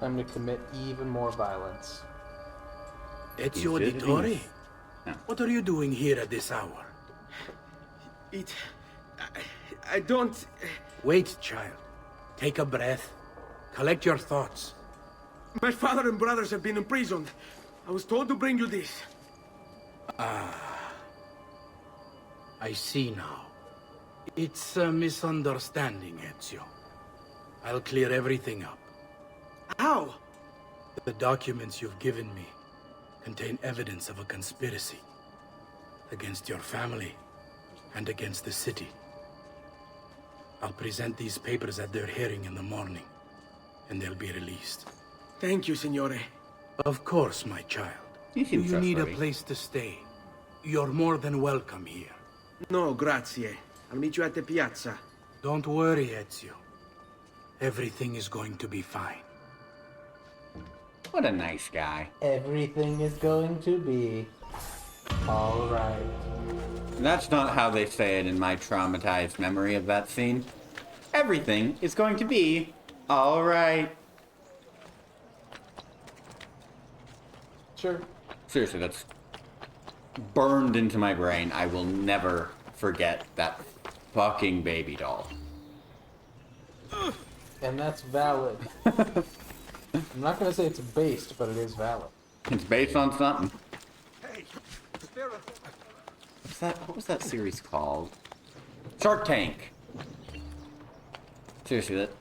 Speaker 4: time to commit even more violence.
Speaker 19: Ezio Auditore? What are you doing here at this hour?
Speaker 18: I don't...
Speaker 19: Wait, child. Take a breath. Collect your thoughts.
Speaker 18: My father and brothers have been imprisoned. I was told to bring you this.
Speaker 19: Ah. I see now. It's a misunderstanding, Ezio. I'll clear everything up.
Speaker 18: How?
Speaker 19: The documents you've given me contain evidence of a conspiracy against your family and against the city. I'll present these papers at their hearing in the morning, and they'll be released.
Speaker 18: Thank you, Signore.
Speaker 19: Of course, my child. Do you need a place to stay? You're more than welcome here.
Speaker 18: No, grazie. I'll meet you at the piazza.
Speaker 19: Don't worry, Ezio. Everything is going to be fine.
Speaker 2: What a nice guy.
Speaker 4: Everything is going to be alright.
Speaker 2: That's not how they say it in my traumatized memory of that scene. Everything is going to be alright.
Speaker 4: Sure.
Speaker 2: Seriously, that's burned into my brain. I will never forget that fucking baby doll.
Speaker 4: And that's valid. I'm not gonna say it's based, but it is valid.
Speaker 2: It's based on something. What was that series called? Shark Tank. Seriously, that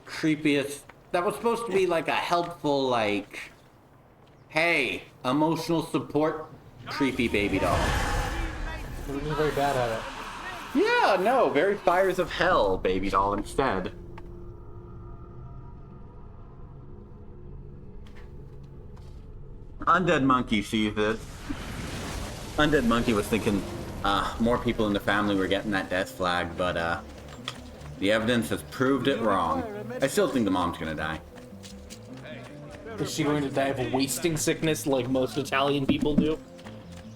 Speaker 2: creepiest... That was supposed to be like a helpful, like... Hey, emotional support creepy baby doll.
Speaker 4: It was very bad at it.
Speaker 2: Yeah, no, very Fires of Hell baby doll instead. Undead Monkey sees it. Undead Monkey was thinking more people in the family were getting that death flag, but the evidence has proved it wrong. I still think the mom's gonna die.
Speaker 4: Is she going to die of a wasting sickness like most Italian people do?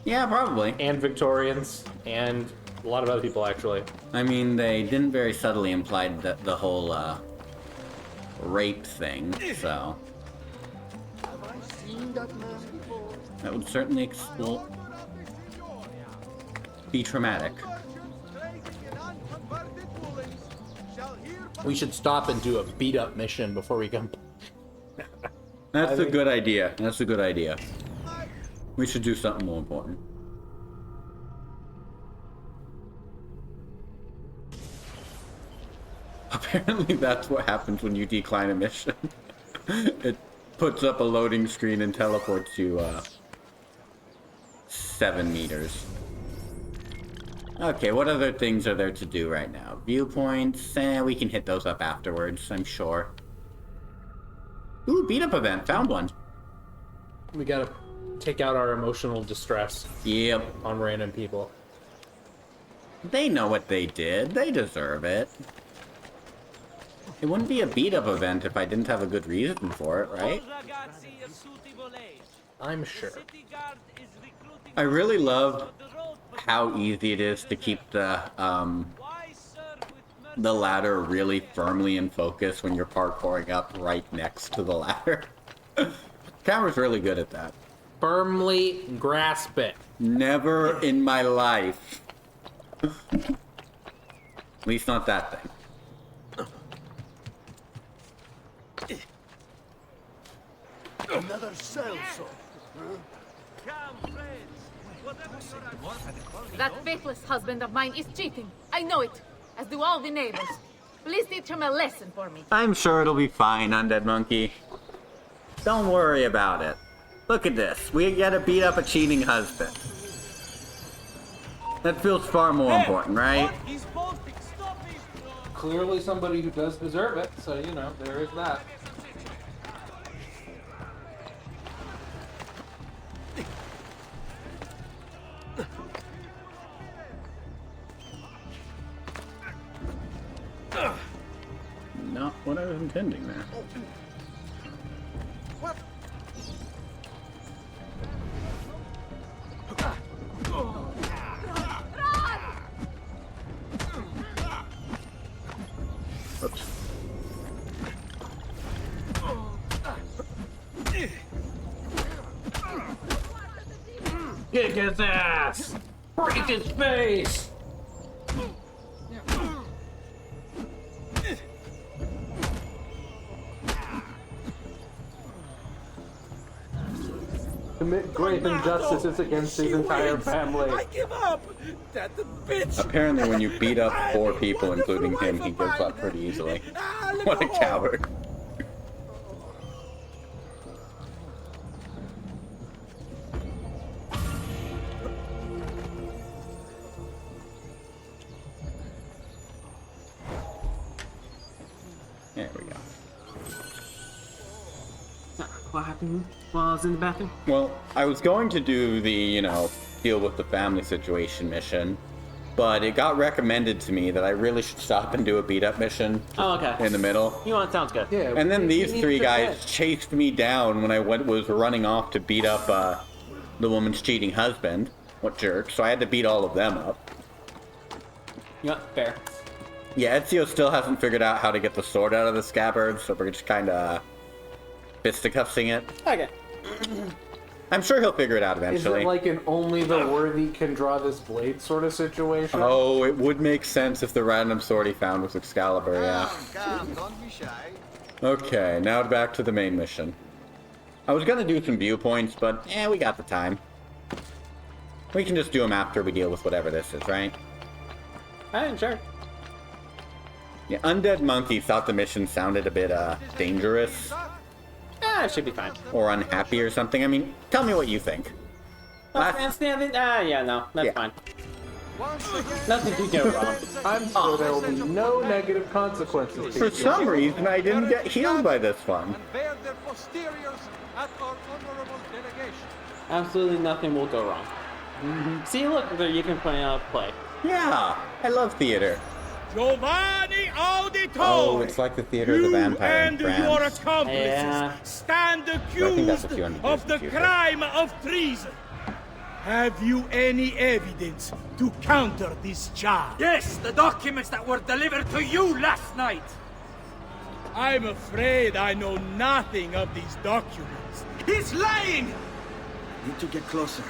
Speaker 2: Yeah, probably.
Speaker 4: And Victorians, and a lot of other people, actually.
Speaker 2: I mean, they didn't very subtly imply that the whole rape thing, so... That would certainly be traumatic.
Speaker 4: We should stop and do a beat-up mission before we come.
Speaker 2: That's a good idea. That's a good idea. We should do something more important. Apparently that's what happens when you decline a mission. It puts up a loading screen and teleports you 7 meters. Okay, what other things are there to do right now? Viewpoints, we can hit those up afterwards, I'm sure. Ooh, beat up event, found one.
Speaker 4: We gotta take out our emotional distress.
Speaker 2: Yep.
Speaker 4: On random people.
Speaker 2: They know what they did, they deserve it. It wouldn't be a beat up event if I didn't have a good reason for it, right?
Speaker 4: I'm sure.
Speaker 2: I really love how easy it is to keep the ladder really firmly in focus when you're parkouring up right next to the ladder. Camera's really good at that.
Speaker 4: Firmly grasp it.
Speaker 2: Never in my life. At least not that thing.
Speaker 10: Another cell, so.
Speaker 20: That faithless husband of mine is cheating. I know it, as do all the neighbors. Please teach him a lesson for me.
Speaker 2: I'm sure it'll be fine, Undead Monkey. Don't worry about it. Look at this. We gotta beat up a cheating husband. That feels far more important, right?
Speaker 4: Clearly somebody who does deserve it, so, you know, there is that.
Speaker 2: Not what I was intending there. Oops.
Speaker 1: Kick his ass! Break his face!
Speaker 4: Commit grave injustices against his entire family.
Speaker 10: I give up! That the bitch!
Speaker 2: Apparently when you beat up 4 people, including him, he gives up pretty easily. What a coward. There we go.
Speaker 3: What happened while I was in the bathroom?
Speaker 2: Well, I was going to do the, deal with the family situation mission, but it got recommended to me that I really should stop and do a beat-up mission.
Speaker 3: Oh, okay.
Speaker 2: In the middle.
Speaker 3: You want? Sounds good.
Speaker 4: Yeah.
Speaker 2: And then these 3 guys chased me down when I was running off to beat up the woman's cheating husband. What jerk. So I had to beat all of them up.
Speaker 3: Yeah, fair.
Speaker 2: Yeah, Ezio still hasn't figured out how to get the sword out of the scabbard, so we're just kind of fisticuffing it.
Speaker 3: Okay.
Speaker 2: I'm sure he'll figure it out
Speaker 4: Is
Speaker 2: eventually.
Speaker 4: it like an only the worthy can draw this blade sort of situation?
Speaker 2: Oh, it would make sense if the random sword he found was Excalibur, yeah.
Speaker 10: Come, don't be shy.
Speaker 2: Okay, now back to the main mission. I was gonna do some viewpoints, but we got the time. We can just do them after we deal with whatever this is, right?
Speaker 3: Sure.
Speaker 2: Yeah, Undead Monkey thought the mission sounded a bit, dangerous.
Speaker 3: It should be fine.
Speaker 2: Or unhappy or something. I mean, tell me what you think.
Speaker 3: Yeah, no, that's fine. Nothing could go wrong.
Speaker 4: I'm sure there will be no negative consequences.
Speaker 2: For some reason, I didn't get healed by this one.
Speaker 3: Absolutely nothing will go wrong. See, look, there you can play.
Speaker 2: Yeah, I love theater.
Speaker 13: Giovanni Auditore!
Speaker 2: Oh, it's like the theater of the vampire in
Speaker 13: and
Speaker 2: France.
Speaker 13: your accomplices stand accused of the crime of treason. Have you any evidence to counter this charge?
Speaker 14: Yes, the documents that were delivered to you last night.
Speaker 13: I'm afraid I know nothing of these documents.
Speaker 14: He's lying!
Speaker 18: Need to get closer.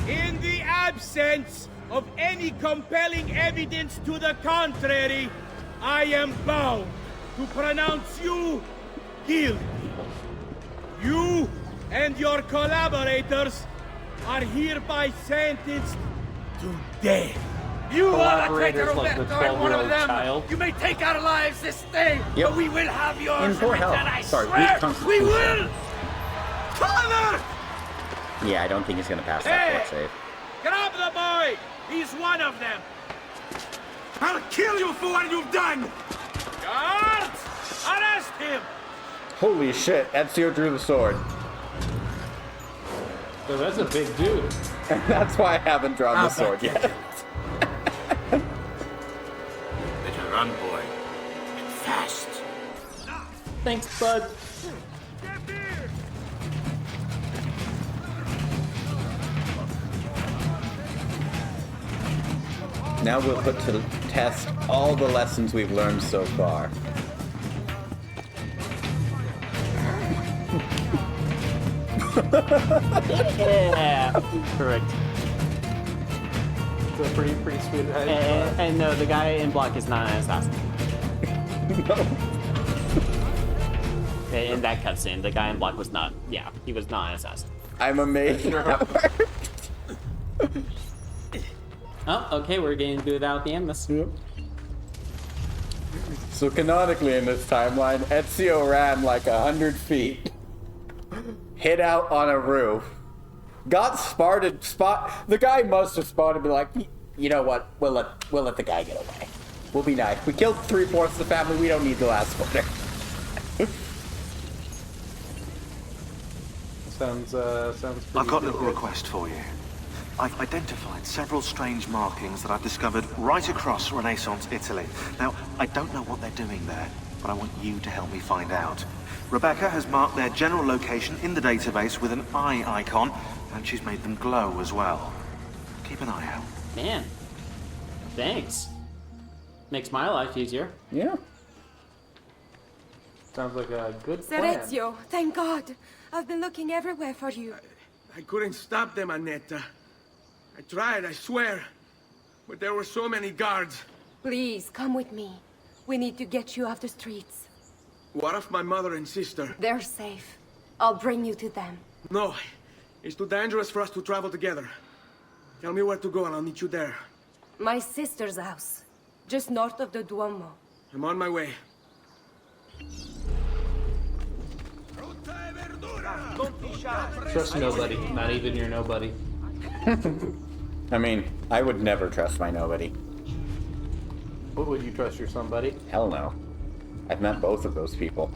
Speaker 13: In the absence of any compelling evidence to the contrary, I am bound to pronounce you guilty. You and your collaborators are hereby sentenced to death.
Speaker 14: You are a traitor,
Speaker 3: like the
Speaker 14: Roberto, and one of
Speaker 3: 12-year-old
Speaker 14: them.
Speaker 3: child.
Speaker 14: You may take our lives this day,
Speaker 2: Yep.
Speaker 14: but we will have yours.
Speaker 2: In poor health.
Speaker 14: And I
Speaker 2: Sorry,
Speaker 14: swear,
Speaker 2: weak
Speaker 14: we
Speaker 2: constitution.
Speaker 14: will. Father!
Speaker 2: Yeah, I don't think he's gonna pass that fort save.
Speaker 13: Grab the boy! He's one of them!
Speaker 14: I'll kill you for what you've done!
Speaker 13: Guards! Arrest him!
Speaker 2: Holy shit, Ezio drew the sword.
Speaker 4: So that's a big dude.
Speaker 2: And that's why I haven't drawn the sword yet.
Speaker 11: Better run, boy. And fast.
Speaker 3: Thanks, bud.
Speaker 2: Now we'll put to test all the lessons we've learned so far.
Speaker 3: Yeah, correct.
Speaker 4: It's a pretty sweet head.
Speaker 3: And no, the guy in black is not an assassin.
Speaker 2: No.
Speaker 3: In that cutscene, the guy in black was not. Yeah, he was not an assassin.
Speaker 2: I'm amazed.
Speaker 3: Oh, okay, we're getting to do without the Animus.
Speaker 2: Yep. So canonically in this timeline, Ezio ran like 100 feet, hid out on a roof, got spotted. The guy must have spotted and be like, you know what? We'll let the guy get away. We'll be nice. We killed 3/4 of the family. We don't need the last one.
Speaker 4: Sounds
Speaker 9: I've got a little request for you. I've identified several strange markings that I've discovered right across Renaissance Italy. Now, I don't know what they're doing there, but I want you to help me find out. Rebecca has marked their general location in the database with an eye icon, and she's made them glow as well. Keep an eye out.
Speaker 3: Man, thanks. Makes my life easier.
Speaker 2: Yeah.
Speaker 4: Sounds like a good plan.
Speaker 17: Serezio, thank God. I've been looking everywhere for you.
Speaker 18: I couldn't stop them, Annetta. I tried, I swear. But there were so many guards.
Speaker 17: Please, come with me. We need to get you off the streets.
Speaker 18: What of my mother and sister?
Speaker 17: They're safe. I'll bring you to them.
Speaker 18: No. It's too dangerous for us to travel together. Tell me where to go and I'll meet you there.
Speaker 17: My sister's house. Just north of the Duomo.
Speaker 18: I'm on my way.
Speaker 4: Trust nobody, not even your nobody.
Speaker 2: I mean, I would never trust my nobody.
Speaker 4: What would you trust your somebody?
Speaker 2: Hell no. I've met both of those people.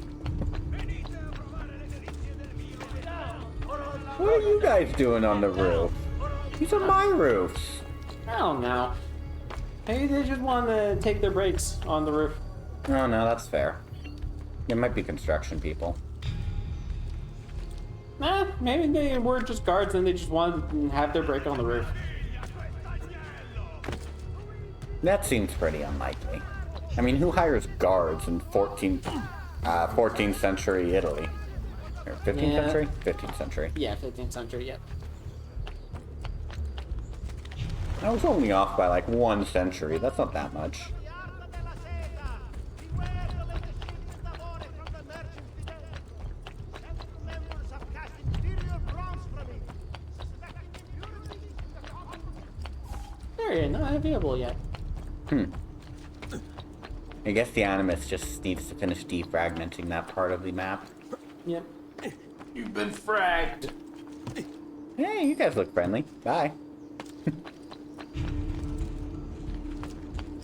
Speaker 2: What are you guys doing on the roof? These are my roofs.
Speaker 3: I don't know. Maybe they just want to take their breaks on the roof.
Speaker 2: Oh, no, that's fair. It might be construction people.
Speaker 3: Maybe they were just guards and they just wanted to have their break on the roof.
Speaker 2: That seems pretty unlikely. I mean, who hires guards in 14th century Italy? Or 15th century? 15th century.
Speaker 3: Yeah, 15th century, yeah.
Speaker 2: I was only off by like 1 century. That's not that much.
Speaker 3: They're not available yet.
Speaker 2: I guess the Animus just needs to finish defragmenting that part of the map.
Speaker 3: Yep.
Speaker 1: You've been fragged.
Speaker 2: Hey, you guys look friendly. Bye.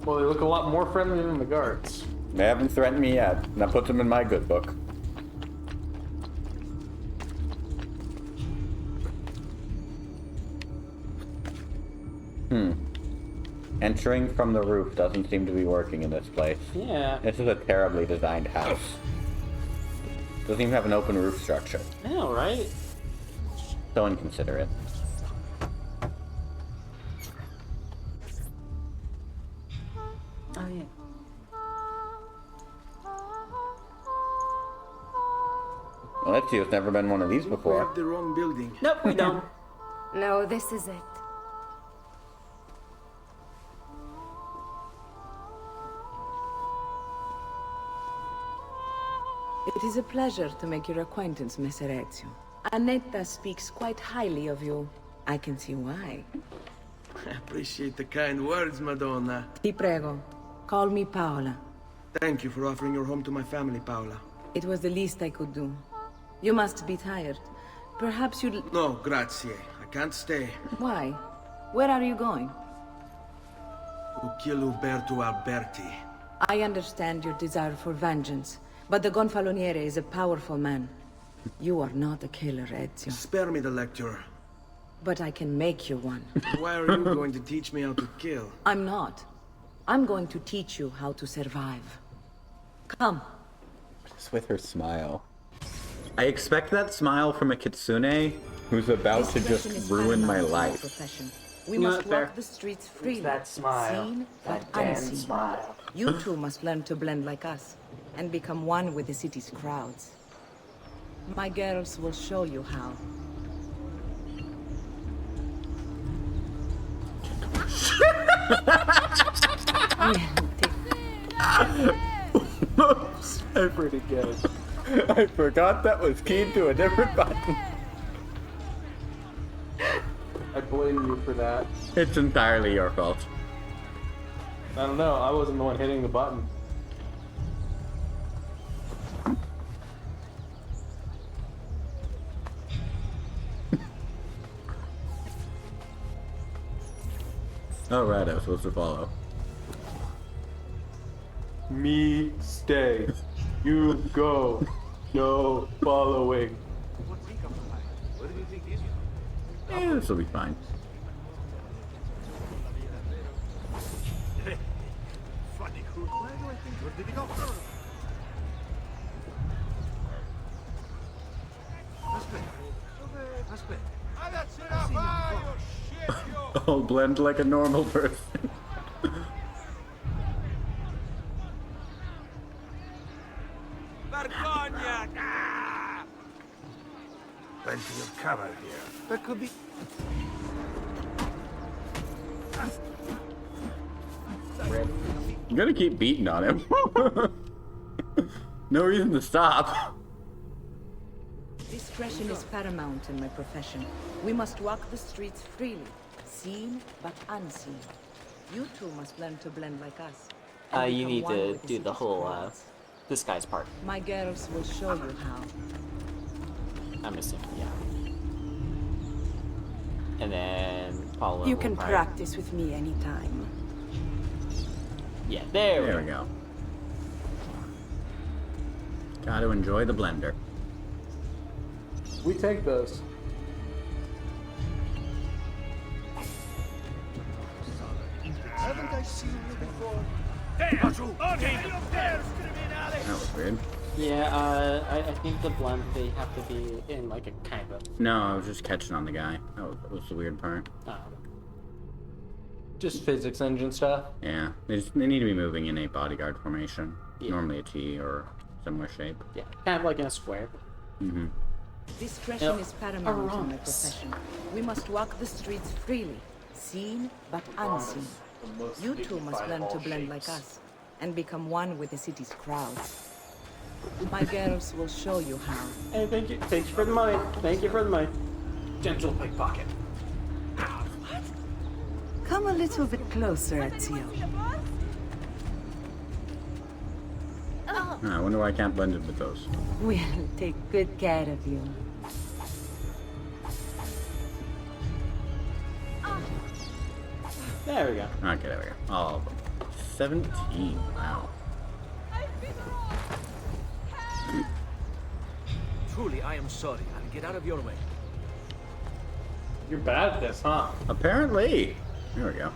Speaker 4: Well, they look a lot more friendly than the guards.
Speaker 2: They haven't threatened me yet, and I put them in my good book. Entering from the roof doesn't seem to be working in this place.
Speaker 3: Yeah.
Speaker 2: This is a terribly designed house. Doesn't even have an open roof structure.
Speaker 3: I know, right?
Speaker 2: So inconsiderate.
Speaker 3: Oh, yeah.
Speaker 2: Well, let's see, it's never been one of these
Speaker 18: We
Speaker 2: before.
Speaker 18: have the wrong building.
Speaker 3: Nope, we don't.
Speaker 17: No, this is it.
Speaker 16: It is a pleasure to make your acquaintance, Messer Ezio. Annetta speaks quite highly of you. I can see why.
Speaker 18: I appreciate the kind words, Madonna.
Speaker 16: Ti prego. Call me Paola.
Speaker 18: Thank you for offering your home to my family, Paola.
Speaker 16: It was the least I could do. You must be tired. Perhaps you'd...
Speaker 18: No, grazie. I can't stay.
Speaker 16: Why? Where are you going?
Speaker 18: To kill Uberto Alberti.
Speaker 16: I understand your desire for vengeance, but the Gonfaloniere is a powerful man. You are not a killer, Ezio.
Speaker 18: Spare me the lecture.
Speaker 16: But I can make you one.
Speaker 18: Why are you going to teach me how to kill?
Speaker 16: I'm not. I'm going to teach you how to survive. Come.
Speaker 2: Just with her smile. I expect that smile from a kitsune who's about to just ruin my life.
Speaker 16: We must walk the streets freely.
Speaker 4: It's that smile.
Speaker 16: Seen
Speaker 4: That
Speaker 16: and
Speaker 4: damn
Speaker 16: unseen.
Speaker 4: smile.
Speaker 16: You too must learn to blend like us and become one with the city's crowds. My girls will show you how.
Speaker 2: Oops, I forget. I forgot that was keyed to a different button.
Speaker 4: I blame you for that.
Speaker 2: It's entirely your fault.
Speaker 4: I don't know, I wasn't the one hitting the button.
Speaker 2: Oh right, I was supposed to follow.
Speaker 4: Me stay. You go. No following.
Speaker 2: Yeah, this will be fine. I'll blend like a normal person.
Speaker 13: cognac! Ah!
Speaker 11: Plenty of cover here.
Speaker 13: That could be...
Speaker 2: You gotta keep beating on him. No reason to stop.
Speaker 16: Discretion is paramount in my profession. We must walk the streets freely, seen but unseen. You two must learn to blend like us.
Speaker 3: You need to do the whole disguise part.
Speaker 16: My girls will show you how.
Speaker 3: I'm assuming, yeah. And then follow.
Speaker 17: You can practice with me anytime.
Speaker 3: Yeah, there
Speaker 2: we go. Gotta enjoy the blender.
Speaker 4: We take those.
Speaker 13: Haven't I seen you before? That
Speaker 2: was weird.
Speaker 3: Yeah, I think the blend, they have to be in like a kind of...
Speaker 2: No, I was just catching on the guy. That was the weird part.
Speaker 4: Just physics engine stuff?
Speaker 2: Yeah, they need to be moving in a bodyguard formation. Yeah. Normally a T or similar shape.
Speaker 3: Yeah, kind of like in a square.
Speaker 2: Mm-hmm.
Speaker 16: Discretion is paramount in my profession. We must walk the streets freely, seen but unseen. You two must learn to blend like us, and become one with the city's crowds. My girls will show you how.
Speaker 3: Hey, thank you for the money. Thank you for the money.
Speaker 1: Gentle pickpocket.
Speaker 16: Come a little bit closer, Ezio.
Speaker 2: I wonder why I can't blend it with those.
Speaker 16: We'll take good care of you.
Speaker 3: There we go.
Speaker 2: Okay, there we go. All of them. 17. Wow.
Speaker 10: Truly, I am sorry. I'll get out of your way.
Speaker 4: You're bad at this, huh?
Speaker 2: Apparently. There we go.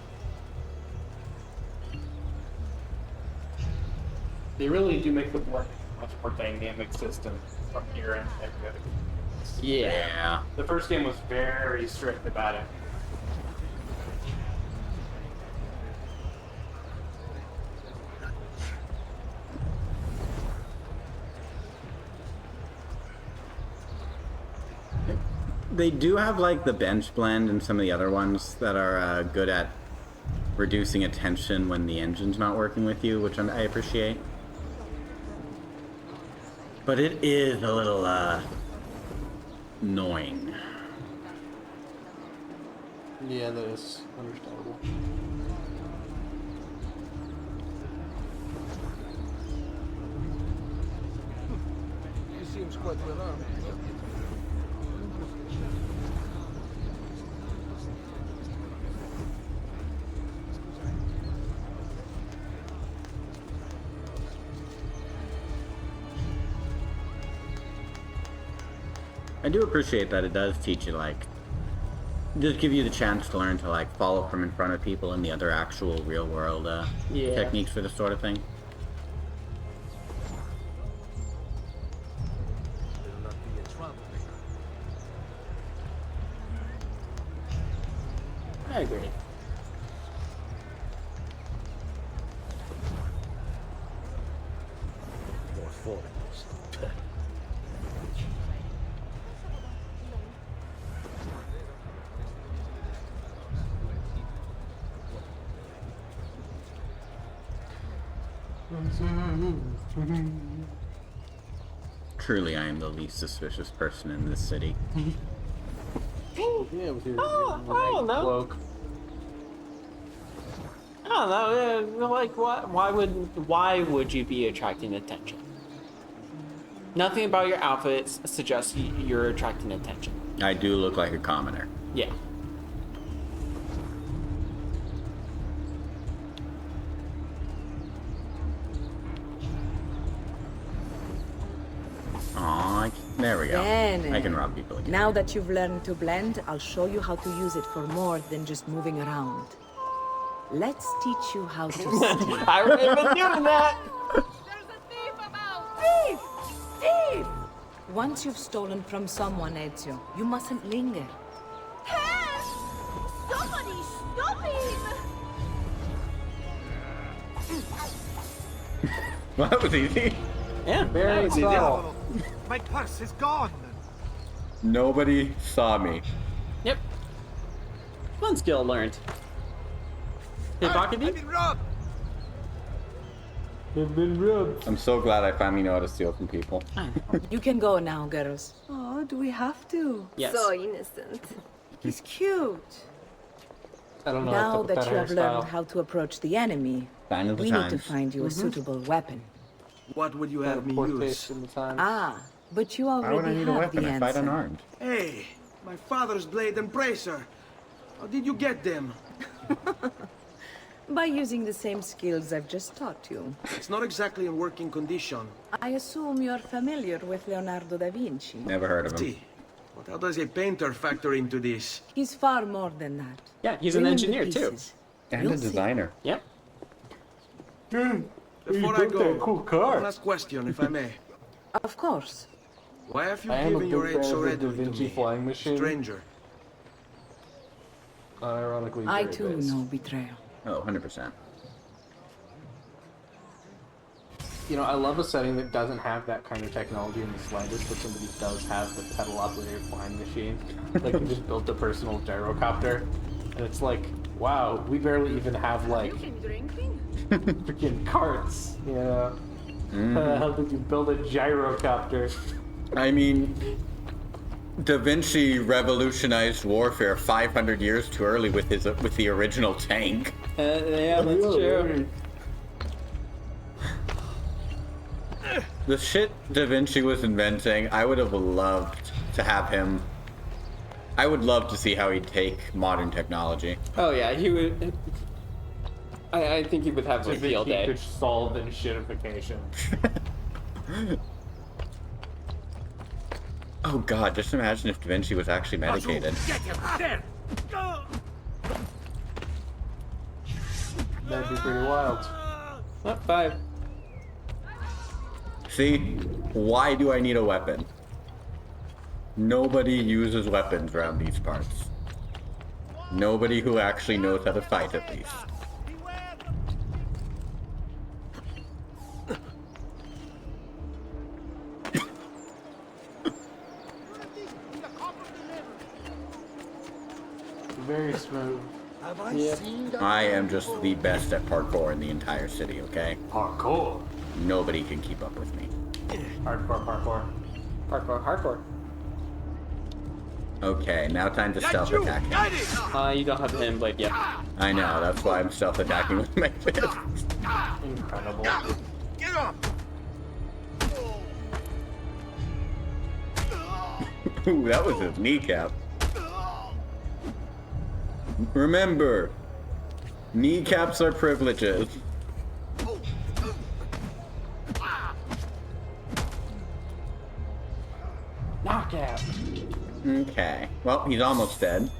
Speaker 4: They really do make the blend a much more dynamic system from here and good.
Speaker 2: Yeah.
Speaker 4: The first game was very strict about it.
Speaker 2: They do have like the bench blend and some of the other ones that are good at reducing attention when the engine's not working with you, which I appreciate. But it is a little annoying.
Speaker 4: Yeah, that is understandable.
Speaker 13: He seems quite well armed.
Speaker 2: I do appreciate that it does teach you, like, just give you the chance to learn to, like, follow from in front of people and the other actual real world techniques for this sort of thing.
Speaker 3: I agree.
Speaker 10: More foreigners.
Speaker 2: Truly, I am the least suspicious person in this city.
Speaker 4: Yeah, with your
Speaker 3: I don't know.
Speaker 4: cloak.
Speaker 3: I don't know. Like, why would you be attracting attention? Nothing about your outfit suggests you're attracting attention.
Speaker 2: I do look like a commoner.
Speaker 3: Yeah.
Speaker 2: Aw, there we go.
Speaker 16: Bene.
Speaker 2: I can rob people again.
Speaker 16: Now that you've learned to blend, I'll show you how to use it for more than just moving around. Let's teach you how to steal.
Speaker 3: I remember doing that!
Speaker 16: Thief! Thief! Once you've stolen from someone, Ezio, you mustn't linger.
Speaker 17: Help! Somebody stop him!
Speaker 2: Well, that was easy.
Speaker 3: Yeah,
Speaker 4: very subtle.
Speaker 15: My purse is gone.
Speaker 2: Nobody saw me.
Speaker 3: Yep. One skill learned. Hey, Bakadi?
Speaker 2: I'm so glad I finally know how to steal from people.
Speaker 16: You can go now, girls. Oh, do we have to?
Speaker 3: Yes.
Speaker 17: So innocent.
Speaker 16: He's cute.
Speaker 4: I don't know.
Speaker 16: Now that you have learned how to approach the enemy,
Speaker 2: Sign of the
Speaker 16: we need to
Speaker 2: times.
Speaker 16: find you a suitable weapon.
Speaker 18: What would you have me use?
Speaker 16: Ah, but you
Speaker 2: Why would I
Speaker 16: already
Speaker 2: need a
Speaker 16: have
Speaker 2: weapon?
Speaker 16: the
Speaker 2: I fight
Speaker 16: answer.
Speaker 2: unarmed.
Speaker 18: Hey, my father's blade and bracer. How did you get them?
Speaker 16: By using the same skills I've just taught you.
Speaker 18: It's not exactly in working condition.
Speaker 16: I assume you're familiar with Leonardo da Vinci.
Speaker 2: Never heard of him.
Speaker 18: See, but how does a painter factor into this?
Speaker 16: He's far more than that.
Speaker 3: Yeah, he's an
Speaker 16: Bring him the
Speaker 3: engineer too.
Speaker 16: pieces.
Speaker 2: And
Speaker 16: You'll
Speaker 2: a
Speaker 16: see.
Speaker 2: designer.
Speaker 3: Yep.
Speaker 18: Before I go, one last question, if I may.
Speaker 16: Of course.
Speaker 18: Why have you
Speaker 4: I am a
Speaker 18: given your
Speaker 4: big
Speaker 18: aid
Speaker 4: fan
Speaker 18: so
Speaker 4: of the
Speaker 18: readily
Speaker 4: Da
Speaker 18: to
Speaker 4: Vinci
Speaker 18: me,
Speaker 4: flying machine.
Speaker 18: stranger?
Speaker 4: Ironically,
Speaker 16: I
Speaker 4: very
Speaker 16: too
Speaker 4: based.
Speaker 16: know betrayal.
Speaker 2: Oh, 100%.
Speaker 4: You know, I love a setting that doesn't have that kind of technology in the slightest, but somebody does have the pedal-operated flying machine. Like, you just built a personal gyrocopter, and it's like, wow, we barely even have, like, freaking carts, you know? How the hell did you build a gyrocopter?
Speaker 2: I mean, Da Vinci revolutionized warfare 500 years too early with the original tank.
Speaker 3: Yeah, that's true.
Speaker 2: The shit Da Vinci was inventing, I would have loved to have him. I would love to see how he'd take modern technology.
Speaker 3: Oh yeah, he would. I think he would have a field
Speaker 4: He
Speaker 3: day.
Speaker 4: could solve the shitification.
Speaker 2: Oh god, just imagine if Da Vinci was actually medicated.
Speaker 13: Get him! There!
Speaker 4: That'd be pretty wild.
Speaker 3: Not 5.
Speaker 2: See? Why do I need a weapon? Nobody uses weapons around these parts. Nobody who actually knows how to fight, at least.
Speaker 4: Very smooth.
Speaker 2: I am just the best at parkour in the entire city, okay?
Speaker 4: Parkour?
Speaker 2: Nobody can keep up with me.
Speaker 4: Hardcore, parkour.
Speaker 3: Hardcore, hardcore.
Speaker 2: Okay, now time to stealth attack him.
Speaker 3: You don't have him, but yeah.
Speaker 2: I know, that's why I'm stealth attacking with my fist.
Speaker 4: Incredible.
Speaker 13: Get up!
Speaker 2: Ooh, that was his kneecap. Remember, kneecaps are privileges.
Speaker 4: Knockout.
Speaker 2: Okay, well, he's almost dead.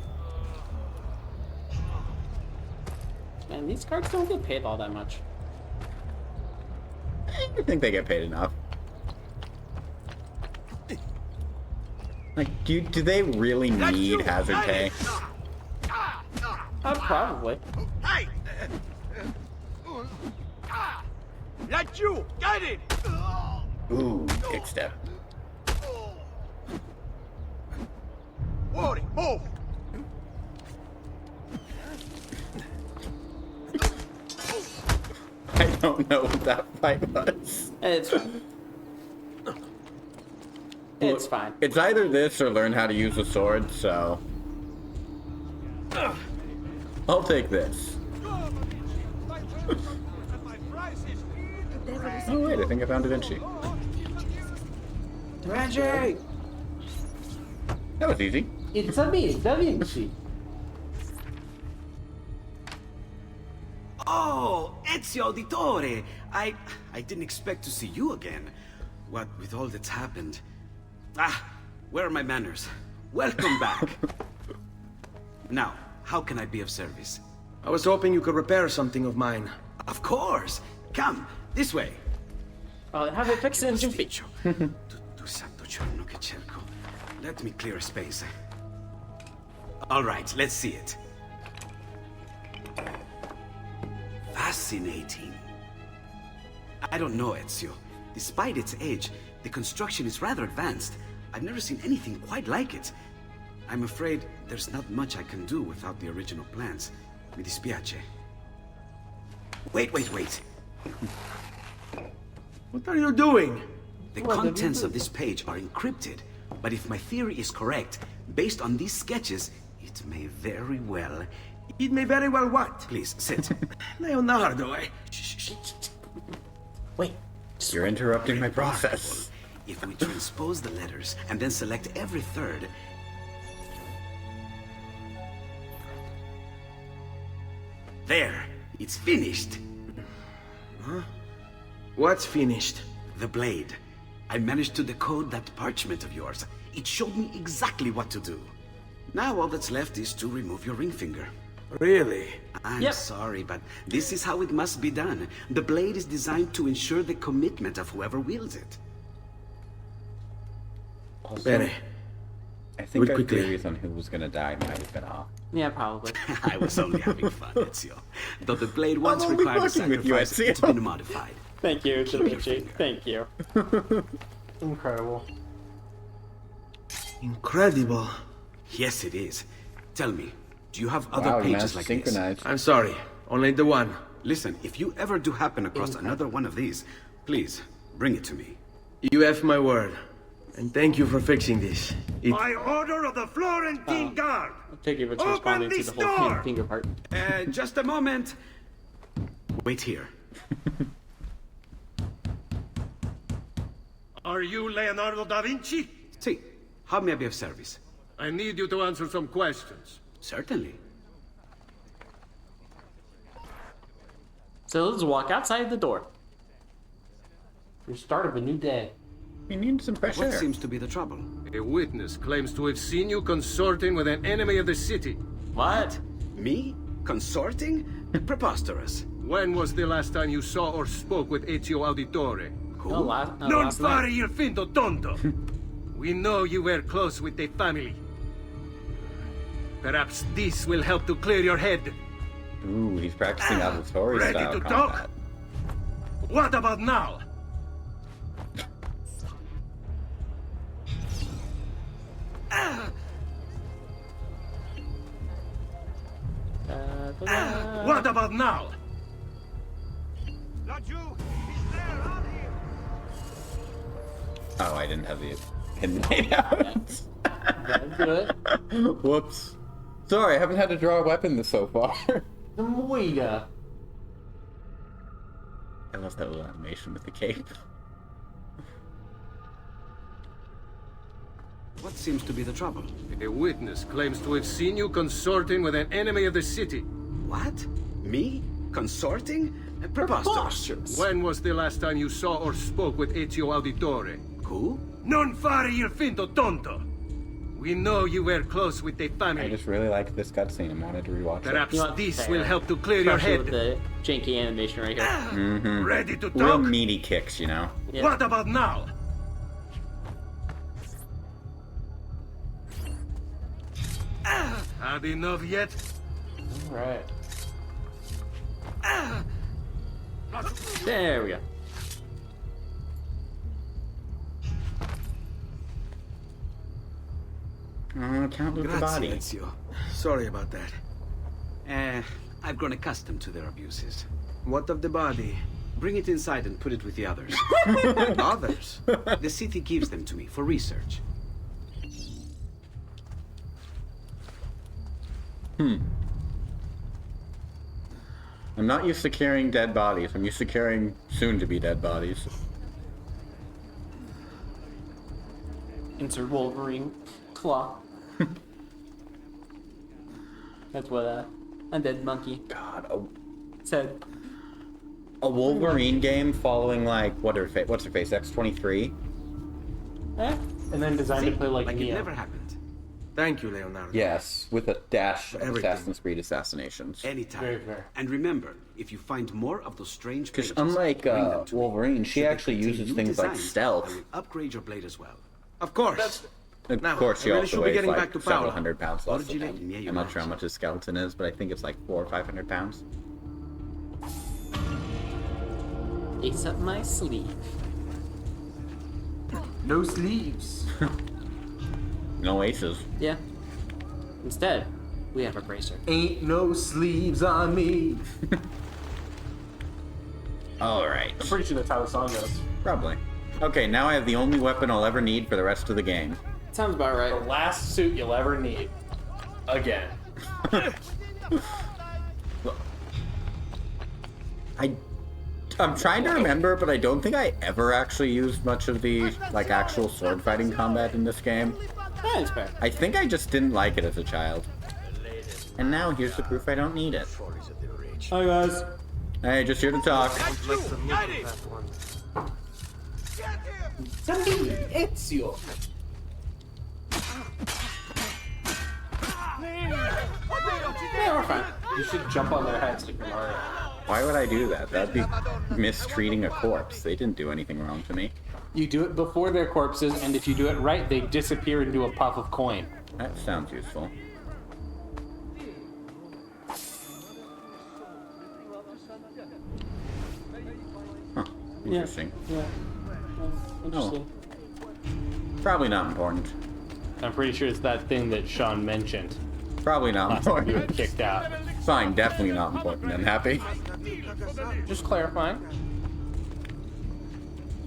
Speaker 3: Man, these cards don't get paid all that much.
Speaker 2: I think they get paid enough. Like, do they really need hazard pay?
Speaker 3: Probably.
Speaker 13: Hey! Let you! Get it!
Speaker 2: Ooh, kick step.
Speaker 13: Wardy, move!
Speaker 2: I don't know what that fight was.
Speaker 3: It's fine. It's fine.
Speaker 2: It's either this or learn how to use a sword, so... I'll take this. Oh wait, I think I found Da Vinci.
Speaker 4: Reggie!
Speaker 2: That was easy.
Speaker 4: It's a me, Da Vinci.
Speaker 11: Oh, Ezio Auditore! I didn't expect to see you again. What with all that's happened. Ah, where are my manners? Welcome back. Now, how can I be of service?
Speaker 18: I was hoping you could repair something of mine.
Speaker 11: Of course! Come, this way.
Speaker 3: I'll have it fixed in Jiffy.
Speaker 11: Tu santo giorno che cerco. Let me clear a space. All right, let's see it. Fascinating. I don't know, Ezio. Despite its age, the construction is rather advanced. I've never seen anything quite like it. I'm afraid there's not much I can do without the original plans. Mi dispiace. Wait.
Speaker 18: What are you doing?
Speaker 11: The contents of this page are encrypted, but if my theory is correct, based on these sketches, it may very well...
Speaker 18: It may very well what?
Speaker 11: Please, sit.
Speaker 18: Leonardo,
Speaker 11: Shh.
Speaker 2: Wait. You're interrupting my process.
Speaker 11: If we transpose the letters and then select every third... There! It's finished!
Speaker 18: Huh? What's finished?
Speaker 11: The blade. I managed to decode that parchment of yours. It showed me exactly what to do. Now all that's left is to remove your ring finger.
Speaker 18: Really?
Speaker 11: I'm sorry, but this is how it must be done. The blade is designed to ensure the commitment of whoever wields it.
Speaker 18: Bene.
Speaker 2: I think our theories on who was gonna die might have been off.
Speaker 3: Yeah, probably.
Speaker 11: I was only having fun, Ezio. Though the blade once required a sacrifice, it's been modified.
Speaker 3: Thank you, Da Vinci. Thank you.
Speaker 4: Incredible.
Speaker 18: Incredible.
Speaker 11: Yes, it is. Tell me, do you have other pages like this?
Speaker 18: I'm sorry, only the one.
Speaker 11: Listen, if you ever do happen across another one of these, please, bring it to me.
Speaker 18: You have my word. And thank you for fixing this.
Speaker 13: By order of the Florentine Guard!
Speaker 3: I'll take it as responding to the whole finger part.
Speaker 11: Just a moment. Wait here.
Speaker 13: Are you Leonardo da Vinci?
Speaker 11: Si. How may I be of service?
Speaker 13: I need you to answer some questions.
Speaker 11: Certainly.
Speaker 3: So let's walk outside the door. The start of a new day.
Speaker 2: We need some fresh air.
Speaker 11: What seems to be the trouble?
Speaker 13: A witness claims to have seen you consorting with an enemy of the city.
Speaker 11: What? Me? Consorting? Preposterous.
Speaker 13: When was the last time you saw or spoke with Ezio Auditore?
Speaker 11: Who?
Speaker 13: Non fare il finto tonto! We know you were close with the family. Perhaps this will help to clear your head.
Speaker 2: Ooh, he's practicing Auditore
Speaker 13: Ready
Speaker 2: style
Speaker 13: to
Speaker 2: combat.
Speaker 13: talk? What about now? What about now?
Speaker 2: Oh, I didn't have the pin made out.
Speaker 3: Good.
Speaker 2: Whoops. Sorry, I haven't had to draw a weapon so far.
Speaker 3: The Moida.
Speaker 2: I love that little animation with the cape.
Speaker 11: What seems to be the trouble?
Speaker 13: A witness claims to have seen you consorting with an enemy of the city.
Speaker 11: What? Me? Consorting? Preposterous.
Speaker 13: When was the last time you saw or spoke with Ezio Auditore?
Speaker 11: Who?
Speaker 13: Non fare il finto tonto! We know you were close with the family.
Speaker 2: I just really liked this cutscene and wanted to rewatch
Speaker 13: Perhaps
Speaker 2: it.
Speaker 13: this will help to clear your head.
Speaker 3: With the janky animation right here.
Speaker 2: Mm-hmm.
Speaker 13: Ready to
Speaker 2: Real
Speaker 13: talk?
Speaker 2: meaty kicks, you know?
Speaker 3: Yeah.
Speaker 13: What about now? Had enough yet?
Speaker 3: Alright. There we go.
Speaker 2: Can't loot the body.
Speaker 11: Ezio.
Speaker 18: Sorry about that.
Speaker 11: I've grown accustomed to their abuses.
Speaker 18: What of the body?
Speaker 11: Bring it inside and put it with the others. Others? The city gives them to me for research.
Speaker 2: I'm not used to carrying dead bodies. I'm used to carrying soon-to-be dead bodies.
Speaker 3: Insert Wolverine claw. That's what Undead Monkey
Speaker 2: God,
Speaker 3: said.
Speaker 2: A Wolverine game following like what's her face? X-23.
Speaker 4: And then designed to play like
Speaker 11: it
Speaker 4: Neo.
Speaker 11: never happened.
Speaker 18: Thank you, Leonardo.
Speaker 2: Yes, with a dash of
Speaker 18: Everything.
Speaker 2: Assassin's Creed assassinations.
Speaker 11: Anytime.
Speaker 4: Very fair.
Speaker 11: And remember, if you find more of those strange
Speaker 2: Because
Speaker 11: pages,
Speaker 2: unlike
Speaker 11: bring them to me.
Speaker 2: Wolverine, she
Speaker 11: Should they
Speaker 2: actually
Speaker 11: contain
Speaker 2: uses
Speaker 11: new
Speaker 2: things like
Speaker 11: designs,
Speaker 2: stealth.
Speaker 11: I will upgrade your blade as well.
Speaker 18: Of course.
Speaker 2: Of
Speaker 18: Now,
Speaker 2: course, she
Speaker 18: I really
Speaker 2: also
Speaker 18: should be
Speaker 2: weighs
Speaker 18: getting
Speaker 2: like
Speaker 18: back to
Speaker 2: several
Speaker 18: Paolo.
Speaker 2: hundred pounds less than
Speaker 11: Originally,
Speaker 2: him.
Speaker 11: near
Speaker 2: I'm not
Speaker 11: your
Speaker 2: sure how much his skeleton is, but I think it's like 400 or 500 pounds.
Speaker 3: Ace up my sleeve.
Speaker 1: No sleeves.
Speaker 2: No aces.
Speaker 3: Yeah. Instead, we have a bracer.
Speaker 1: Ain't no sleeves on me.
Speaker 2: Alright.
Speaker 1: I'm pretty sure that's how the song goes.
Speaker 2: Probably. Okay, now I have the only weapon I'll ever need for the rest of the game.
Speaker 3: Sounds about right.
Speaker 4: The last suit you'll ever need. Again.
Speaker 2: I'm trying to remember, but I don't think I ever actually used much of the, like, actual sword fighting combat in this game.
Speaker 3: That's fair.
Speaker 2: I think I just didn't like it as a child. And now here's the proof I don't need it.
Speaker 3: Hi, guys.
Speaker 2: Hey, just here to talk.
Speaker 4: Ezio. Yeah, we're fine. You should jump on their heads like Mario.
Speaker 2: Why would I do that? That'd be mistreating a corpse. They didn't do anything wrong to me.
Speaker 4: You do it before their corpses, and if you do it right, they disappear into a puff of coin.
Speaker 2: That sounds useful. Huh. Interesting.
Speaker 4: Yeah. Interesting.
Speaker 2: Oh. Probably not important.
Speaker 4: I'm pretty sure it's that thing that Sean mentioned.
Speaker 2: Probably not
Speaker 4: Last time you were
Speaker 2: important.
Speaker 4: kicked out.
Speaker 2: Fine, definitely not important. I'm happy.
Speaker 4: Just clarifying.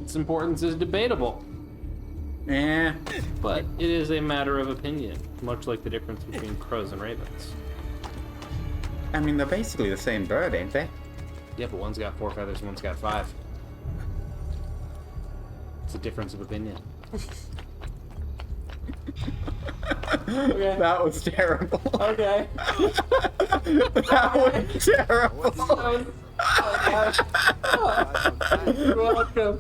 Speaker 4: Its importance is debatable.
Speaker 2: Eh.
Speaker 4: But it is a matter of opinion, much like the difference between crows and ravens.
Speaker 2: I mean, they're basically the same bird, ain't they?
Speaker 4: Yeah, but one's got 4 feathers, one's got 5. It's a difference of opinion.
Speaker 3: Okay.
Speaker 2: That was terrible.
Speaker 3: Okay.
Speaker 2: That was terrible.
Speaker 3: You're welcome.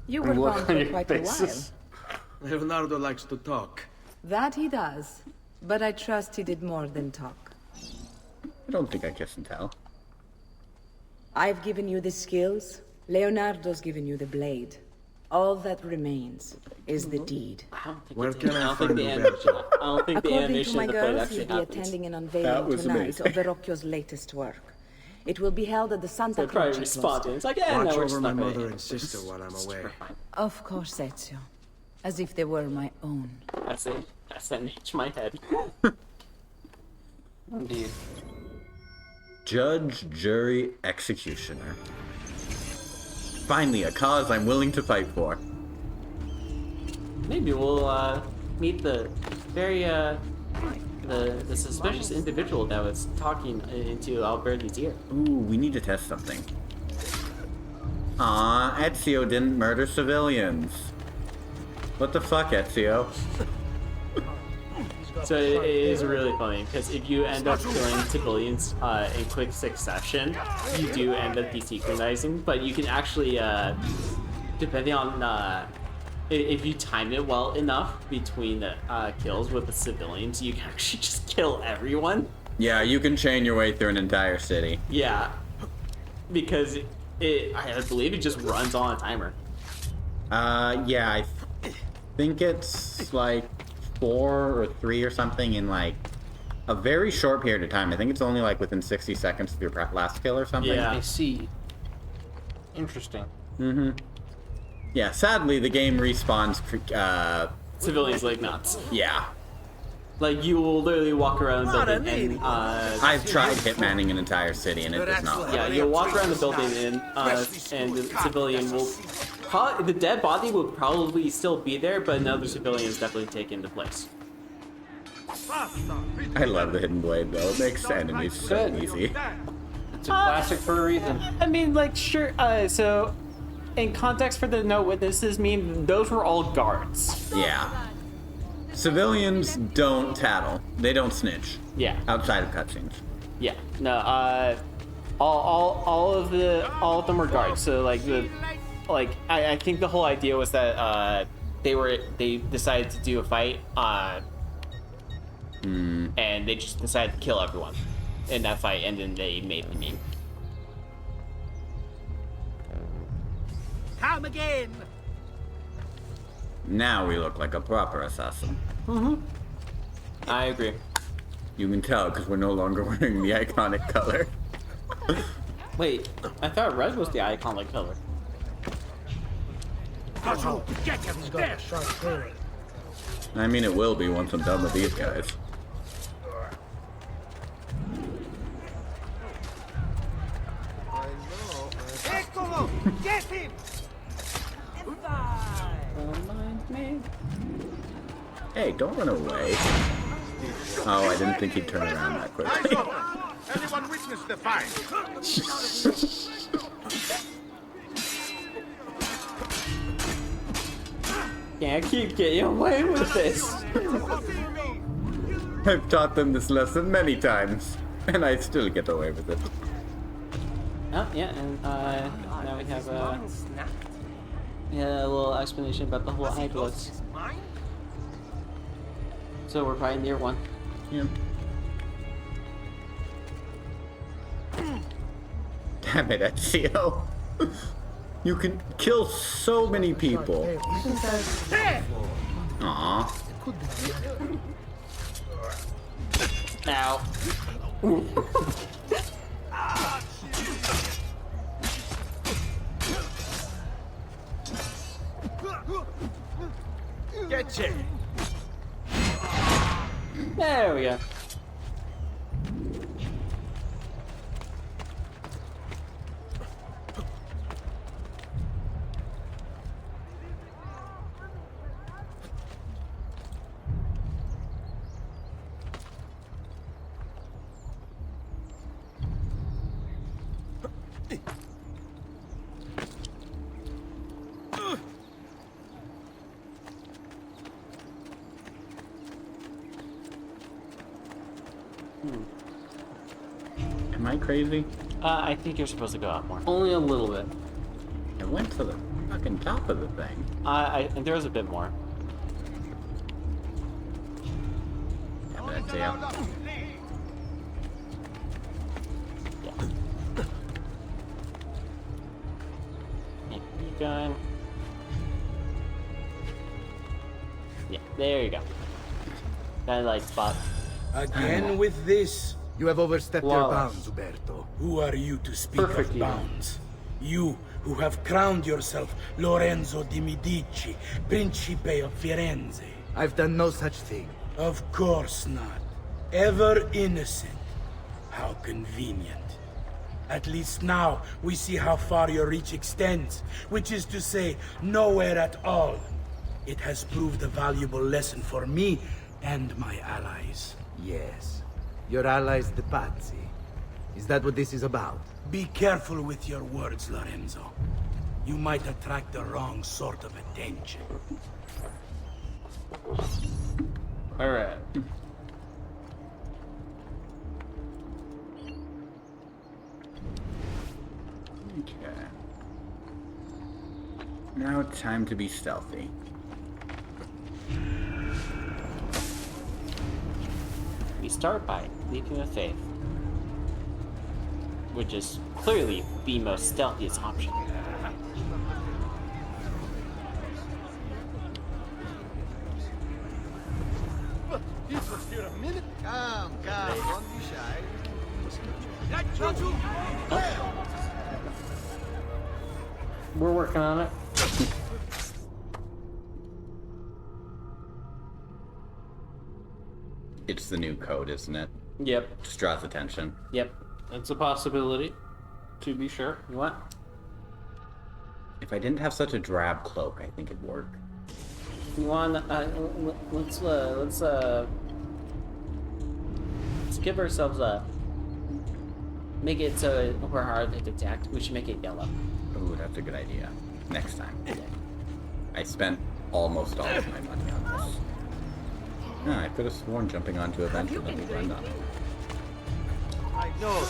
Speaker 16: You were gone for quite a while.
Speaker 18: Leonardo likes to talk.
Speaker 16: That he does. But I trust he did more than talk.
Speaker 2: I don't think I kiss and tell.
Speaker 16: I've given you the skills. Leonardo's given you the blade. All that remains is the deed.
Speaker 18: Where can I
Speaker 3: I
Speaker 18: find the
Speaker 3: don't think the
Speaker 16: According to
Speaker 3: animation
Speaker 16: my
Speaker 3: of the play
Speaker 16: girls,
Speaker 3: actually
Speaker 16: you'll be
Speaker 3: happens.
Speaker 16: attending an
Speaker 2: That
Speaker 16: unveiling
Speaker 2: was
Speaker 16: tonight
Speaker 2: amazing.
Speaker 16: of Verrocchio's latest work. It will be held at the Santa
Speaker 3: They're probably
Speaker 16: Croce
Speaker 3: responding.
Speaker 16: Cloister.
Speaker 3: It's like, yeah,
Speaker 18: Watch
Speaker 3: no, we're
Speaker 18: over
Speaker 3: just
Speaker 18: my
Speaker 3: not gonna
Speaker 18: mother
Speaker 3: end
Speaker 18: and
Speaker 3: it.
Speaker 18: sister while I'm away.
Speaker 16: Of course, Ezio. As if they were my own.
Speaker 3: That's it. That's that itch my head.
Speaker 4: Indeed.
Speaker 2: Judge, jury, executioner. Finally, a cause I'm willing to fight for.
Speaker 3: Maybe we'll meet the very the suspicious individual that was talking into Alberti's ear.
Speaker 2: Ooh, we need to test something. Aw, Ezio didn't murder civilians. What the fuck, Ezio?
Speaker 3: So it is really funny because if you end up killing civilians in quick succession, you do end up desynchronizing. But you can actually, depending on if you time it well enough between the kills with the civilians, you can actually just kill everyone.
Speaker 2: Yeah, you can chain your way through an entire city.
Speaker 3: Yeah, because I believe it just runs on a timer.
Speaker 2: Yeah, I think it's like 4 or 3 or something in like a very short period of time. I think it's only like within 60 seconds of your last kill or something.
Speaker 3: Yeah.
Speaker 4: I see. Interesting.
Speaker 2: Mm-hmm. Yeah, sadly the game respawns
Speaker 3: Civilians like nuts.
Speaker 2: Yeah.
Speaker 3: Like you will literally walk around the building and
Speaker 2: I've tried hitmanning an entire city and it does not work.
Speaker 3: yeah, you'll walk around the building and the civilian will the dead body will probably still be there, but another civilian is definitely taken into place.
Speaker 2: I love the hidden blade though. It makes enemies so easy.
Speaker 4: It's a classic for a reason.
Speaker 3: I mean, like, sure. So, in context for the no witnesses meme, those were all guards.
Speaker 2: Yeah. Civilians don't tattle. They don't snitch.
Speaker 3: Yeah.
Speaker 2: Outside of cutscenes.
Speaker 3: Yeah. No. All of them were guards. So I think the whole idea was that they decided to do a fight. And they just decided to kill everyone in that fight, and then they made the meme.
Speaker 13: Come again!
Speaker 2: Now we look like a proper assassin.
Speaker 3: Mm-hmm. I agree.
Speaker 2: You can tell because we're no longer wearing the iconic color.
Speaker 3: Wait, I thought red was the iconic color.
Speaker 13: Get him there!
Speaker 2: I mean, it will be once I'm done with these guys.
Speaker 13: Get him!
Speaker 2: Hey, don't run away. Oh, I didn't think he'd turn around that quickly.
Speaker 13: Anyone witness the fight?
Speaker 3: Can't keep getting away with this.
Speaker 2: I've taught them this lesson many times, and I still get away with it.
Speaker 3: Oh, yeah, and now we have a little explanation about the whole eye blitz. So we're probably near one.
Speaker 2: Yeah. Damn it, Ezio. You can kill so many people. Aww.
Speaker 3: Ow.
Speaker 13: Get you.
Speaker 3: There we go.
Speaker 2: Am I crazy?
Speaker 3: I think you're supposed to go up more. Only a little bit.
Speaker 2: I went to the fucking top of the thing.
Speaker 3: I think there was a bit more.
Speaker 2: Yeah, but Ezio.
Speaker 3: Keep going. Yeah, there you go. That light spot.
Speaker 19: Again with this.
Speaker 7: You have overstepped your
Speaker 3: Flawless.
Speaker 7: bounds, Uberto.
Speaker 19: Who are you to speak
Speaker 3: Perfect,
Speaker 19: of
Speaker 3: yeah.
Speaker 19: bounds? You who have crowned yourself Lorenzo di Medici, Principe of Firenze.
Speaker 7: I've done no such thing.
Speaker 19: Of course not. Ever innocent. How convenient. At least now we see how far your reach extends, which is to say, nowhere at all. It has proved a valuable lesson for me and my allies.
Speaker 7: Yes. Your allies, the Pazzi. Is that what this is about?
Speaker 19: Be careful with your words, Lorenzo. You might attract the wrong sort of attention.
Speaker 3: Alright.
Speaker 2: Okay. Now it's time to be stealthy.
Speaker 3: We start by leaping of faith, which is clearly the most stealthiest option.
Speaker 13: This was here a minute. Come, don't be shy.
Speaker 3: We're working on it.
Speaker 2: It's the new code, isn't it?
Speaker 3: Yep.
Speaker 2: Just draws attention.
Speaker 3: Yep. It's a possibility, to be sure. You want?
Speaker 2: If I didn't have such a drab cloak, I think it'd work.
Speaker 3: You want? Let's give ourselves a. Make it so we're hard to detect. We should make it yellow.
Speaker 2: Ooh, that's a good idea. Next time. I spent almost all of my money on this. No, I could have sworn jumping onto a bench would let me run on it.
Speaker 13: I know.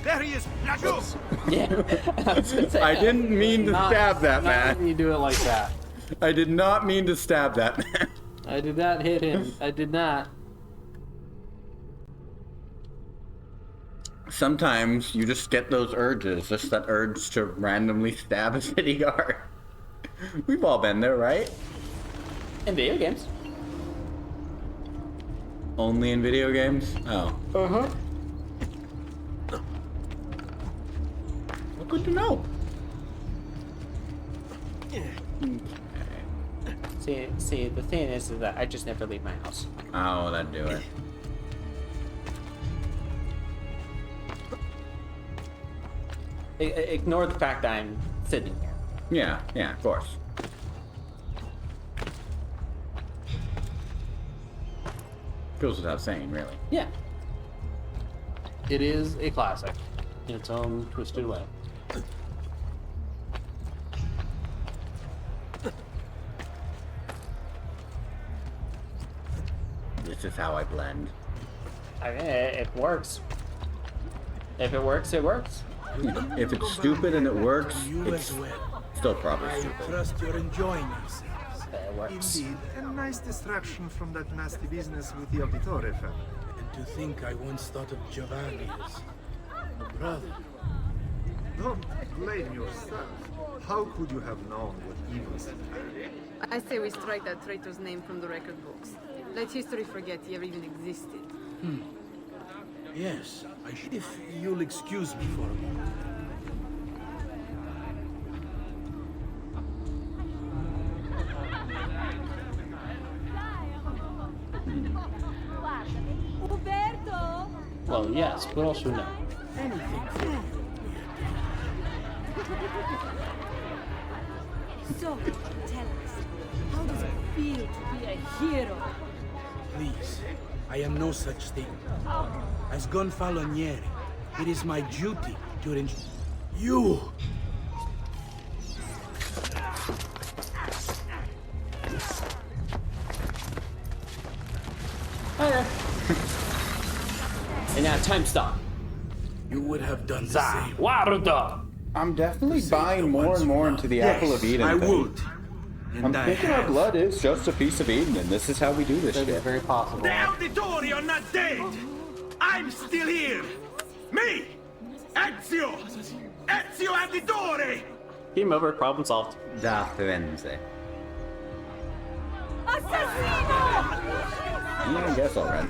Speaker 13: There he is.
Speaker 3: Yeah.
Speaker 2: I didn't mean to stab that man.
Speaker 3: You do it like that.
Speaker 2: I did not mean to stab that man.
Speaker 3: I did not hit him. I did not.
Speaker 2: Sometimes you just get those urges, just that urge to randomly stab a city guard. We've all been there, right?
Speaker 3: In video games.
Speaker 2: Only in video games? Oh.
Speaker 3: Uh-huh.
Speaker 2: good to know.
Speaker 3: See, the thing is that I just never leave my house.
Speaker 2: Oh, that'd do it.
Speaker 3: Ignore the fact that I'm sitting here.
Speaker 2: Yeah, of course. Goes without saying, really.
Speaker 3: Yeah.
Speaker 4: It is a classic in its own twisted way.
Speaker 2: This is how I blend.
Speaker 3: I mean, it works. If it works, it works.
Speaker 2: If it's stupid and it works, it's still probably
Speaker 7: I
Speaker 2: stupid.
Speaker 7: trust you're enjoying yourselves.
Speaker 3: It works.
Speaker 21: Indeed, a nice distraction from that nasty business with the Auditore family.
Speaker 19: And to think I once thought of Giovanni as a brother.
Speaker 21: Don't blame yourself. How could you have known what evils had happened?
Speaker 12: I say we strike that traitor's name from the record books. Let history forget he ever even existed.
Speaker 19: Yes, if you'll excuse me for a moment.
Speaker 4: Well, yes, but also no.
Speaker 8: So, tell us, how does it feel to be a hero?
Speaker 19: Please, I am no such thing. As Gonfaloniere, it is my duty to ensure you.
Speaker 3: And now time stop.
Speaker 19: You would have done the same.
Speaker 4: Guarda!
Speaker 2: I'm definitely buying more and more into the Apple of Eden.
Speaker 21: I
Speaker 2: thing.
Speaker 21: would.
Speaker 2: I'm thinking our blood is just a piece of Eden, and this is how we do this shit.
Speaker 4: Very possible.
Speaker 13: The Auditore are not dead! I'm still here! Me! Ezio! Ezio Auditore!
Speaker 3: Game over, problem solved.
Speaker 2: Da Firenze.
Speaker 8: Assassino!
Speaker 2: I guess already.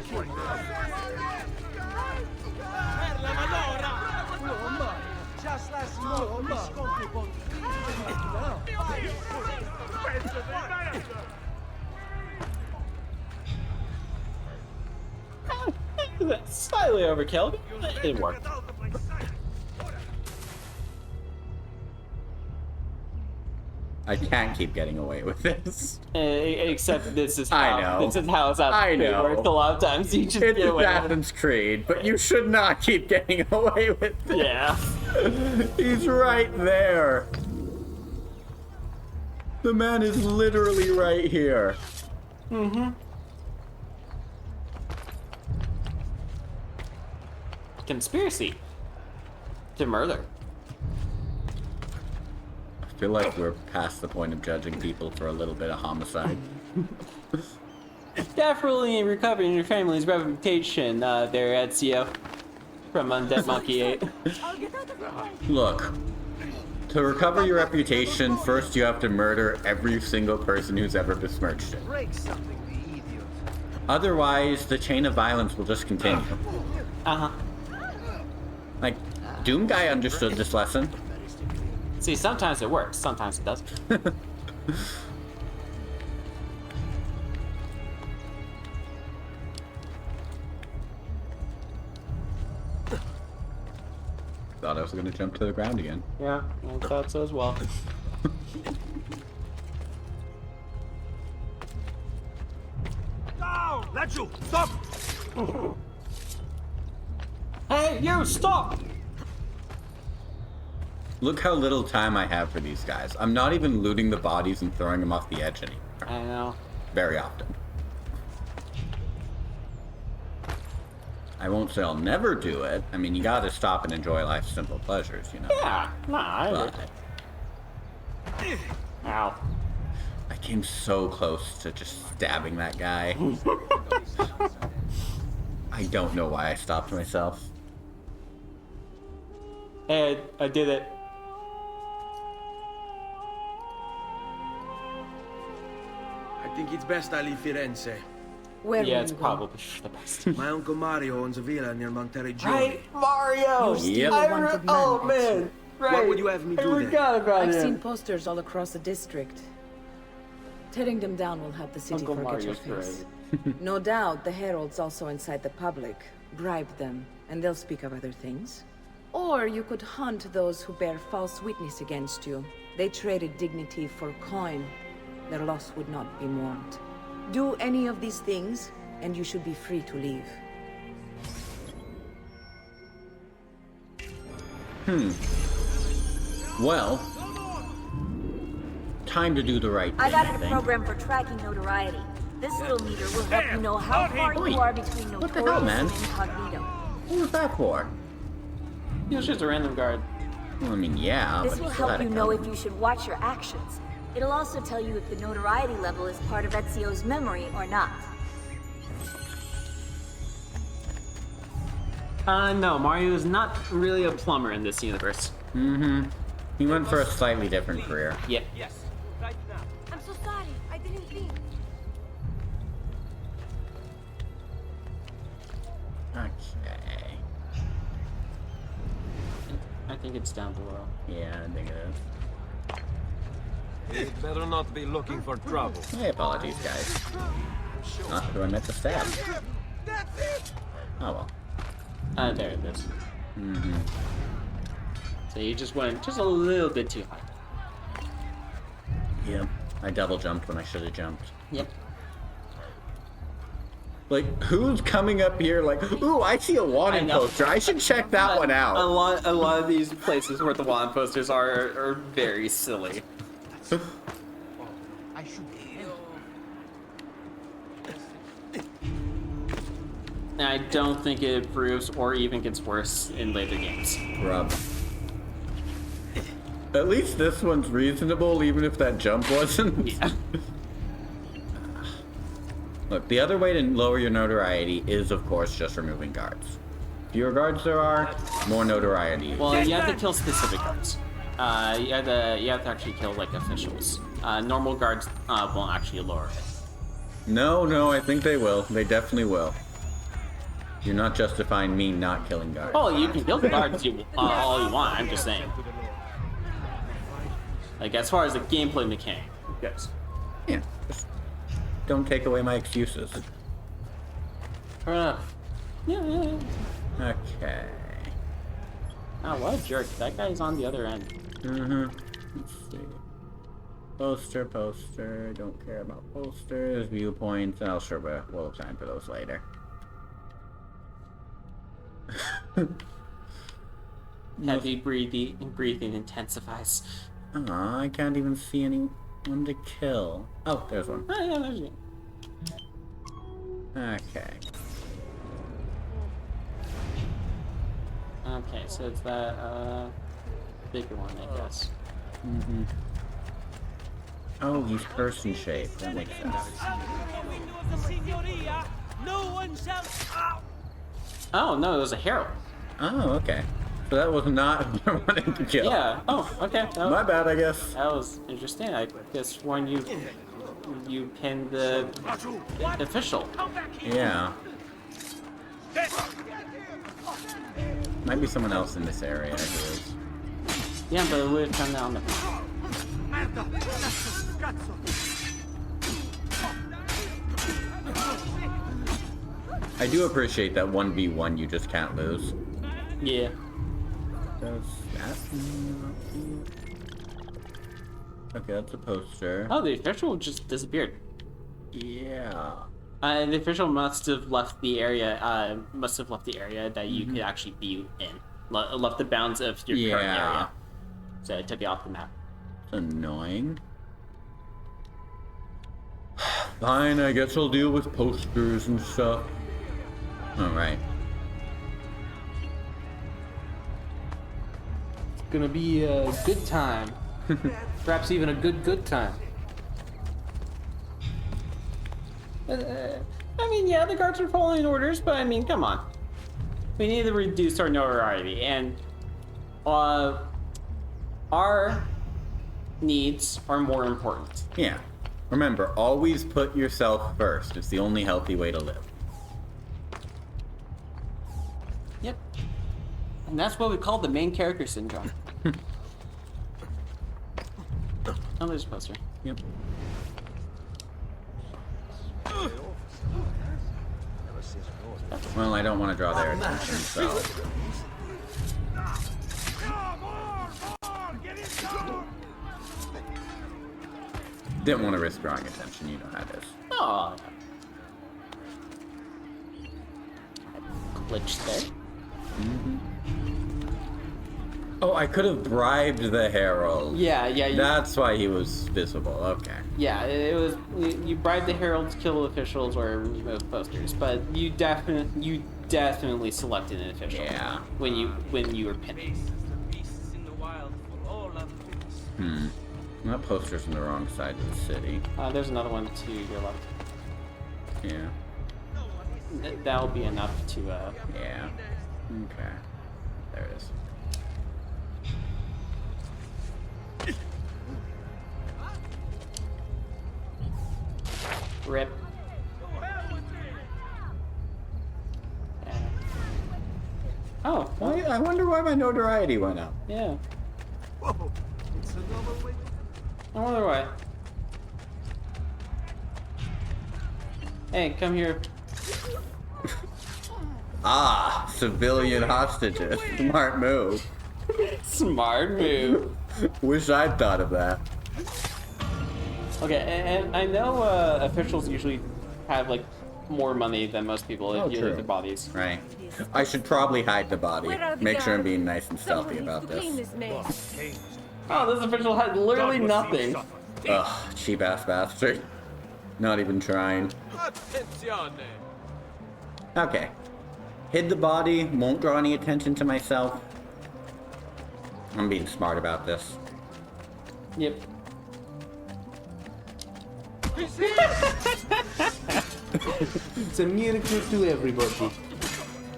Speaker 3: That's slightly overkill, but it worked.
Speaker 2: I can't keep getting away with this.
Speaker 3: Except this is how,
Speaker 2: I know.
Speaker 3: This is how Assassin's Creed works. A lot of times you just
Speaker 2: It's
Speaker 3: get away with it.
Speaker 2: Assassin's Creed, but you should not keep getting away with it.
Speaker 3: Yeah.
Speaker 2: He's right there. The man is literally right here.
Speaker 3: Mm-hmm. Conspiracy to murder.
Speaker 2: I feel like we're past the point of judging people for a little bit of homicide.
Speaker 3: Definitely recovering your family's reputation there, Ezio. From Undead Monkey 8.
Speaker 2: Look, to recover your reputation, first you have to murder every single person who's ever besmirched it. Otherwise, the chain of violence will just continue.
Speaker 3: Uh-huh.
Speaker 2: Like, Doom Guy understood this lesson.
Speaker 3: See, sometimes it works, sometimes it doesn't.
Speaker 2: Thought I was gonna jump to the ground again.
Speaker 3: Yeah, I thought so as well.
Speaker 13: No! Laju! Stop!
Speaker 3: Hey, you, stop!
Speaker 2: Look how little time I have for these guys. I'm not even looting the bodies and throwing them off the edge anymore.
Speaker 3: I know.
Speaker 2: Very often. I won't say I'll never do it. I mean, you gotta stop and enjoy life's simple pleasures, you know?
Speaker 3: Yeah, nah, Ow.
Speaker 2: I came so close to just stabbing that guy. I don't know why I stopped myself.
Speaker 3: Ed, I did it.
Speaker 18: I think it's best I leave Firenze.
Speaker 16: Where
Speaker 3: yeah,
Speaker 16: will
Speaker 3: it's
Speaker 16: you go?
Speaker 3: probably the best.
Speaker 18: My uncle Mario owns a villa near Monteriggioni.
Speaker 3: Right, Mario!
Speaker 16: You're still a wanted man,
Speaker 3: Oh, man! Right.
Speaker 10: What would you have me do then?
Speaker 16: I've seen posters all across the district. Tearing them down will help the city
Speaker 3: Uncle
Speaker 16: forget your
Speaker 3: Mario's
Speaker 16: face. No doubt the heralds also incite the public. Bribe them, and they'll speak of other things. Or you could hunt those who bear false witness against you. They traded dignity for coin. Their loss would not be mourned. Do any of these things, and you should be free to leave.
Speaker 2: Well, time to do the right thing.
Speaker 8: I got a
Speaker 2: think.
Speaker 8: program for tracking notoriety. This little meter will help you know how far you are between
Speaker 2: What the hell,
Speaker 8: notorious
Speaker 2: man?
Speaker 8: and incognito.
Speaker 2: What was that for?
Speaker 3: It was just a random guard.
Speaker 2: Well, I mean, yeah,
Speaker 8: This
Speaker 2: but
Speaker 8: will
Speaker 2: you still
Speaker 8: help
Speaker 2: had
Speaker 8: you
Speaker 2: to
Speaker 8: know
Speaker 2: come.
Speaker 8: if you should watch your actions. It'll also tell you if the notoriety level is part of Ezio's memory or not.
Speaker 3: No, Mario is not really a plumber in this universe.
Speaker 2: He went for a slightly different career.
Speaker 3: Yep.
Speaker 13: Yes, right now.
Speaker 17: I'm so sorry. I didn't mean.
Speaker 2: Okay.
Speaker 3: I think it's down below.
Speaker 2: Yeah, I think it is.
Speaker 5: You'd better not be looking for trouble.
Speaker 2: Hey, apologies, guys. Not who I meant to stab. Oh well.
Speaker 3: There it is. So you just went just a little bit too high.
Speaker 2: Yep. I double jumped when I should have jumped.
Speaker 3: Yep.
Speaker 2: Like, who's coming up here like, ooh, I see a wanted poster. I should check that one out.
Speaker 3: A lot of these places where the wand posters are very silly.
Speaker 10: I should
Speaker 3: And I don't think it improves or even gets worse in later games.
Speaker 2: Rub. At least this one's reasonable, even if that jump wasn't.
Speaker 3: Yeah.
Speaker 2: Look, the other way to lower your notoriety is, of course, just removing guards. Fewer guards there are, more notoriety.
Speaker 3: Well, you have to kill specific guards. You have to actually kill like officials. Normal guards won't actually lower it.
Speaker 2: No, I think they will. They definitely will. You're not justifying me not killing guards.
Speaker 3: Oh, you can kill the guards all you want. I'm just saying. Like as far as the gameplay mechanic goes.
Speaker 2: Yeah. Just don't take away my excuses.
Speaker 3: Fair enough. Yeah.
Speaker 2: Okay.
Speaker 3: Oh, what a jerk. That guy's on the other end.
Speaker 2: Let's see. Poster. Don't care about posters. Viewpoints. I'll sure we'll have time for those later.
Speaker 3: Heavy breathing intensifies.
Speaker 2: Aw, I can't even see anyone to kill. Oh, there's one.
Speaker 3: Oh, yeah, there's one.
Speaker 2: Okay.
Speaker 3: Okay, so it's that bigger one, I guess.
Speaker 2: Oh, he's person shaped. That makes sense.
Speaker 3: Oh no, it was a herald.
Speaker 2: Oh, okay. So that was not what I wanted to kill.
Speaker 3: Yeah. Oh, okay.
Speaker 2: My bad, I guess.
Speaker 3: That was interesting. I guess when you pinned the official.
Speaker 2: Yeah. Might be someone else in this area who is.
Speaker 3: Yeah, but it would have come down the.
Speaker 2: I do appreciate that 1v1 you just can't lose.
Speaker 3: Yeah.
Speaker 2: Does that mean... Okay, that's a poster.
Speaker 3: Oh, the official just disappeared.
Speaker 2: Yeah.
Speaker 3: The official must have left the area. That you could actually be in. Left the bounds of your current area. So it took you off the map.
Speaker 2: It's annoying. Fine, I guess I'll deal with posters and stuff. Alright.
Speaker 4: It's gonna be a good time. Perhaps even a good time.
Speaker 3: I mean, yeah, the guards are following orders, but I mean, come on. We need to reduce our notoriety, and our needs are more important.
Speaker 2: Yeah. Remember, always put yourself first. It's the only healthy way to live.
Speaker 3: Yep. And that's what we call the main character syndrome. there's a poster.
Speaker 2: Yep. Well, I don't want to draw their attention, so... Didn't want to risk drawing attention, you know how it is.
Speaker 3: Oh. Glitch there.
Speaker 2: Oh, I could have bribed the Herald.
Speaker 3: Yeah.
Speaker 2: That's why he was visible. Okay.
Speaker 3: Yeah, it was. You bribed the heralds, kill officials, or remove posters, but you definitely selected an official.
Speaker 2: Yeah.
Speaker 3: When you were pinned.
Speaker 2: That poster's on the wrong side of the city.
Speaker 3: There's another one to your left.
Speaker 2: Yeah.
Speaker 3: That'll be enough to.
Speaker 2: Yeah. Okay. There it is.
Speaker 3: Rip. Oh, well.
Speaker 2: I wonder why my notoriety went up.
Speaker 3: Yeah.
Speaker 21: Whoa, it's another way.
Speaker 3: I wonder why. Hey, come here.
Speaker 2: Ah, civilian hostages. Smart move.
Speaker 3: Smart move.
Speaker 2: Wish I'd thought of that.
Speaker 3: Okay, and I know officials usually have like more money than most people if you look at their bodies.
Speaker 2: Right. I should probably hide the body. Make sure I'm being nice and stealthy about this.
Speaker 3: Oh, this official had literally nothing.
Speaker 2: Ugh, cheap ass bastard. Not even trying. Okay. Hid the body, won't draw any attention to myself. I'm being smart about this.
Speaker 3: Yep.
Speaker 6: It's a miracle to everybody.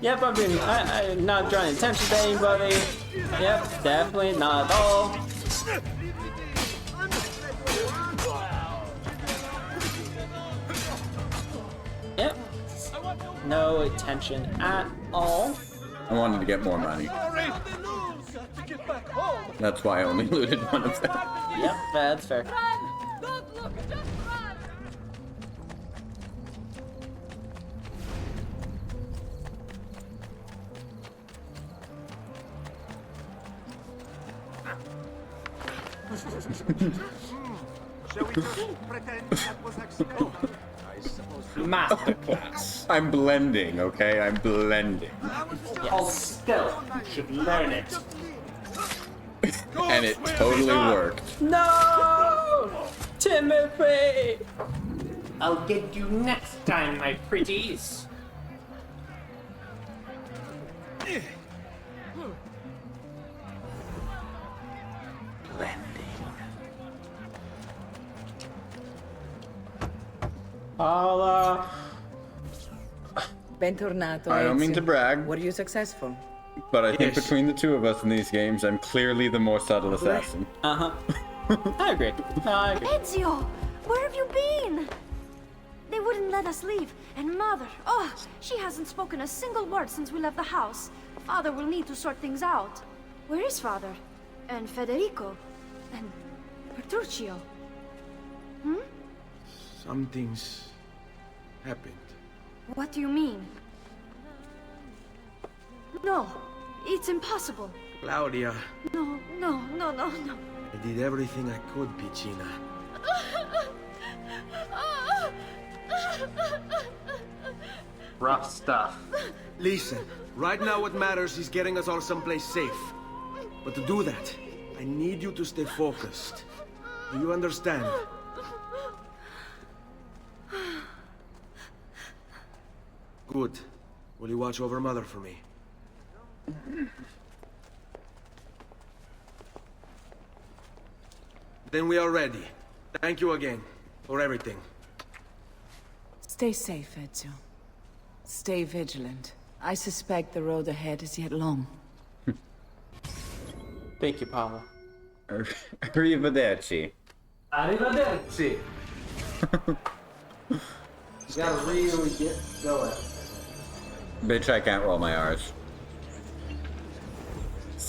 Speaker 3: Yep, I'm not drawing attention to anybody. Yep, definitely not at all. Yep. No attention at all.
Speaker 2: I wanted to get more money. That's why I only looted one of them.
Speaker 3: Yep, that's fair.
Speaker 21: Shall we pretend that was accidental?
Speaker 3: Masterclass.
Speaker 2: I'm blending, okay? I'm blending.
Speaker 3: Yes. Still, you should learn it.
Speaker 2: And it totally worked.
Speaker 3: No! Timothy! I'll get you next time, my pretties. Paula.
Speaker 16: Bentornato.
Speaker 2: I don't mean to brag.
Speaker 16: Were you successful?
Speaker 2: But I think between the two of us in these games, I'm clearly the more subtle assassin.
Speaker 3: I agree. No, I agree.
Speaker 22: Ezio, where have you been? They wouldn't let us leave. And Mother, oh, she hasn't spoken a single word since we left the house. Father will need to sort things out. Where is Father? And Federico? And Petruccio?
Speaker 18: Something's happened.
Speaker 22: What do you mean? No, it's impossible.
Speaker 18: Claudia,
Speaker 22: No.
Speaker 18: I did everything I could, Piccina.
Speaker 1: Rough stuff.
Speaker 18: Listen, right now what matters is getting us all someplace safe. But to do that, I need you to stay focused. Do you understand? Good. Will you watch over Mother for me? Then we are ready. Thank you again for everything.
Speaker 16: Stay safe, Ezio. Stay vigilant. I suspect the road ahead is yet long.
Speaker 3: Thank you, Paula.
Speaker 2: Arrivederci.
Speaker 6: Arrivederci. You gotta really get going.
Speaker 2: Bitch, I can't roll my R's.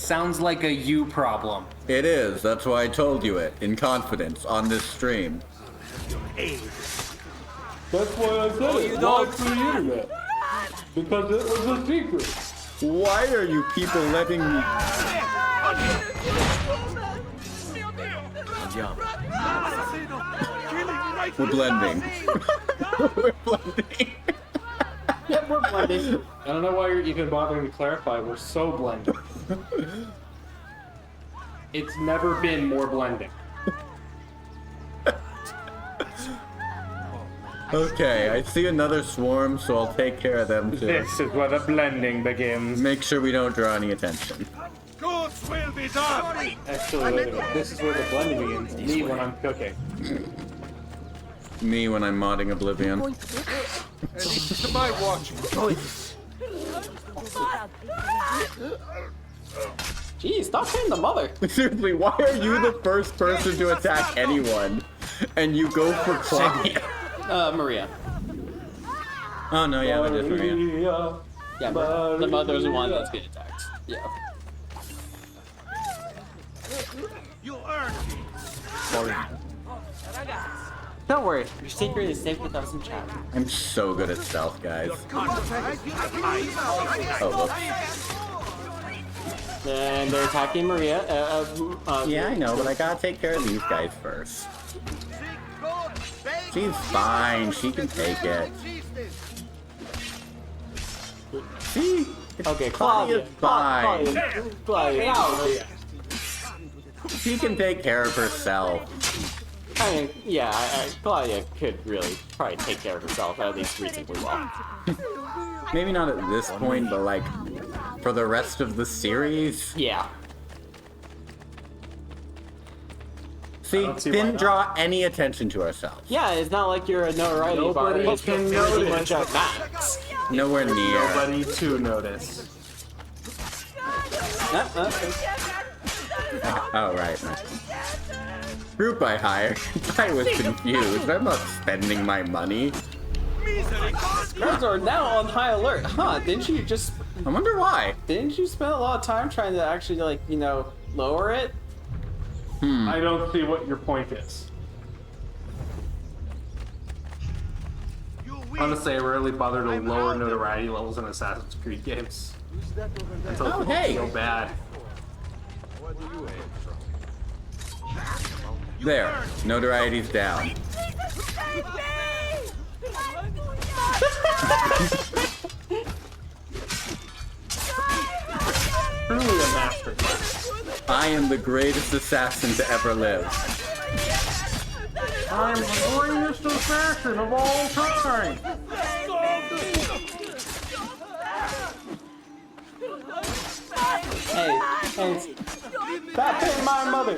Speaker 3: Sounds like a you problem.
Speaker 2: It is. That's why I told you it in confidence on this stream.
Speaker 4: That's why I said it live to the internet. Because it was a secret.
Speaker 2: Why are you people letting me... We're blending. We're blending.
Speaker 3: Yeah, we're blending.
Speaker 4: I don't know why you're even bothering to clarify. We're so blended. It's never been more blending.
Speaker 2: Okay, I see another swarm, so I'll take care of them too.
Speaker 4: This is where the blending begins.
Speaker 2: Make sure we don't draw any attention.
Speaker 13: Goods will be done!
Speaker 4: Actually, wait a minute. This is where the blending begins. Me when I'm cooking.
Speaker 2: Me when I'm modding Oblivion.
Speaker 13: To my watch.
Speaker 3: Jeez, stop hitting the mother.
Speaker 2: Seriously, why are you the first person to attack anyone? And you go for Claudia?
Speaker 3: Maria.
Speaker 2: Oh no, yeah, that is Maria.
Speaker 3: Yeah, the mother's the one that's getting attacked. Yeah.
Speaker 13: You earned it.
Speaker 3: Don't worry, your secret is safe with us in chat.
Speaker 2: I'm so good at stealth, guys. Oh, whoops.
Speaker 3: And they're attacking Maria.
Speaker 2: Yeah, I know, but I gotta take care of these guys first. She's fine. She can take it. See?
Speaker 3: Okay,
Speaker 2: Claudia's fine.
Speaker 3: Claudia.
Speaker 2: She can take care of herself.
Speaker 3: I mean, yeah, Claudia could really probably take care of herself, at least reasonably well.
Speaker 2: Maybe not at this point, but like for the rest of the series.
Speaker 3: Yeah.
Speaker 2: See, didn't draw any attention to ourselves.
Speaker 3: Yeah, it's not like you're a notoriety bar.
Speaker 1: Nobody can notice.
Speaker 2: Nowhere near.
Speaker 1: Nobody to notice.
Speaker 2: Oh, right. Group I hired. I was confused. I'm not spending my money.
Speaker 3: Guards are now on high alert. Huh, didn't you just...
Speaker 2: I wonder why.
Speaker 3: Didn't you spend a lot of time trying to actually, like, you know, lower it?
Speaker 4: I don't see what your point is. Honestly, I rarely bother to lower notoriety levels in Assassin's Creed games. Until it's so bad.
Speaker 2: There. Notoriety's down.
Speaker 4: Truly a masterclass.
Speaker 2: I am the greatest assassin to ever live.
Speaker 4: I'm the greatest assassin of all time!
Speaker 3: Hey, stop hitting my mother!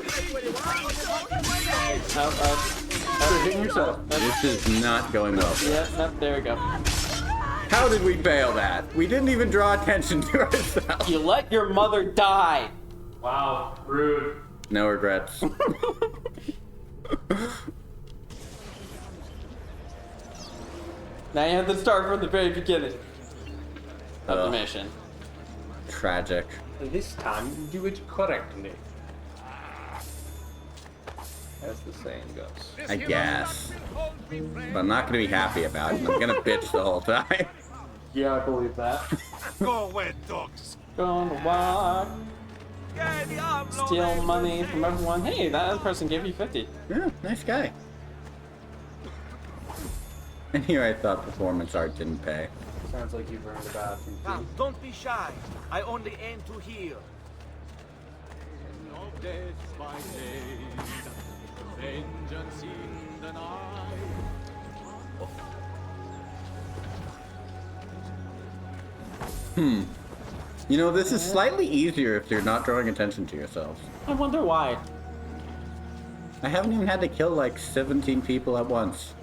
Speaker 4: Hitting yourself.
Speaker 2: This is not going well.
Speaker 3: Yeah, there we go.
Speaker 2: How did we fail that? We didn't even draw attention to ourselves.
Speaker 3: You let your mother die!
Speaker 4: Wow, rude.
Speaker 2: No regrets.
Speaker 3: Now you have to start from the very beginning of the mission.
Speaker 2: Tragic.
Speaker 4: This time, do it correctly. As the saying goes.
Speaker 2: I guess. But I'm not gonna be happy about it. I'm gonna bitch the whole time.
Speaker 4: Yeah, I believe that.
Speaker 13: Go away, dogs.
Speaker 3: Gonna walk. Steal money from everyone. Hey, that other person gave you 50.
Speaker 2: Yeah, nice guy. And here I thought performance art didn't pay.
Speaker 4: Sounds like you've earned about
Speaker 10: Now, don't be shy. I only aim to heal.
Speaker 2: You know, this is slightly easier if you're not drawing attention to yourselves.
Speaker 3: I wonder why.
Speaker 2: I haven't even had to kill like 17 people at once.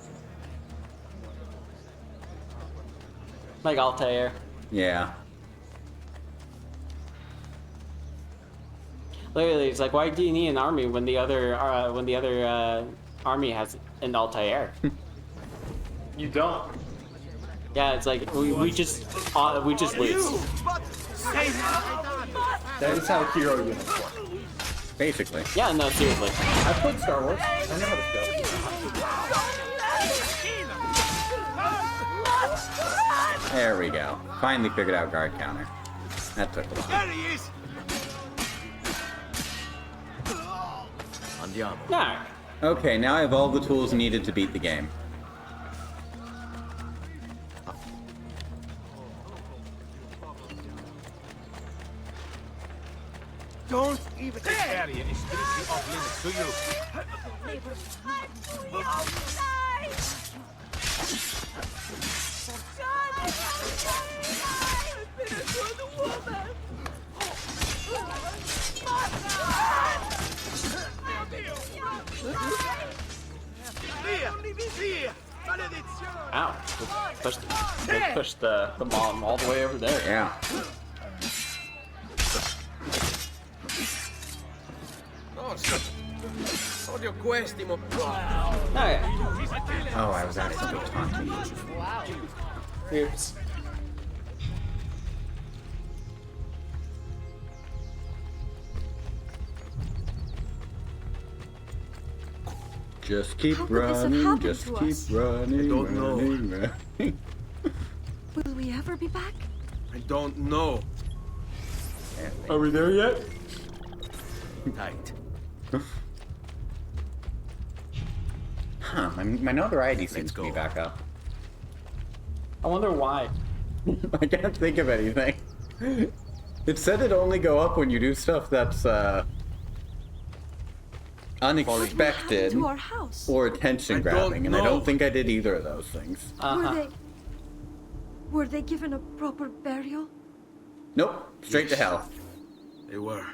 Speaker 3: Like Altair.
Speaker 2: Yeah.
Speaker 3: Literally, it's like, why do you need an army when the other army has an Altair?
Speaker 4: You don't.
Speaker 3: Yeah, it's like we just lose.
Speaker 4: That is how hero units work.
Speaker 2: Basically.
Speaker 3: Yeah, no, seriously.
Speaker 4: I played Star Wars. I know how this goes.
Speaker 2: There we go. Finally figured out guard counter. That took a while.
Speaker 10: There he is!
Speaker 11: Andiamo.
Speaker 3: No.
Speaker 2: Okay, now I have all the tools needed to beat the game.
Speaker 10: Don't even...
Speaker 13: This area is strictly off limits to you.
Speaker 3: Ow. Push the mom all the way over there.
Speaker 2: Yeah.
Speaker 10: Odio questi, mo...
Speaker 3: Okay.
Speaker 2: Oh, I was actually taunting.
Speaker 3: Oops.
Speaker 2: Just keep
Speaker 22: How could this have
Speaker 2: running,
Speaker 22: happened
Speaker 2: just
Speaker 22: to
Speaker 2: keep
Speaker 22: us?
Speaker 2: running.
Speaker 18: I don't know.
Speaker 2: running.
Speaker 22: Will we ever be back?
Speaker 18: I don't know.
Speaker 1: Are we there yet?
Speaker 11: Tight.
Speaker 2: Huh, my notoriety seems to be back up.
Speaker 3: I wonder why.
Speaker 2: I can't think of anything. It said it only go up when you do stuff that's unexpected
Speaker 22: To our house?
Speaker 2: or attention grabbing, and I don't think I did either of those things.
Speaker 22: Were they given a proper burial?
Speaker 2: Nope, straight to hell.
Speaker 18: They were.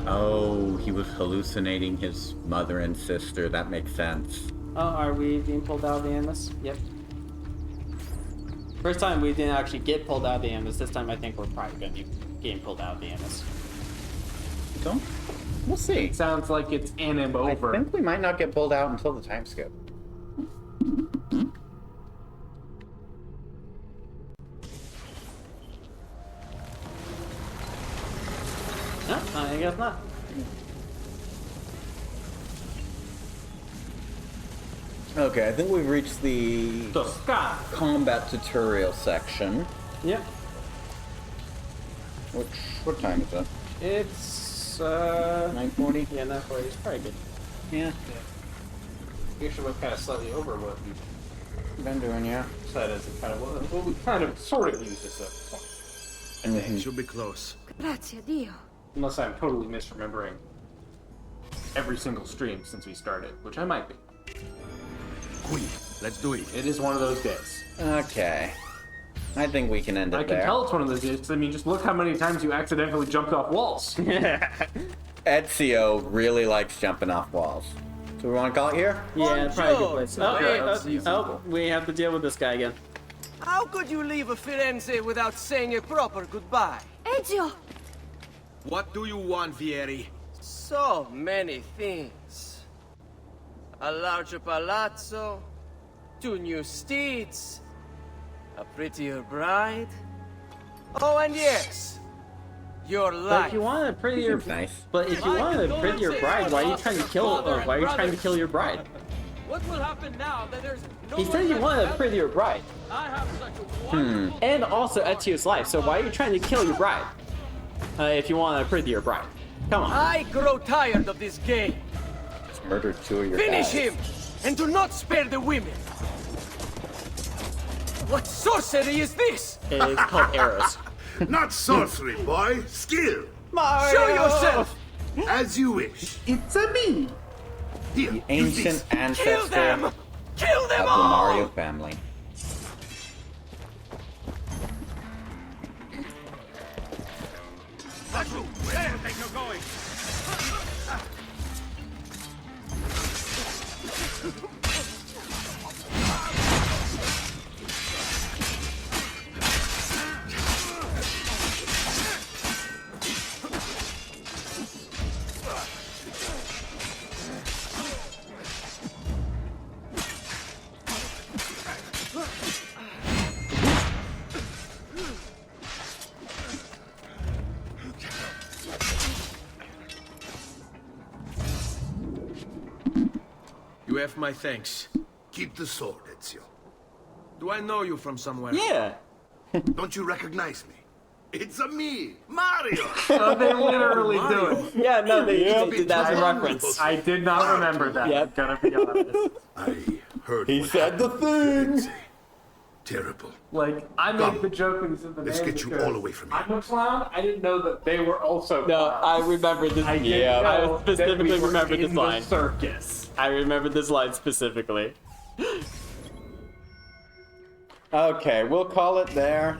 Speaker 2: Oh, he was hallucinating his mother and sister. That makes sense.
Speaker 3: Oh, are we being pulled out of the Animus? Yep. First time we didn't actually get pulled out of the Animus. This time I think we're probably going to be getting pulled out of the Animus.
Speaker 2: Don't? We'll see.
Speaker 1: It sounds like it's anim over.
Speaker 2: I think we might not get pulled out until the time skip.
Speaker 3: No, I guess not.
Speaker 2: Okay, I think we've reached the combat tutorial section.
Speaker 3: Yep.
Speaker 2: What time is it?
Speaker 3: It's
Speaker 2: 9:40.
Speaker 3: Yeah, 9:40. It's probably good.
Speaker 2: Yeah.
Speaker 4: We actually went kind of slightly over what we've
Speaker 2: been doing, yeah.
Speaker 4: Said as kind of what we kind of sort of used as a point.
Speaker 18: And should be close.
Speaker 22: Grazie Dio.
Speaker 1: Unless I'm totally misremembering every single stream since we started, which I might be.
Speaker 11: Let's do it.
Speaker 1: It is one of those days.
Speaker 2: Okay. I think we can end it
Speaker 1: I can
Speaker 2: there.
Speaker 1: tell it's one of those days. I mean, just look how many times you accidentally jumped off walls.
Speaker 2: Ezio really likes jumping off walls. So we want to call it here?
Speaker 3: Yeah, probably a good place.
Speaker 10: Bonjour.
Speaker 3: Oh, we have to deal with this guy again.
Speaker 10: How could you leave Firenze without saying a proper goodbye?
Speaker 22: Ezio!
Speaker 18: What do you want, Vieri?
Speaker 10: So many things. A larger palazzo, 2 new steeds, a prettier bride. Oh, and yes, your life.
Speaker 3: But if you want a prettier,
Speaker 2: nice.
Speaker 3: But if you want a prettier bride, why are you trying to kill? Why are you trying to kill your bride?
Speaker 10: What will happen now that there's no
Speaker 3: He said you wanted a prettier bride.
Speaker 10: I have such a
Speaker 3: And also Ezio's life. So why are you trying to kill your bride? If you want a prettier bride, come on.
Speaker 10: I grow tired of this game.
Speaker 2: Just murdered 2 of your
Speaker 10: Finish
Speaker 2: guys.
Speaker 10: him, and do not spare the women. What sorcery is this?
Speaker 3: It's called arrows.
Speaker 21: Not sorcery, boy. Skill.
Speaker 10: Show yourself.
Speaker 21: As you wish.
Speaker 1: It's a me.
Speaker 21: Here,
Speaker 2: The ancient ancestor
Speaker 10: Kill them! Kill them
Speaker 2: of the
Speaker 10: all!
Speaker 2: Mario family.
Speaker 13: Where do you think you're going?
Speaker 18: You have my thanks.
Speaker 21: Keep the sword, Ezio.
Speaker 18: Do I know you from somewhere?
Speaker 3: Yeah.
Speaker 21: Don't you recognize me? It's me, Mario!
Speaker 1: Oh, they literally do it.
Speaker 3: Yeah, no, they did that as a reference.
Speaker 1: I did not remember that.
Speaker 3: Yep.
Speaker 1: Gotta be honest.
Speaker 21: I heard
Speaker 2: He said the thing!
Speaker 21: Terrible.
Speaker 1: Like, I made the joke when it's in the
Speaker 21: Let's
Speaker 1: name
Speaker 21: get you
Speaker 1: because
Speaker 21: all away from here.
Speaker 1: I'm a clown. I didn't know that they were also
Speaker 3: No,
Speaker 1: clowns.
Speaker 3: I remember this.
Speaker 1: I
Speaker 3: specifically remember this line.
Speaker 1: Circus.
Speaker 3: I remember this line specifically.
Speaker 2: Okay, we'll call it there.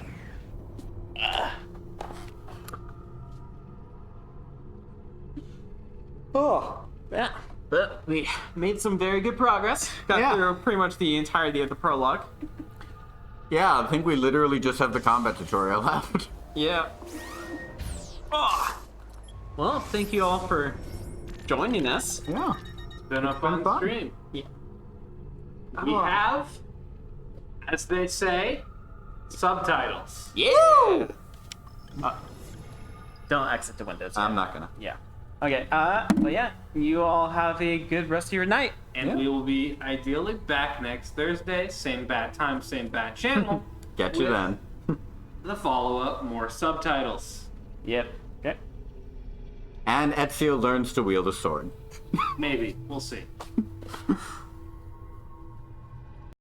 Speaker 3: Oh, yeah. But we made some very good progress. Got through pretty much the entirety of the prologue.
Speaker 2: Yeah, I think we literally just have the combat tutorial left.
Speaker 3: Yeah. Oh. Well, thank you all for joining us.
Speaker 2: Yeah.
Speaker 1: Been a fun stream.
Speaker 3: Yeah.
Speaker 1: We have, as they say, subtitles.
Speaker 3: Yeah. Don't exit the windows.
Speaker 2: I'm not gonna.
Speaker 3: Yeah. Okay. But yeah, you all have a good rest of your night.
Speaker 1: And we will be ideally back next Thursday, same bat time, same bat channel.
Speaker 2: Get you then.
Speaker 1: The follow-up, more subtitles.
Speaker 3: Yep. Okay.
Speaker 2: And Ezio learns to wield a sword.
Speaker 1: Maybe. We'll see.